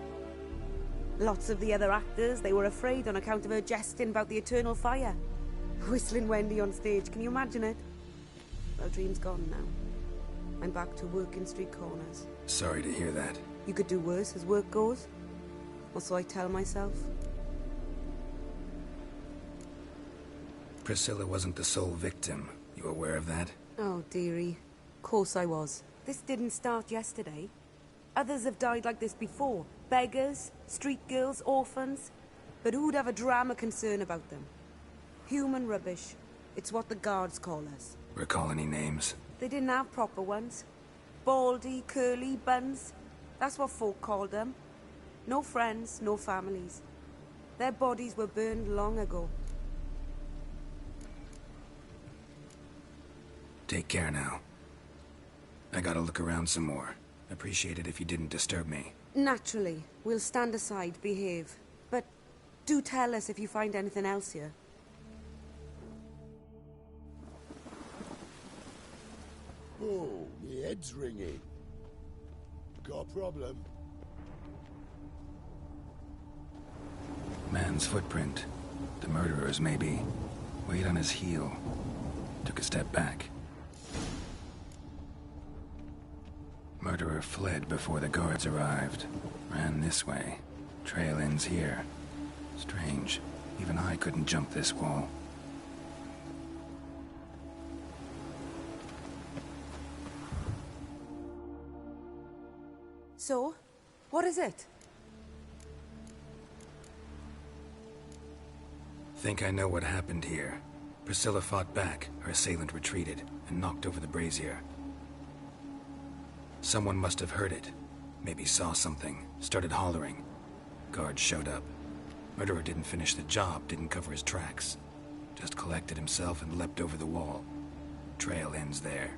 Lots of the other actors, they were afraid on account of her jesting about the eternal fire. Whistling Wendy on stage, can you imagine it? Well, dream's gone now. I'm back to working street corners. Sorry to hear that. You could do worse as work goes. Or so I tell myself. Priscilla wasn't the sole victim. You aware of that? Oh, dearie. Course I was. This didn't start yesterday. Others have died like this before. Beggars, street girls, orphans. But who'd have a drama concern about them? Human rubbish. It's what the guards call us. Recall any names? They didn't have proper ones. Baldy, curly, buns. That's what folk called them. No friends, no families. Their bodies were burned long ago. Take care now. I gotta look around some more. Appreciate it if you didn't disturb me. Naturally. We'll stand aside, behave. But do tell us if you find anything else here. Oh, my head's ringing. Got a problem? Man's footprint. The murderer's, maybe. Weight on his heel. Took a step back. Murderer fled before the guards arrived. Ran this way. Trail ends here. Strange. Even I couldn't jump this wall. So, what is it? Think I know what happened here. Priscilla fought back, her assailant retreated, and knocked over the brazier. Someone must have heard it. Maybe saw something, started hollering. Guards showed up. Murderer didn't finish the job, didn't cover his tracks. Just collected himself and leapt over the wall. Trail ends there.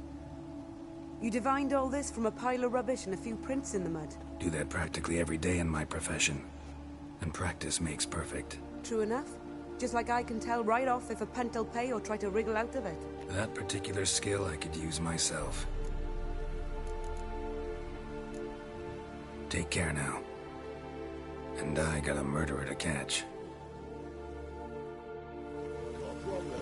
You divined all this from a pile of rubbish and a few prints in the mud. Do that practically every day in my profession. And practice makes perfect. True enough. Just like I can tell right off if a punt'll pay or try to wriggle out of it. That particular skill I could use myself. Take care now. And I got a murderer to catch. No problem.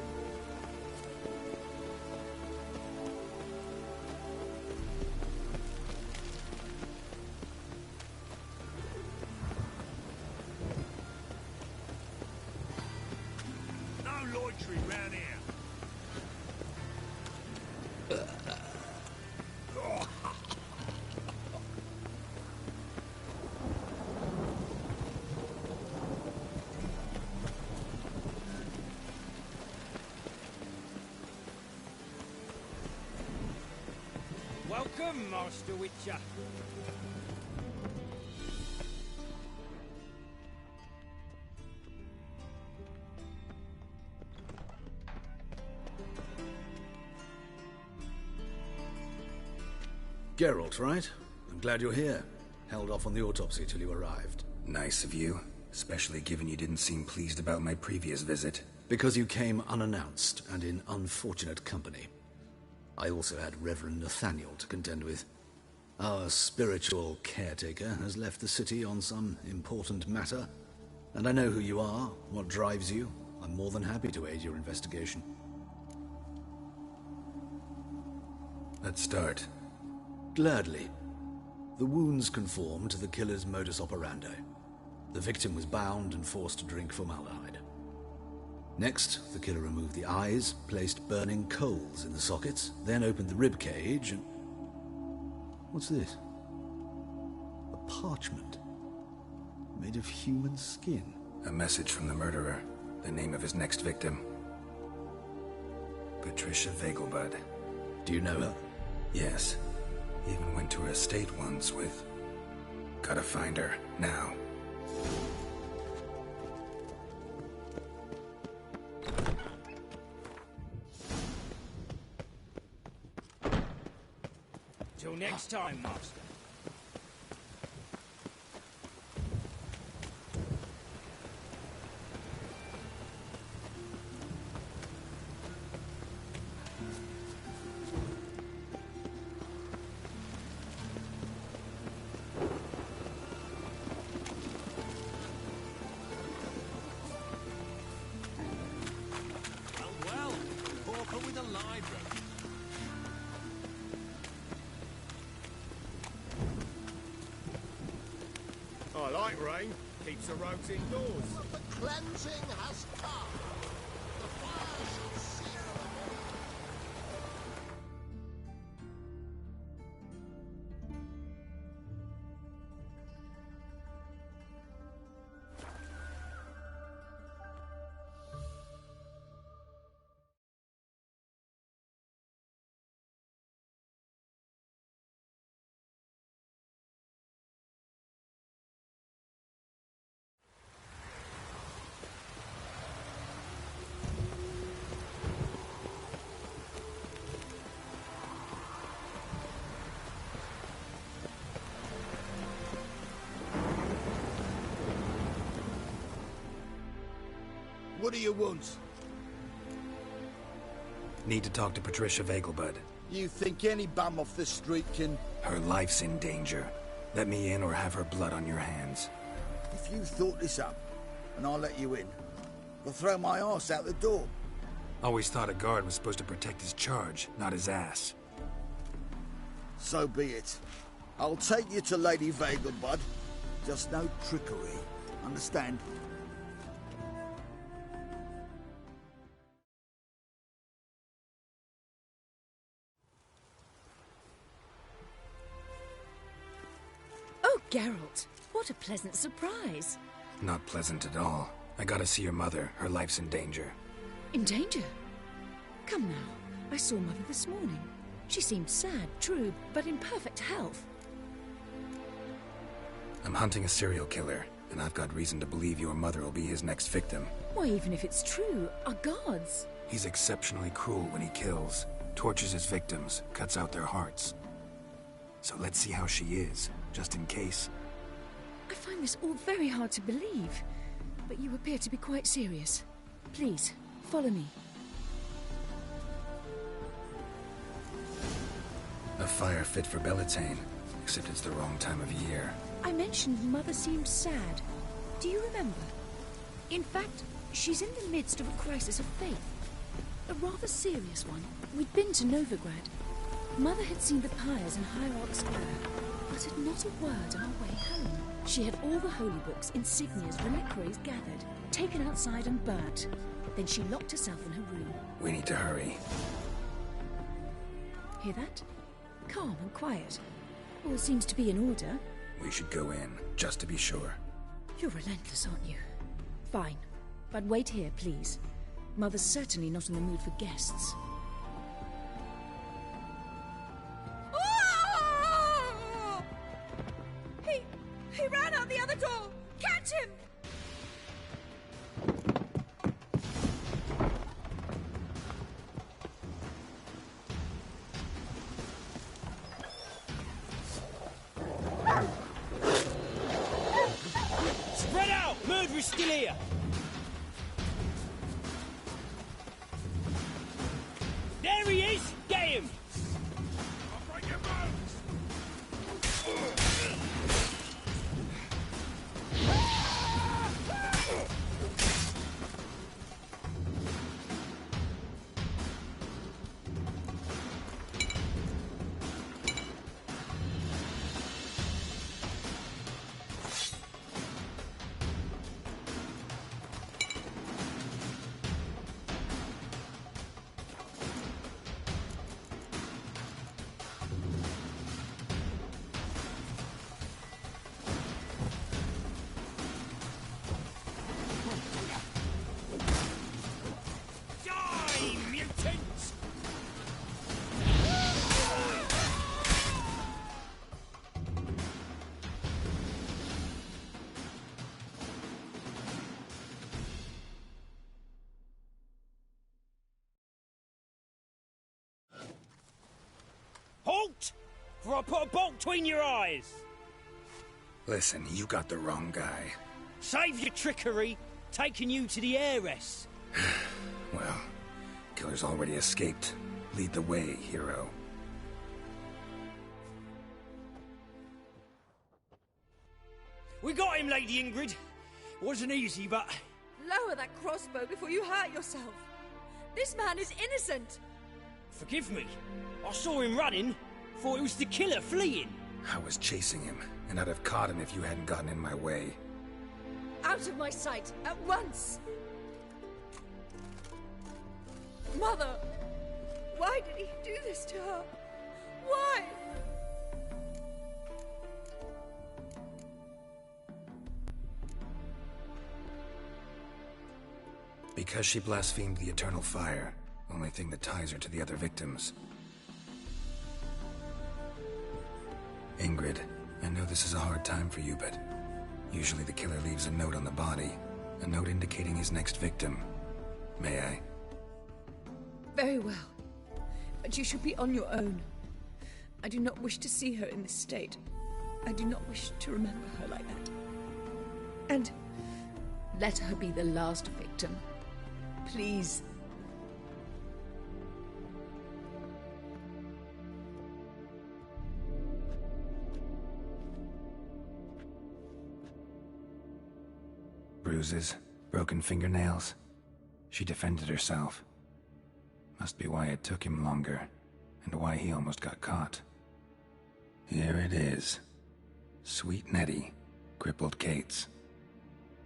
No loitering round here. Welcome, Master Witcher. Geralt, right? I'm glad you're here. Held off on the autopsy till you arrived. Nice of you, especially given you didn't seem pleased about my previous visit. Because you came unannounced and in unfortunate company. I also had Reverend Nathaniel to contend with. Our spiritual caretaker has left the city on some important matter, and I know who you are, what drives you. I'm more than happy to aid your investigation. Let's start. Gladly. The wounds conform to the killer's modus operandi. The victim was bound and forced to drink formaldehyde. Next, the killer removed the eyes, placed burning coals in the sockets, then opened the rib cage and... What's this? A parchment. Made of human skin. A message from the murderer. The name of his next victim. Patricia Vegelbud. Do you know her? Yes. Even went to her estate once with... Gotta find her, now. Till next time, Master. Well, pauper with a library. I like rain. Keeps the roads indoors. The cleansing has come. The fire shall sear them all. What do you want? Need to talk to Patricia Vegelbud. You think any bum off the street can... Her life's in danger. Let me in or have her blood on your hands. If you thought this up, and I'll let you in, I'll throw my arse out the door. Always thought a guard was supposed to protect his charge, not his ass. So be it. I'll take you to Lady Vegelbud. Just no trickery. Understand? Oh, Geralt, what a pleasant surprise. Not pleasant at all. I gotta see your mother. Her life's in danger. In danger? Come now, I saw Mother this morning. She seemed sad, true, but in perfect health. I'm hunting a serial killer. and I've got reason to believe your mother will be his next victim. Why, even if it's true, our guards... He's exceptionally cruel when he kills, tortures his victims, cuts out their hearts. So let's see how she is, just in case. I find this all very hard to believe, but you appear to be quite serious. Please, follow me. A fire fit for Bellatane, except it's the wrong time of year. I mentioned Mother seemed sad. Do you remember? In fact, she's in the midst of a crisis of faith. A rather serious one. We'd been to Novigrad. Mother had seen the pyres in Hierarch Square, uttered not a word on our way home. She had all the holy books, insignias, reliquaries gathered, taken outside and burnt. Then she locked herself in her room. We need to hurry. Hear that? Calm and quiet. All seems to be in order. We should go in, just to be sure. You're relentless, aren't you? Fine. But wait here, please. Mother's certainly not in the mood for guests. Oh! He ran out the other door! Catch him! Spread out! Murderer's still here! There he is! Get him! Halt! For I put a bolt between your eyes! Listen, you got the wrong guy. Save your trickery, taking you to the heiress. Well, killer's already escaped. Lead the way, hero. We got him, Lady Ingrid. Wasn't easy, but... Lower that crossbow before you hurt yourself. This man is innocent. Forgive me. I saw him running. Thought it was the killer fleeing. I was chasing him, and I'd have caught him if you hadn't gotten in my way. Out of my sight, at once! Mother! Why did he do this to her? Why? Because she blasphemed the eternal fire. Only thing that ties her to the other victims. Ingrid, I know this is a hard time for you, but usually the killer leaves a note on the body. A note indicating his next victim. May I? Very well. But you should be on your own. I do not wish to see her in this state. I do not wish to remember her like that. And let her be the last victim. Please. Bruises, broken fingernails. She defended herself. Must be why it took him longer, and why he almost got caught. Here it is. Sweet Nettie, crippled Kate's.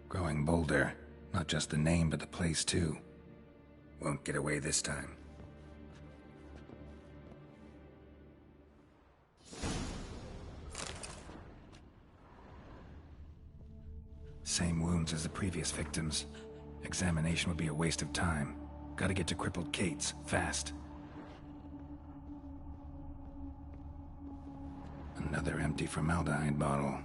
Growing bolder, not just the name but the place too. Won't get away this time. Same wounds as the previous victims. Examination would be a waste of time. Gotta get to crippled Kate's, fast. Another empty formaldehyde bottle.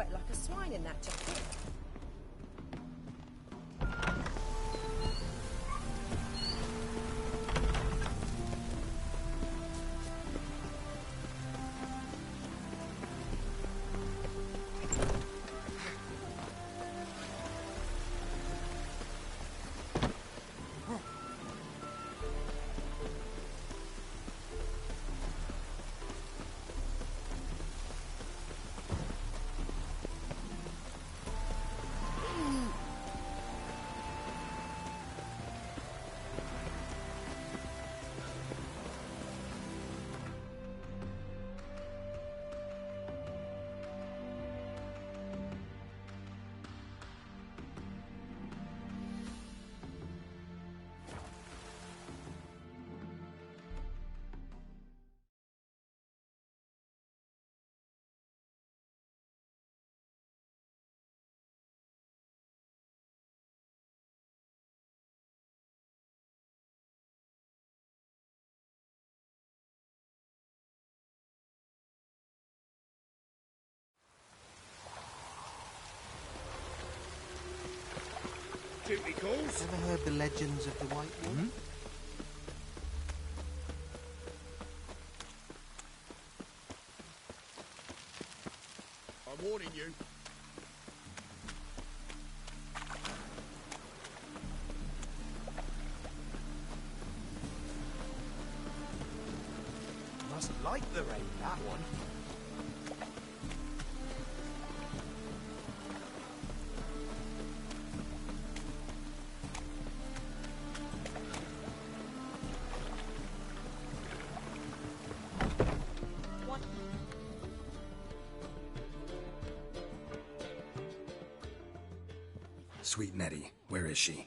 sweat like a swine in that jacket. Duty calls. Ever heard the legends of the White Wolf? I'm warning you. Must like the rain, that one. Sweet Nettie, where is she?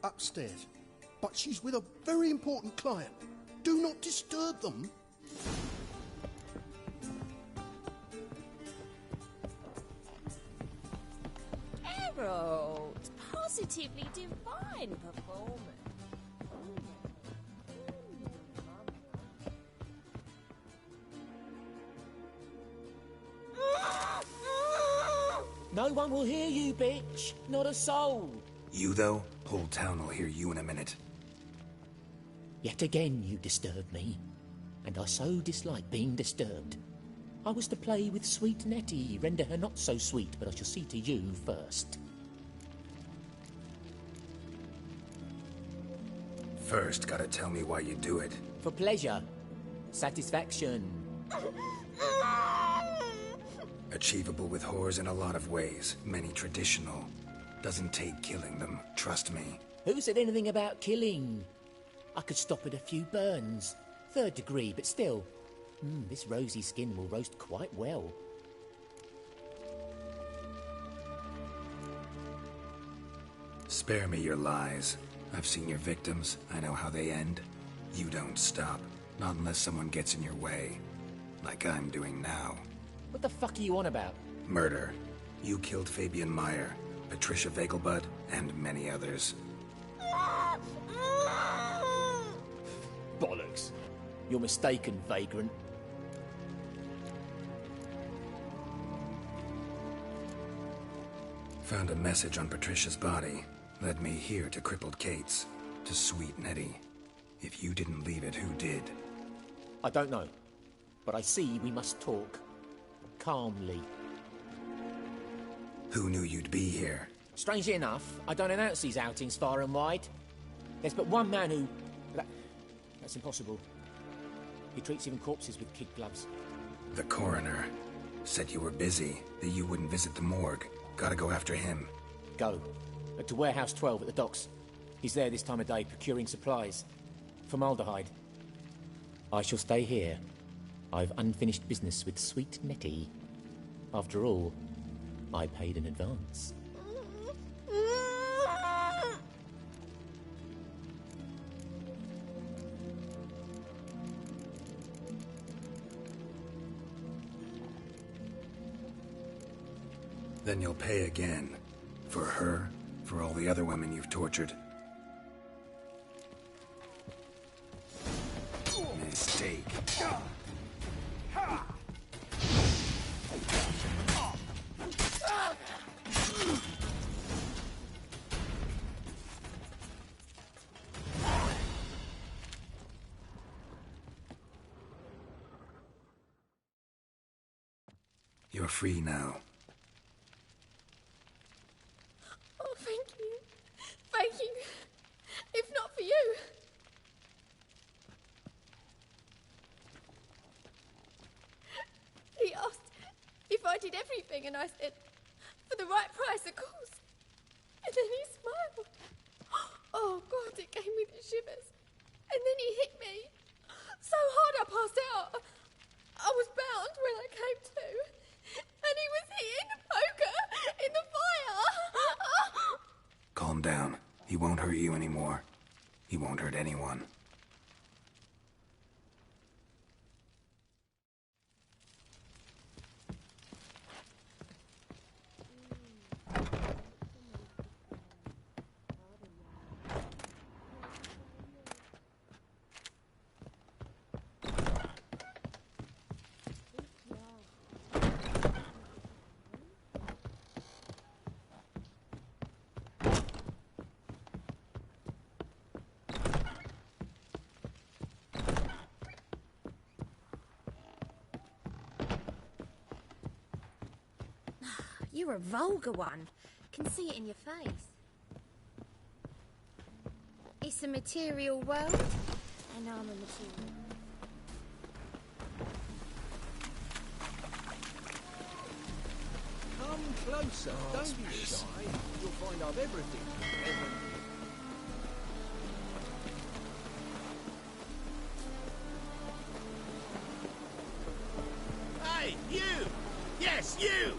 Upstairs. But she's with a very important client. Do not disturb them. Harold, positively divine performance. No one will hear you, bitch. Not a soul. You, though? Whole town will hear you in a minute. Yet again you disturb me, and I so dislike being disturbed. I was to play with sweet Nettie, render her not so sweet, but I shall see to you first. First, gotta tell me why you do it. For pleasure. Satisfaction. Achievable with whores in a lot of ways, many traditional. Doesn't take killing them, trust me. Who said anything about killing? I could stop at a few burns. 3rd degree, but still. This rosy skin will roast quite well. Spare me your lies. I've seen your victims. I know how they end. You don't stop. Not unless someone gets in your way. Like I'm doing now. What the fuck are you on about? Murder. You killed Fabian Meyer, Patricia Vegelbud, and many others. Bollocks. You're mistaken, vagrant. Found a message on Patricia's body. Led me here to crippled Kate's. To sweet Nettie. If you didn't leave it, who did? I don't know. But I see we must talk. Calmly. Who knew you'd be here? Strangely enough, I don't announce these outings far and wide. There's but one man who... That's impossible. He treats even corpses with kid gloves. The coroner. Said you were busy, that you wouldn't visit the morgue. Gotta go after him. Go. To Warehouse 12 at the docks. He's there this time of day, procuring supplies. Formaldehyde. I shall stay here. I've unfinished business with sweet Nettie. After all, I paid in advance. Then you'll pay again. For her, for all the other women you've tortured. Mistake. You're free now. Oh, thank you. Thank you. If not for you. He asked if I did everything, and I said, for the right price, of course. And then he smiled. Oh, God, it gave me the shivers. And then he hit me. So hard I passed out. I was bound when I came to. And he was hitting the poker in the fire. Calm down. He won't hurt you anymore. He won't hurt anyone. You're a vulgar one. Can see it in your face. It's a material world, and I'm a material. Come closer, don't be shy. You'll find I've everything. Hey, you! Yes, you!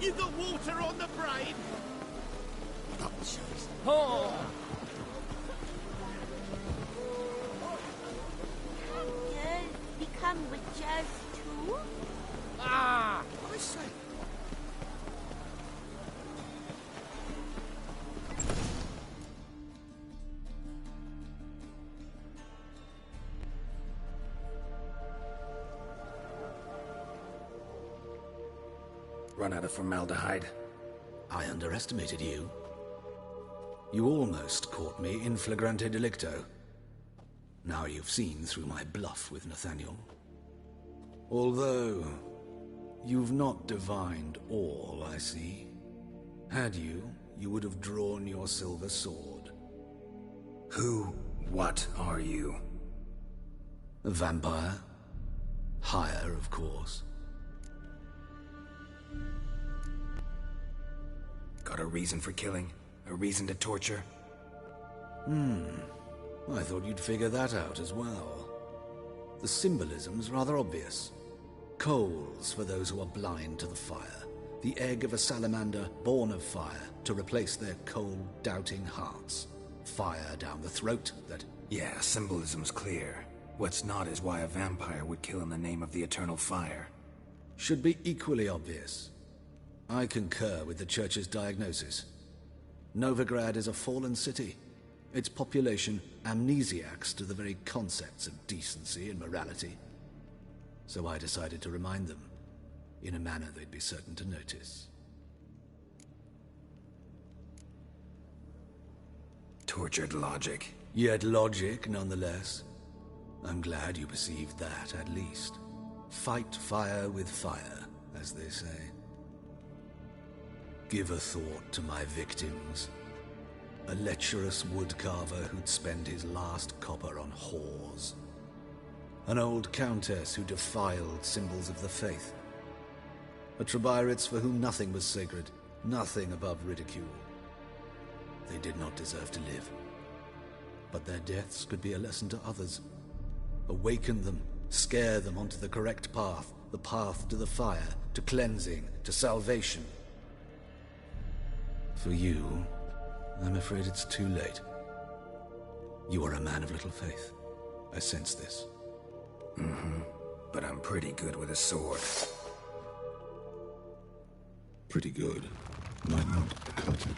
You got water on the brain? Oh, jeez. Oh! Can girls become witches too? Ah! I say. Run out of formaldehyde. I underestimated you. You almost caught me in flagrante delicto. Now you've seen through my bluff with Nathaniel. Although, you've not divined all, I see. Had you, you would have drawn your silver sword. What are you? A vampire. Higher, of course. Got a reason for killing? A reason to torture? I thought you'd figure that out as well. The symbolism's rather obvious. Coals for those who are blind to the fire. The egg of a salamander born of fire to replace their cold, doubting hearts. Fire down the throat that... Yeah, symbolism's clear. What's not is why a vampire would kill in the name of the eternal fire. Should be equally obvious. I concur with the Church's diagnosis. Novigrad is a fallen city. Its population amnesiacs to the very concepts of decency and morality. So I decided to remind them, in a manner they'd be certain to notice. Tortured logic. Yet logic, nonetheless. I'm glad you perceived that, at least. Fight fire with fire, as they say. Give a thought to my victims. A lecherous woodcarver who'd spend his last copper on whores. An old countess who defiled symbols of the faith. A Trebirates for whom nothing was sacred, nothing above ridicule. They did not deserve to live. But their deaths could be a lesson to others. Awaken them, scare them onto the correct path, the path to the fire, to cleansing, to salvation. For you, I'm afraid it's too late. You are a man of little faith. I sense this. But I'm pretty good with a sword. Pretty good. Might not cut it.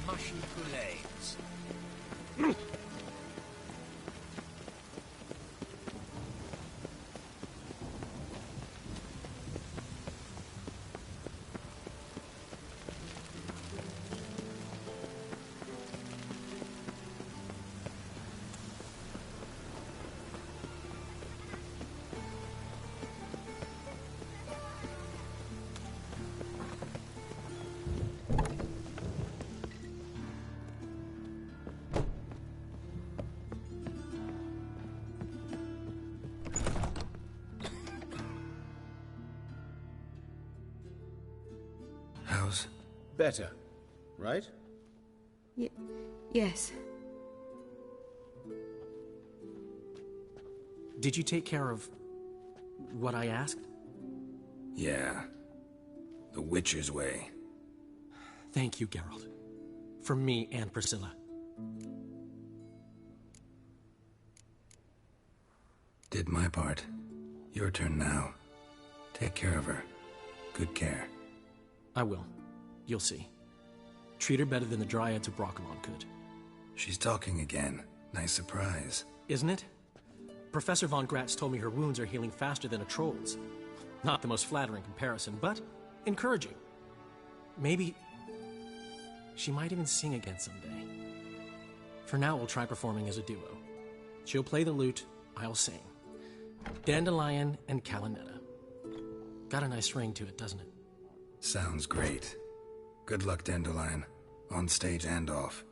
Mushy pullades. How's... Better, right? Yes. Did you take care of what I asked? Yeah. The Witcher's way. Thank you, Geralt. For me and Priscilla. Did my part. Your turn now. Take care of her. Good care. I will. You'll see. Treat her better than the Dryads of Broccolon could. She's talking again. Nice surprise. Isn't it? Professor von Gratz told me her wounds are healing faster than a troll's. Not the most flattering comparison, but encouraging. Maybe she might even sing again someday. For now, we'll try performing as a duo. She'll play the lute, I'll sing. Dandelion and Calinetta. Got a nice ring to it, doesn't it? Sounds great. Good luck, Dandelion. On stage and off.